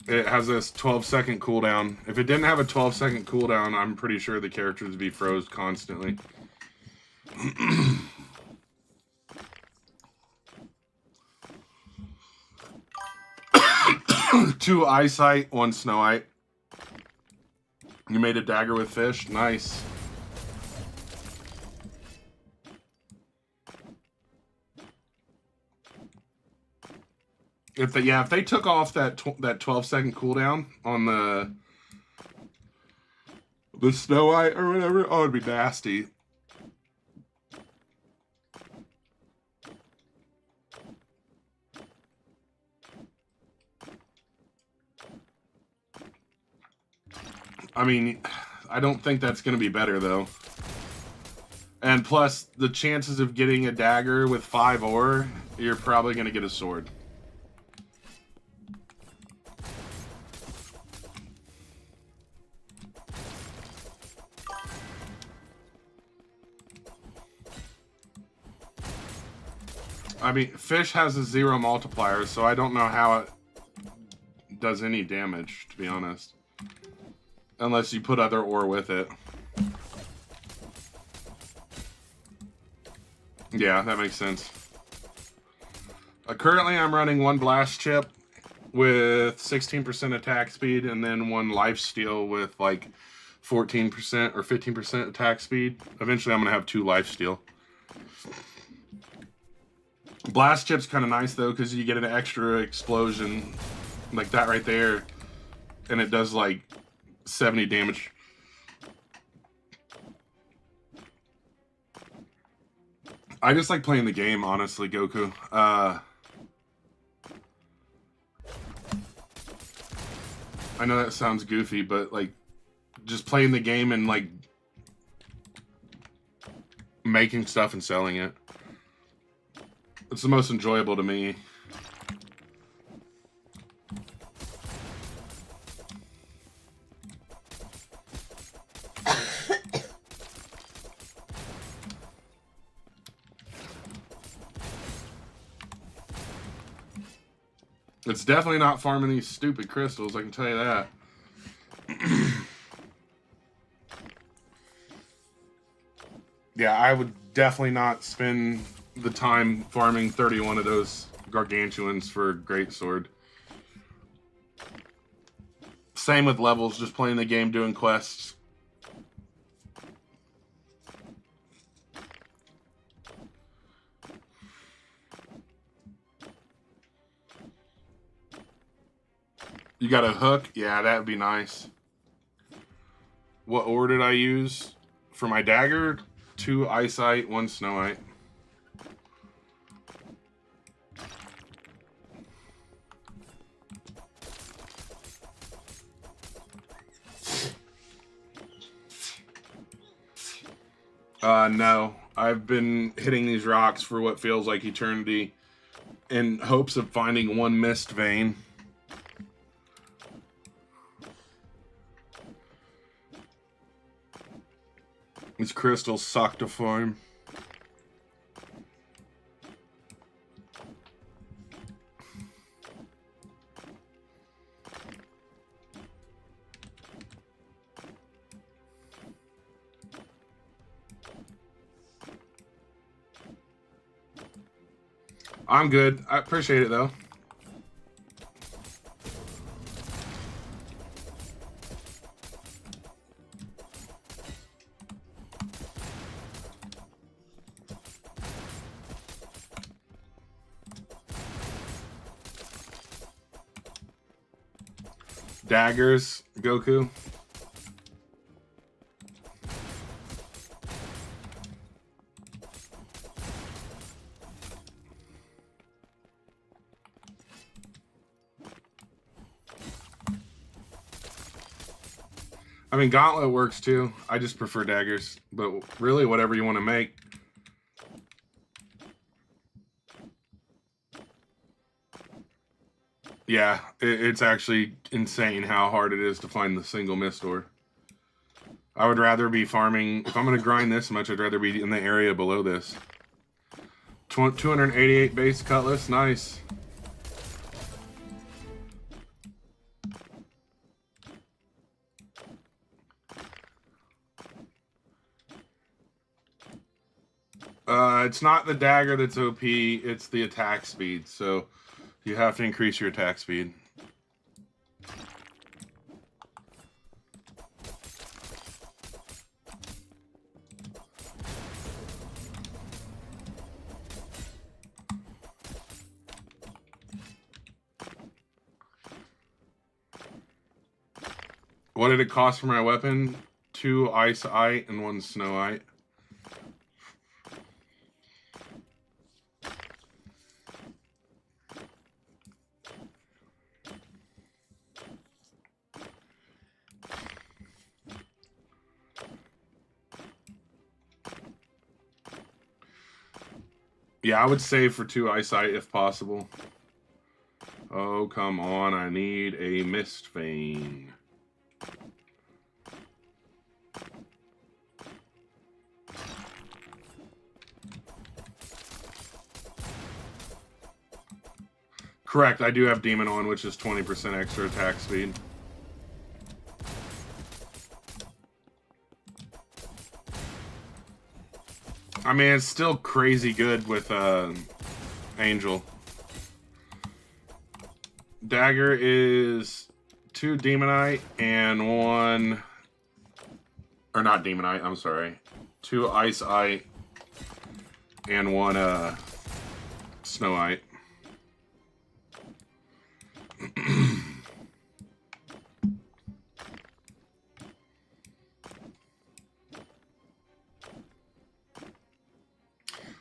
It has this 12-second cooldown. If it didn't have a 12-second cooldown, I'm pretty sure the characters would be froze constantly. 2 eyesight, 1 snowite. You made a dagger with fish. Nice. If they took off that 12-second cooldown on the snowite or whatever, oh, it'd be nasty. I mean, I don't think that's going to be better, though. And plus, the chances of getting a dagger with 5 ore, you're probably going to get a sword. I mean, fish has a 0 multiplier, so I don't know how it does any damage, to be honest. Unless you put other ore with it. Yeah, that makes sense. Currently, I'm running 1 blast chip with 16% attack speed, and then 1 life steal with like 14% or 15% attack speed. Eventually, I'm going to have 2 life steal. Blast chip's kind of nice, though, because you get an extra explosion like that right there, and it does like 70 damage. I just like playing the game, honestly, Goku. I know that sounds goofy, but like just playing the game and like making stuff and selling it. It's the most enjoyable to me. It's definitely not farming these stupid crystals, I can tell you that. Yeah, I would definitely not spend the time farming 31 of those gargantuans for a greatsword. Same with levels, just playing the game, doing quests. You got a hook? Yeah, that would be nice. What ore did I use? For my dagger, 2 eyesight, 1 snowite. No. I've been hitting these rocks for what feels like eternity in hopes of finding 1 mist vein. These crystals suck to farm. I'm good. I appreciate it, though. Daggers, Goku. I mean, gauntlet works too. I just prefer daggers, but really, whatever you want to make. Yeah, it's actually insane how hard it is to find the single mist ore. I would rather be farming, if I'm going to grind this much, I'd rather be in the area below this. 288 base cutlass, nice. It's not the dagger that's OP, it's the attack speed, so you have to increase your attack speed. What did it cost for my weapon? 2 ice-ite and 1 snow-ite. Yeah, I would save for 2 ice-ite if possible. Oh, come on, I need a mist vein. Correct, I do have Demon on, which is 20% extra attack speed. I mean, it's still crazy good with Angel. Dagger is 2 Demonite and 1... Or not Demonite, I'm sorry. 2 Ice-ite and 1 Snow-ite.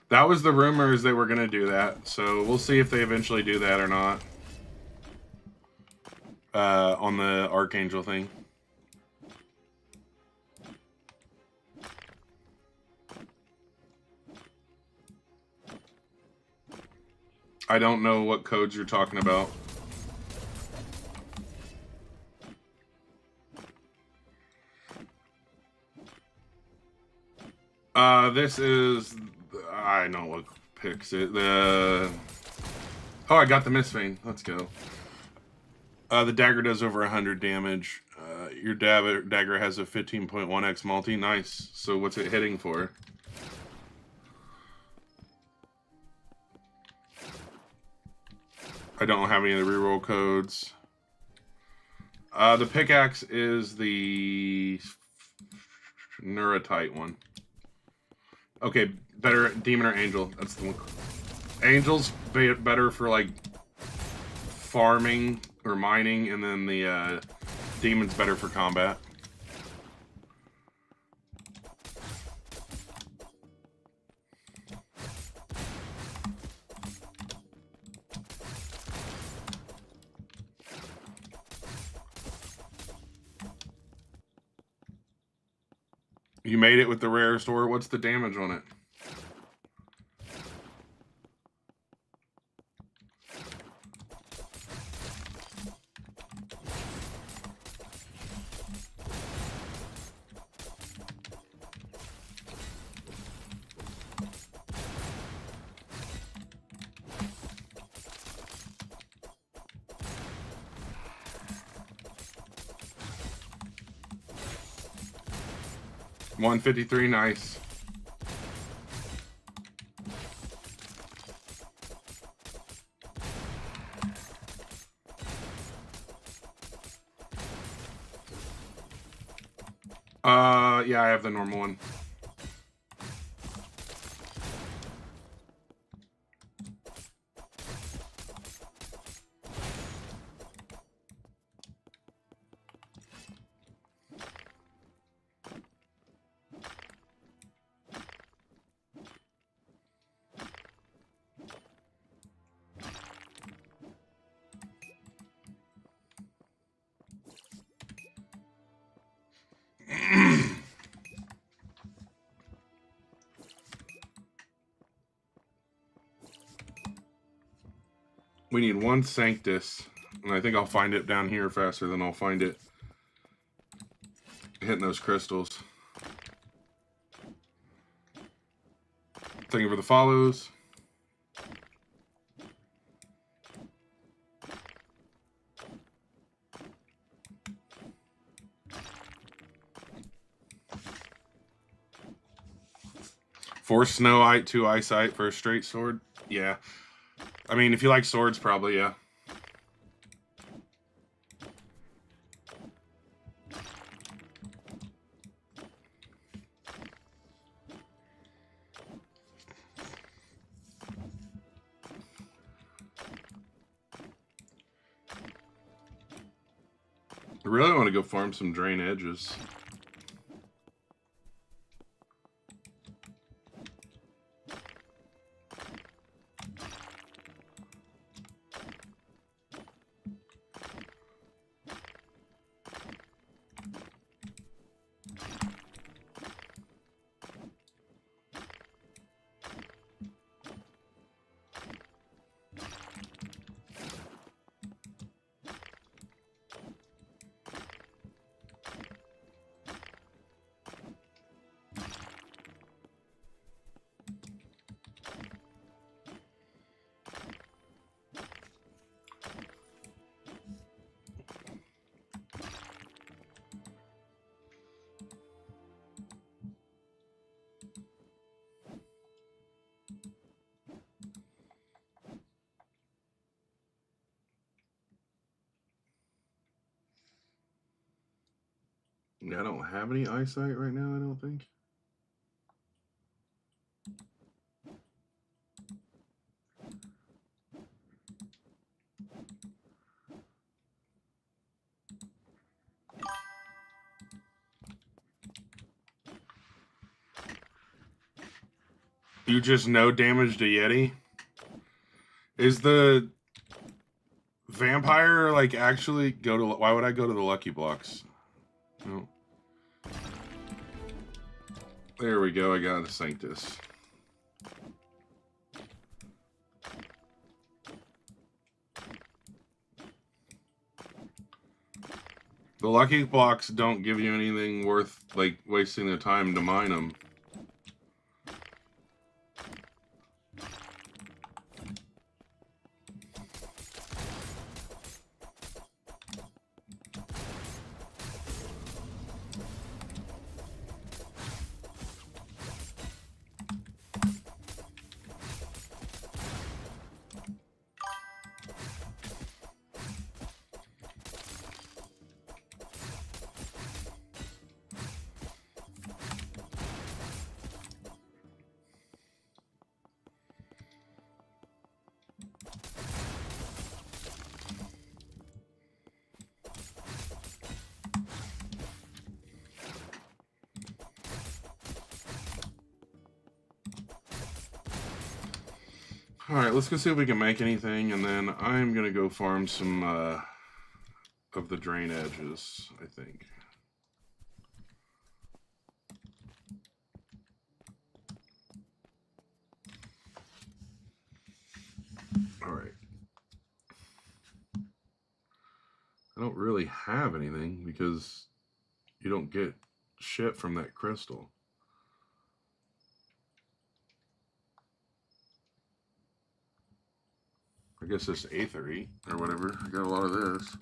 That was the rumors they were going to do that, so we'll see if they eventually do that or not. On the Archangel thing. I don't know what codes you're talking about. This is... I know what picks it. Oh, I got the Mist Vein. Let's go. The dagger does over 100 damage. Your dagger has a 15.1x multi. Nice. So what's it hitting for? I don't have any of the reroll codes. The pickaxe is the Neuratite one. Okay, better Demon or Angel. That's the one. Angel's better for like farming or mining, and then the Demon's better for combat. You made it with the rarest ore. What's the damage on it? $153, nice. Yeah, I have the normal one. We need one Sanctus, and I think I'll find it down here faster than I'll find it hitting those crystals. Thank you for the follows. Four Snowite, 2 Eyesight for a straight sword. Yeah. I mean, if you like swords, probably, yeah. I really want to go farm some Drain Edges. I don't have any eyesight right now, I don't think. You just no damage to Yeti? Is the vampire like actually go to... Why would I go to the lucky blocks? No. There we go, I got a Sanctus. The lucky blocks don't give you anything worth like wasting the time to mine them. Alright, let's go see if we can make anything, and then I'm gonna go farm some of the Drain Edges, I think. Alright. I don't really have anything because you don't get shit from that crystal. I guess this Aethery or whatever. I got a lot of this.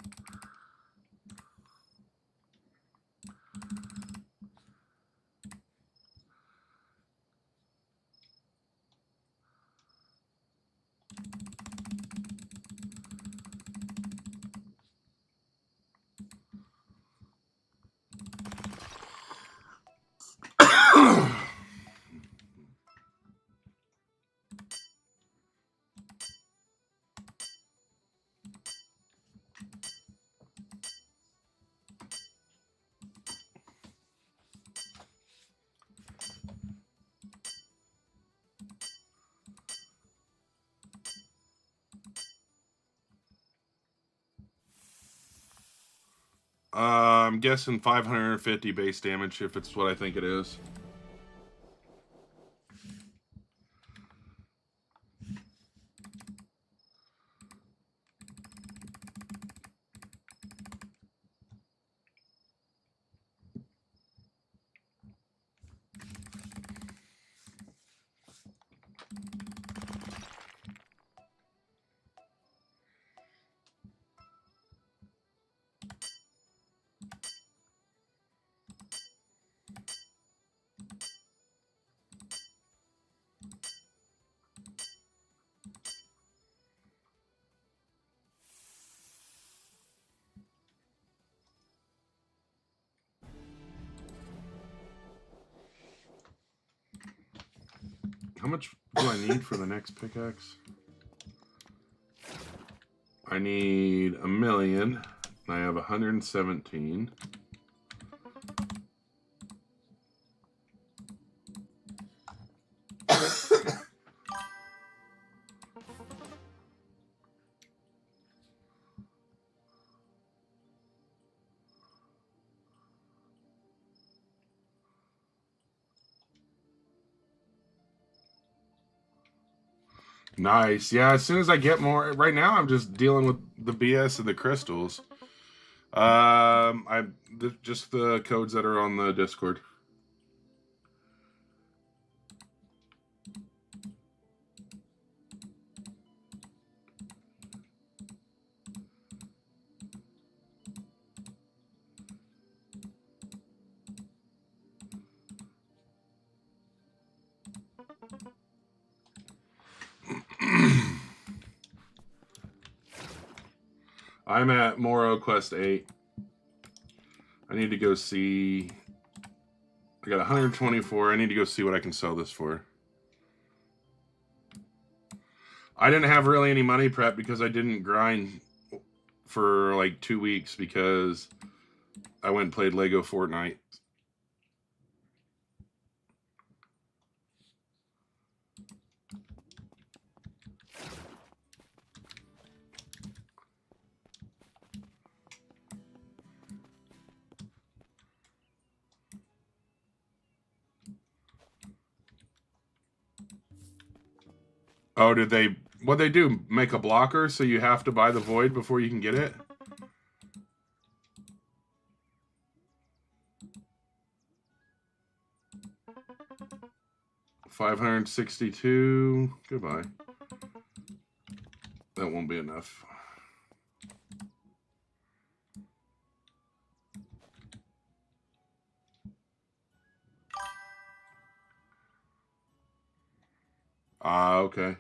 I'm guessing 550 base damage if it's what I think it is. How much do I need for the next pickaxe? I need 1,000,000. I have 117. Nice. Yeah, as soon as I get more, right now I'm just dealing with the BS of the crystals. Just the codes that are on the Discord. I'm at Moro Quest 8. I need to go see. I got 124. I need to go see what I can sell this for. I didn't have really any money prep because I didn't grind for like 2 weeks because I went and played Lego Fortnite. Oh, did they? What they do? Make a blocker so you have to buy the void before you can get it? $562. Goodbye. That won't be enough. Ah, okay.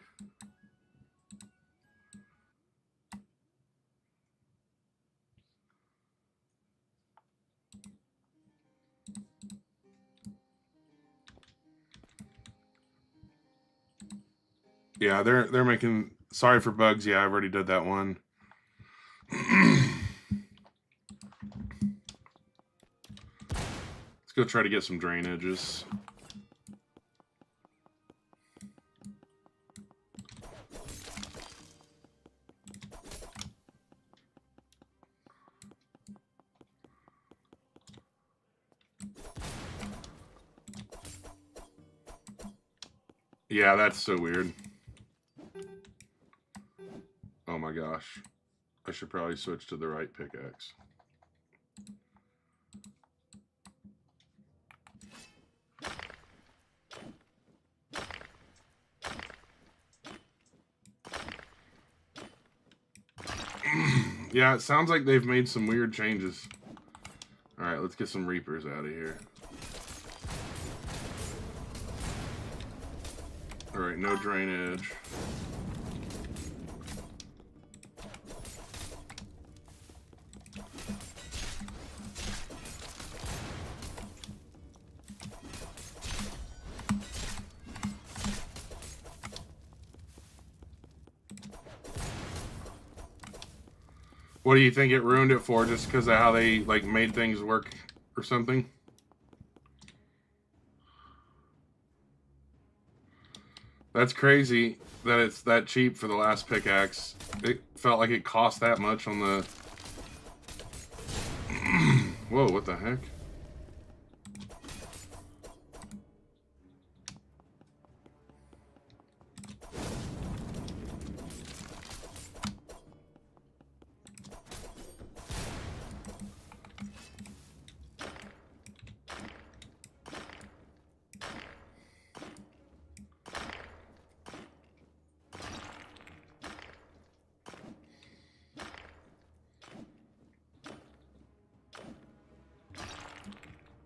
Yeah, they're making. Sorry for bugs. Yeah, I've already did that one. Let's go try to get some drainages. Yeah, that's so weird. Oh my gosh. I should probably switch to the right pickaxe. Yeah, it sounds like they've made some weird changes. Alright, let's get some Reapers out of here. Alright, no drainage. What do you think it ruined it for? Just because of how they like made things work or something? That's crazy that it's that cheap for the last pickaxe. It felt like it cost that much on the... Whoa, what the heck?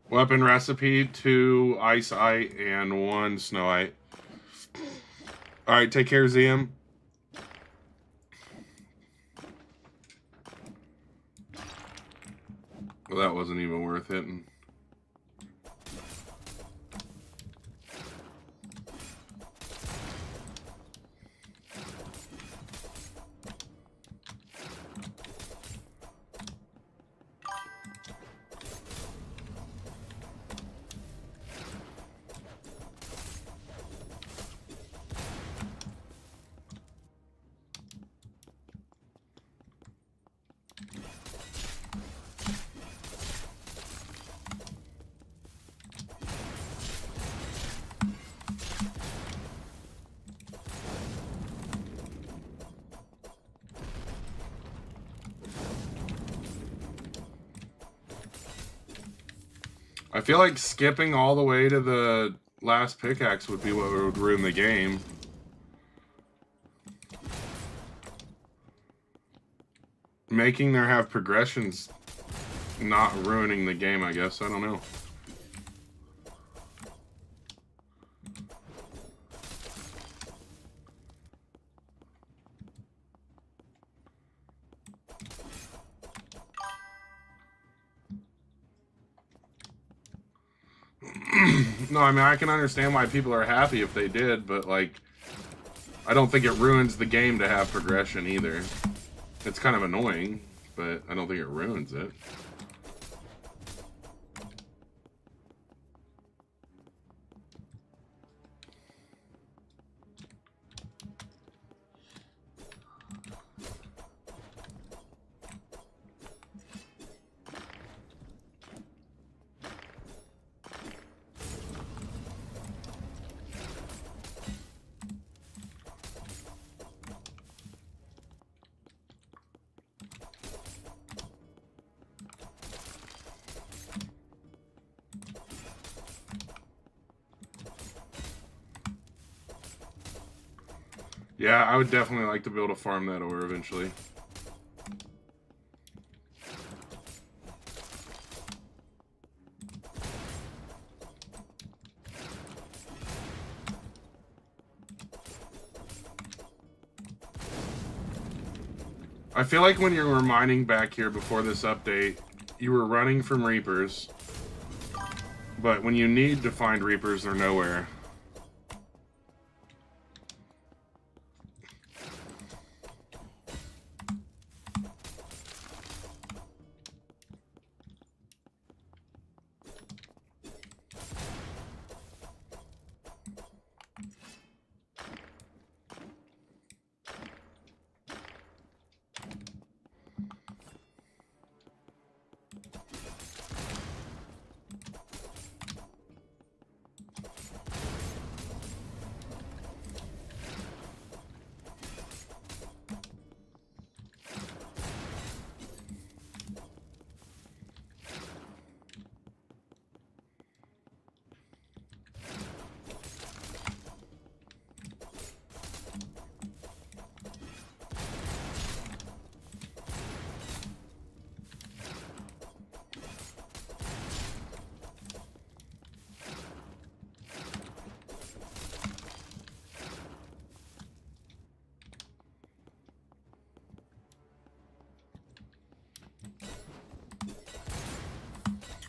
Weapon recipe, 2 iceite and 1 snowite. Alright, take care, ZM. Well, that wasn't even worth hitting. I feel like skipping all the way to the last pickaxe would be what would ruin the game. Making there have progressions not ruining the game, I guess. I don't know. No, I mean, I can understand why people are happy if they did, but, like, I don't think it ruins the game to have progression either. It's kind of annoying, but I don't think it ruins it. Yeah, I would definitely like to be able to farm that ore eventually. I feel like when you were mining back here before this update, you were running from Reapers. But when you need to find Reapers, they're nowhere.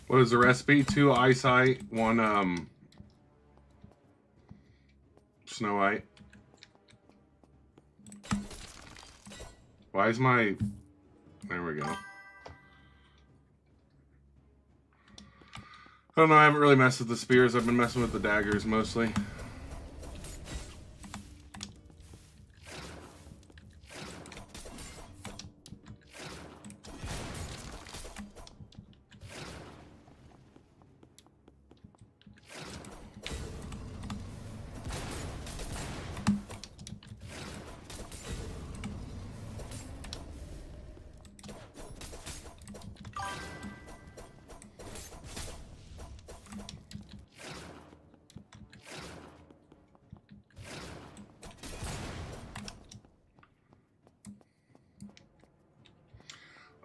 What is the recipe? 2 eyesight, 1 snow white. Why is my... There we go. I don't know, I haven't really messed with the spears. I've been messing with the daggers mostly.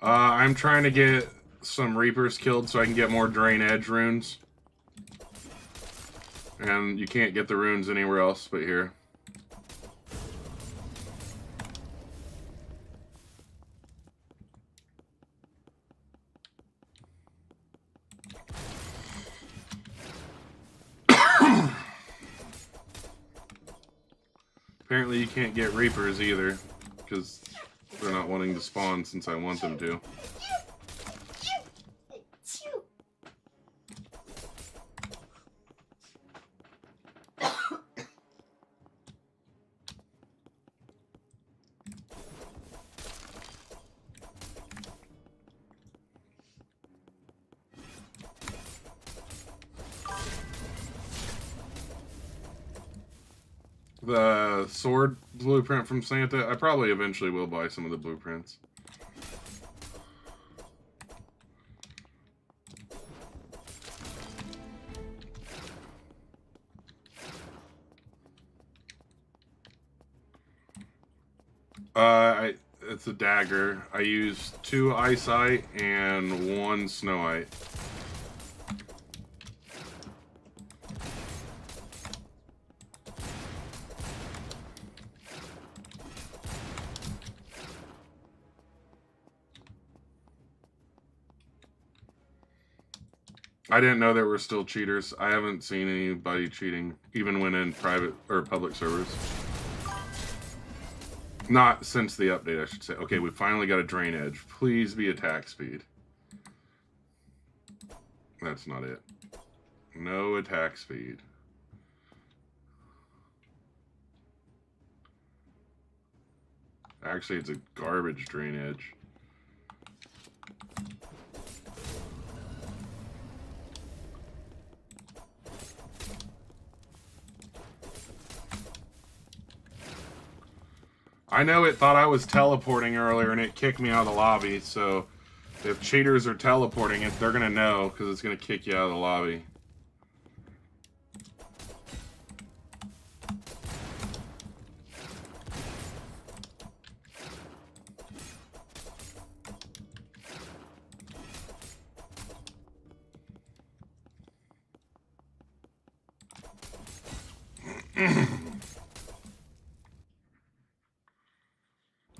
I'm trying to get some Reapers killed so I can get more Drain Edge runes. And you can't get the runes anywhere else but here. Apparently you can't get Reapers either, because they're not wanting to spawn since I want them to. The sword blueprint from Santa, I probably eventually will buy some of the blueprints. It's a dagger. I use 2 eyesight and 1 snowite. I didn't know there were still cheaters. I haven't seen anybody cheating, even when in private or public servers. Not since the update, I should say. Okay, we finally got a drain edge. Please be attack speed. That's not it. No attack speed. Actually, it's a garbage drain edge. I know it thought I was teleporting earlier and it kicked me out of the lobby, so if cheaters are teleporting it, they're gonna know because it's gonna kick you out of the lobby.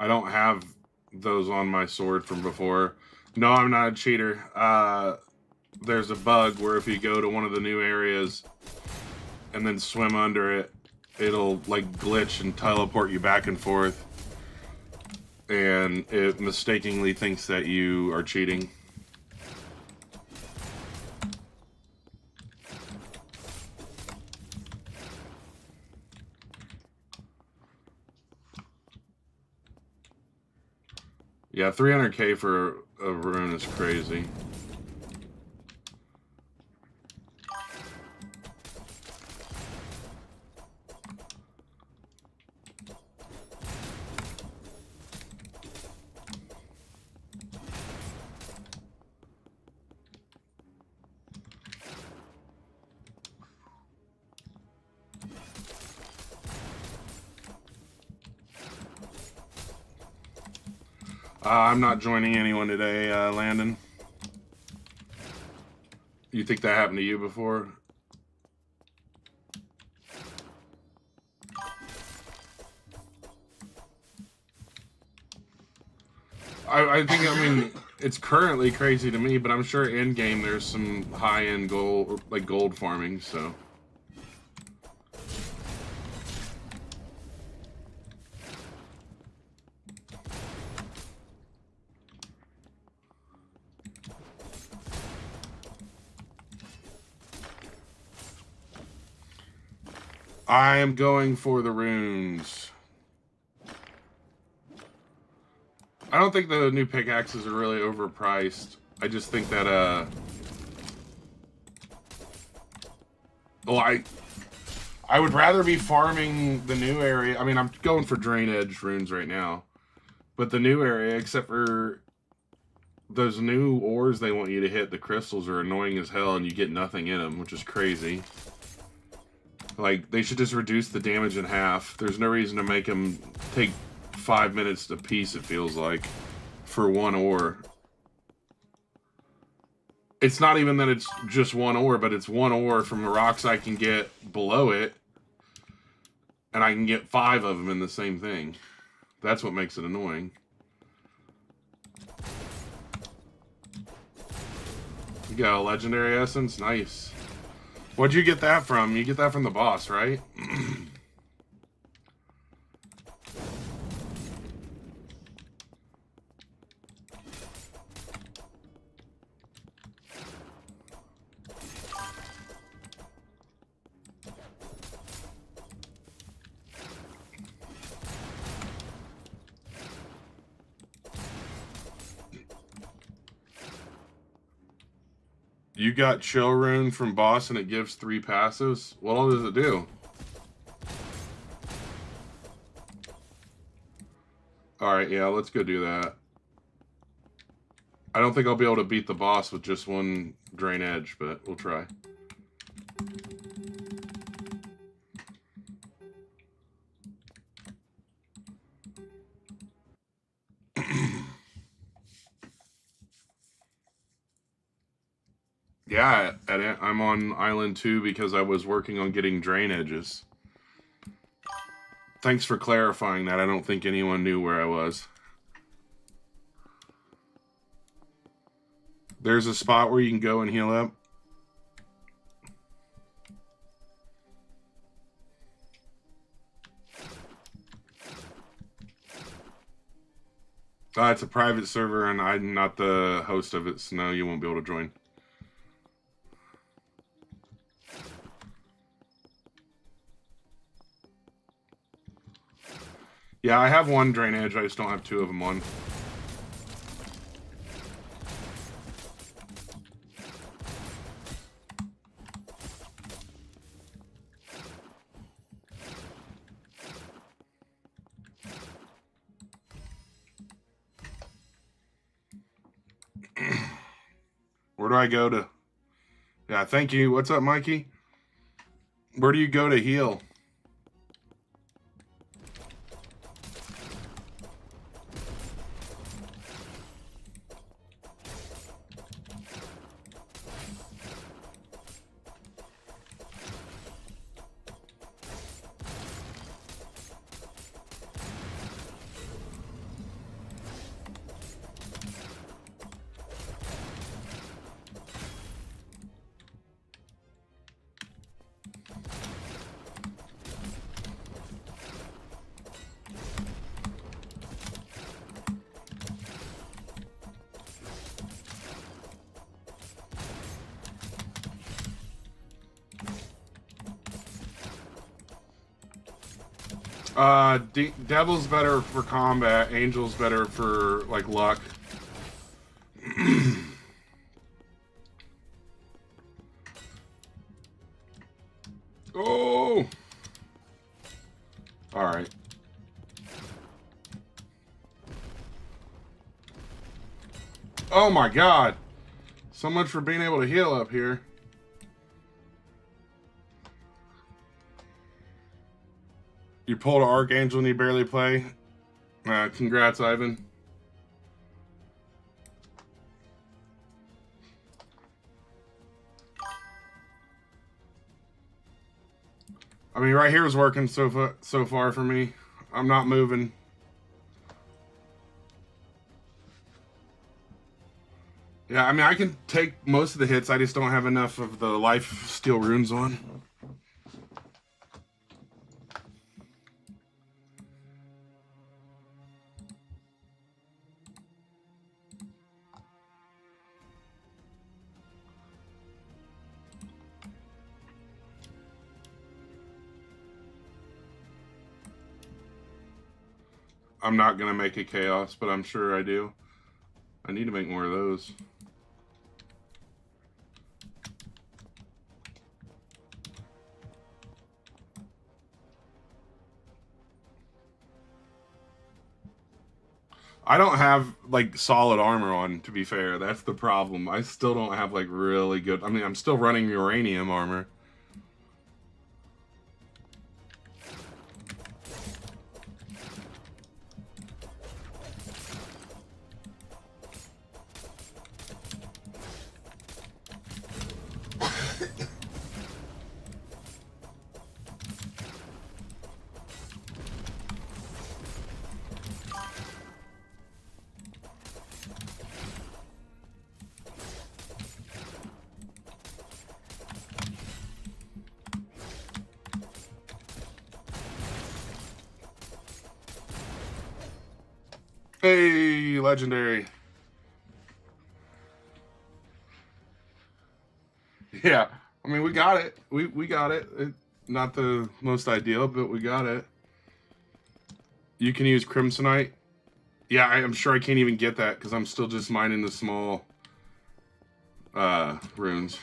I don't have those on my sword from before. No, I'm not a cheater. There's a bug where if you go to one of the new areas and then swim under it, it'll like glitch and teleport you back and forth. And it mistakenly thinks that you are cheating. Yeah, 300k for a rune is crazy. I'm not joining anyone today, Landon. You think that happened to you before? I think, I mean, it's currently crazy to me, but I'm sure in-game there's some high-end gold, like gold farming, so... I am going for the runes. I don't think the new pickaxes are really overpriced. I just think that, well, I would rather be farming the new area. I mean, I'm going for drain edge runes right now. But the new area, except for those new ores they want you to hit, the crystals are annoying as hell and you get nothing in them, which is crazy. Like, they should just reduce the damage in half. There's no reason to make them take 5 minutes a piece, it feels like, for one ore. It's not even that it's just one ore, but it's one ore from the rocks I can get below it, and I can get 5 of them in the same thing. That's what makes it annoying. You got a legendary essence? Nice. What'd you get that from? You get that from the boss, right? You got Chill Rune from boss and it gives 3 passives? What all does it do? Alright, yeah, let's go do that. I don't think I'll be able to beat the boss with just one drain edge, but we'll try. Yeah, I'm on Island 2 because I was working on getting drain edges. Thanks for clarifying that. I don't think anyone knew where I was. There's a spot where you can go and heal up. It's a private server, and I'm not the host of it, so no, you won't be able to join. Yeah, I have one drain edge, I just don't have two of them on. Where do I go to? Yeah, thank you. What's up, Mikey? Where do you go to heal? Devil's better for combat. Angel's better for, like, luck. Oh! Alright. Oh my god! So much for being able to heal up here. You pulled an Archangel and you barely play. Congrats, Ivan. I mean, right here is working so far for me. I'm not moving. Yeah, I mean, I can take most of the hits. I just don't have enough of the life steal runes on. I'm not going to make a chaos, but I'm sure I do. I need to make more of those. I don't have, like, solid armor on, to be fair. That's the problem. I still don't have, like, really good... I mean, I'm still running uranium armor. Hey, legendary. Yeah, I mean, we got it. We got it. Not the most ideal, but we got it. You can use Crimsonite. Yeah, I'm sure I can't even get that because I'm still just mining the small runes.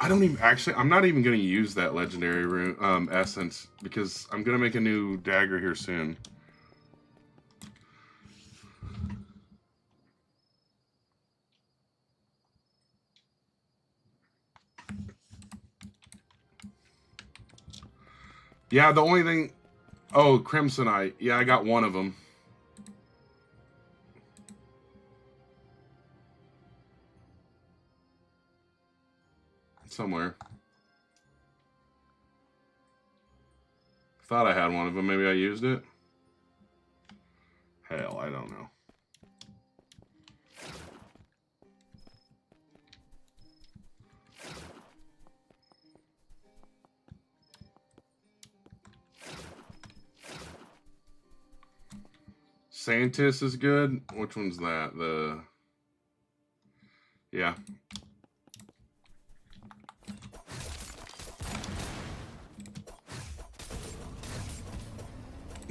I don't even actually. I'm not even going to use that legendary rune essence because I'm going to make a new dagger here soon. Yeah, the only thing... Oh, Crimsonite. Yeah, I got one of them. somewhere. Thought I had one of them. Maybe I used it. Hell, I don't know. Scientist is good. Which one's that? Yeah.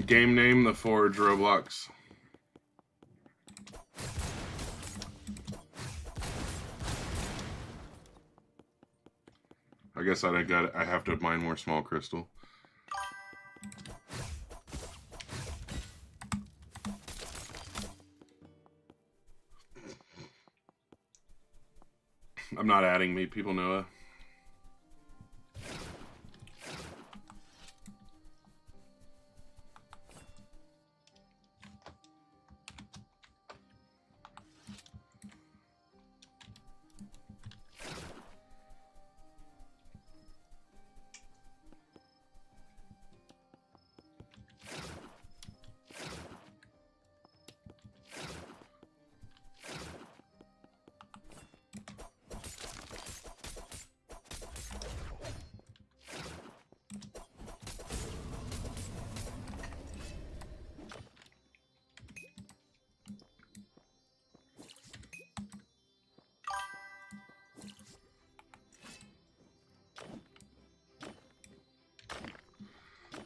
Game name, The Forge, Roblox. I guess I have to mine more small crystal. I'm not adding me, people know it.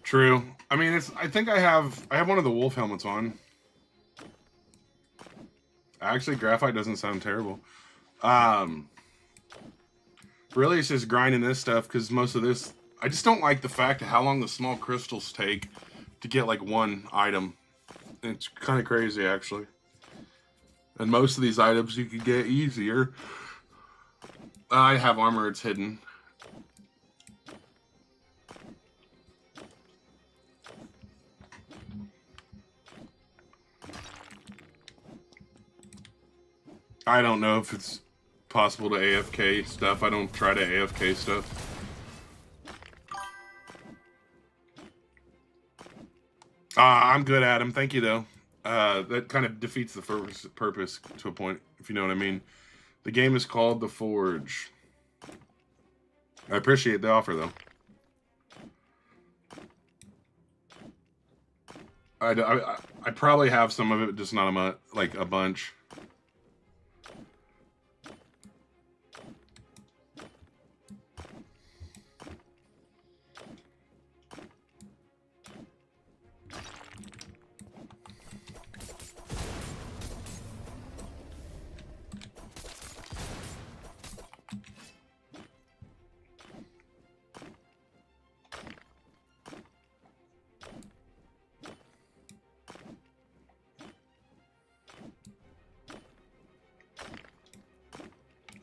True. I mean, I think I have one of the wolf helmets on. Actually, graphite doesn't sound terrible. Really, it's just grinding this stuff because most of this, I just don't like the fact of how long the small crystals take to get like one item. It's kind of crazy, actually. And most of these items you can get easier. I have armor, it's hidden. I don't know if it's possible to AFK stuff. I don't try to AFK stuff. I'm good, Adam. Thank you, though. That kind of defeats the purpose to a point, if you know what I mean. The game is called The Forge. I appreciate the offer, though. I probably have some of it, just not like a bunch.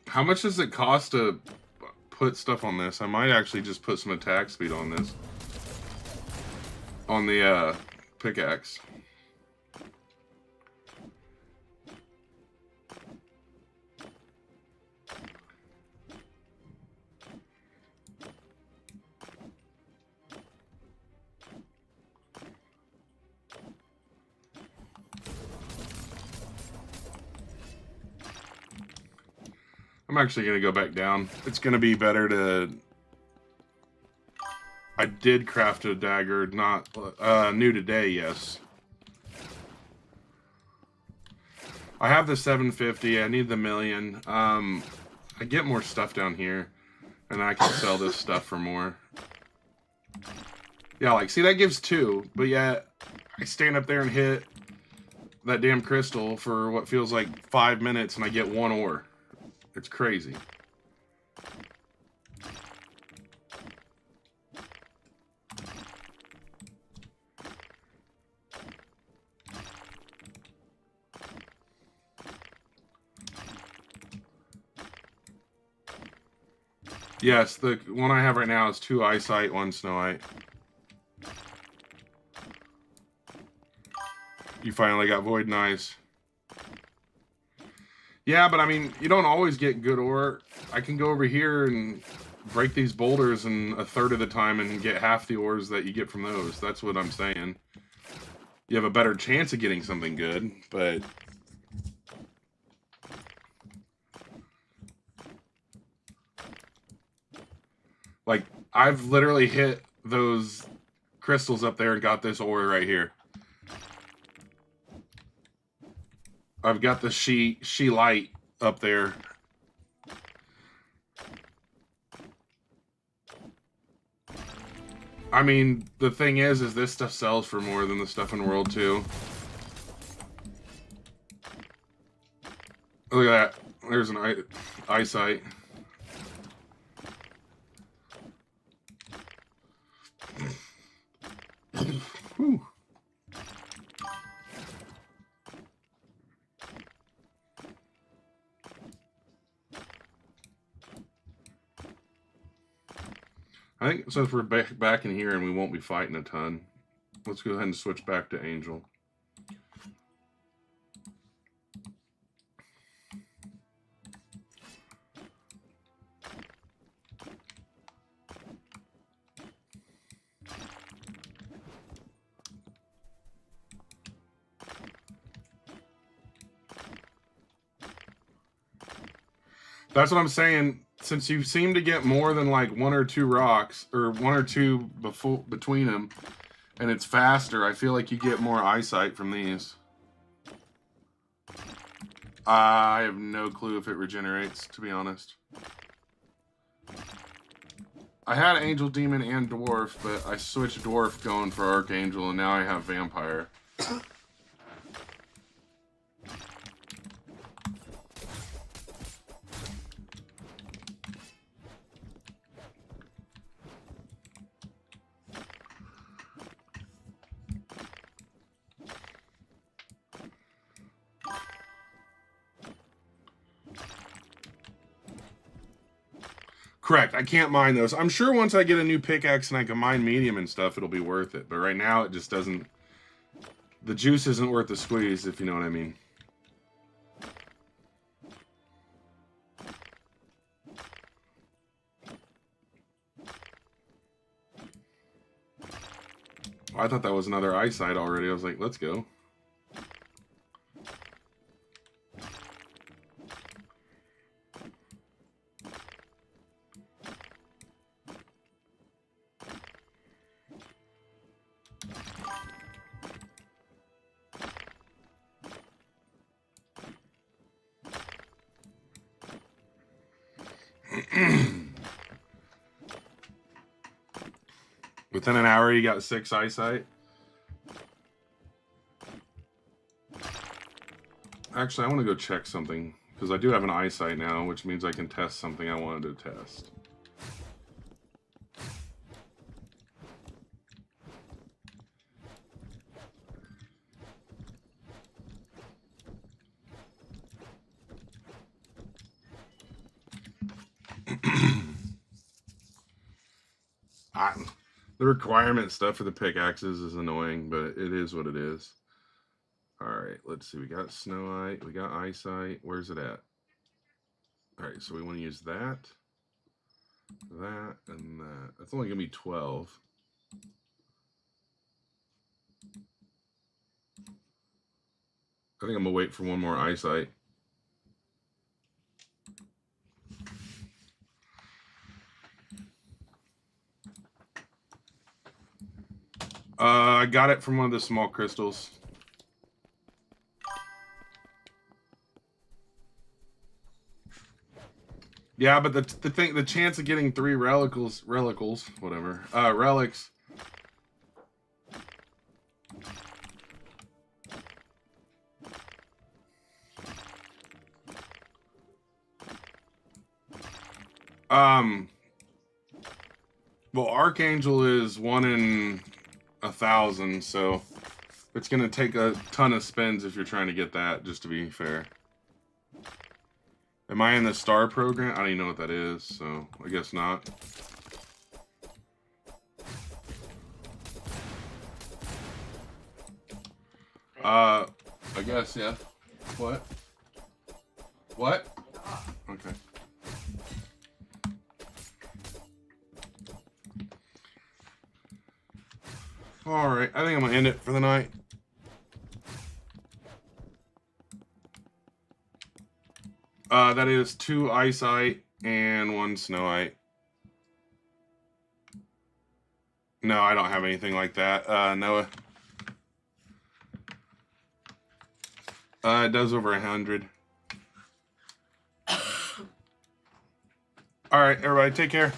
How much does it cost to put stuff on this? I might actually just put some attack speed on this. On the pickaxe. I'm actually going to go back down. It's going to be better to... I did craft a dagger, not new today, yes. I have the 750. I need the 1,000,000. I get more stuff down here, and I can sell this stuff for more. Yeah, like, see, that gives 2, but yet I stand up there and hit that damn crystal for what feels like 5 minutes, and I get 1 ore. It's crazy. Yes, the one I have right now is 2 eyesight, 1 snowite. You finally got void, nice. Yeah, but I mean, you don't always get good ore. I can go over here and break these boulders in a third of the time and get half the ores that you get from those. That's what I'm saying. You have a better chance of getting something good, but... Like, I've literally hit those crystals up there and got this ore right here. I've got the she light up there. I mean, the thing is this stuff sells for more than the stuff in World 2. Look at that. There's an eyesight. Whew. I think since we're back in here and we won't be fighting a ton, let's go ahead and switch back to Angel. That's what I'm saying. Since you seem to get more than like 1 or 2 rocks, or 1 or 2 between them, and it's faster, I feel like you get more eyesight from these. I have no clue if it regenerates, to be honest. I had Angel, Demon, and Dwarf, but I switched Dwarf going for Archangel, and now I have Vampire. Correct. I can't mine those. I'm sure once I get a new pickaxe and I can mine medium and stuff, it'll be worth it. But right now, it just doesn't... The juice isn't worth the squeeze, if you know what I mean. I thought that was another eyesight already. I was like, let's go. Within an hour, you got 6 eyesight. Actually, I want to go check something, because I do have an eyesight now, which means I can test something I wanted to test. The requirement stuff for the pickaxes is annoying, but it is what it is. Alright, let's see. We got Snowite. We got Eyesight. Where's it at? Alright, so we want to use that, and that. That's only going to be 12. I think I'm going to wait for one more Eyesight. I got it from one of the small crystals. Yeah, but the chance of getting 3 relics, whatever, relics. Well, Archangel is 1 in 1,000, so it's gonna take a ton of spins if you're trying to get that, just to be fair. Am I in the star program? I don't even know what that is, so I guess not. I guess, yeah. What? What? Okay. All right, I think I'm gonna end it for the night. That is 2 iceite and 1 snowite. No, I don't have anything like that. Noah. It does over 100. All right, everybody, take care.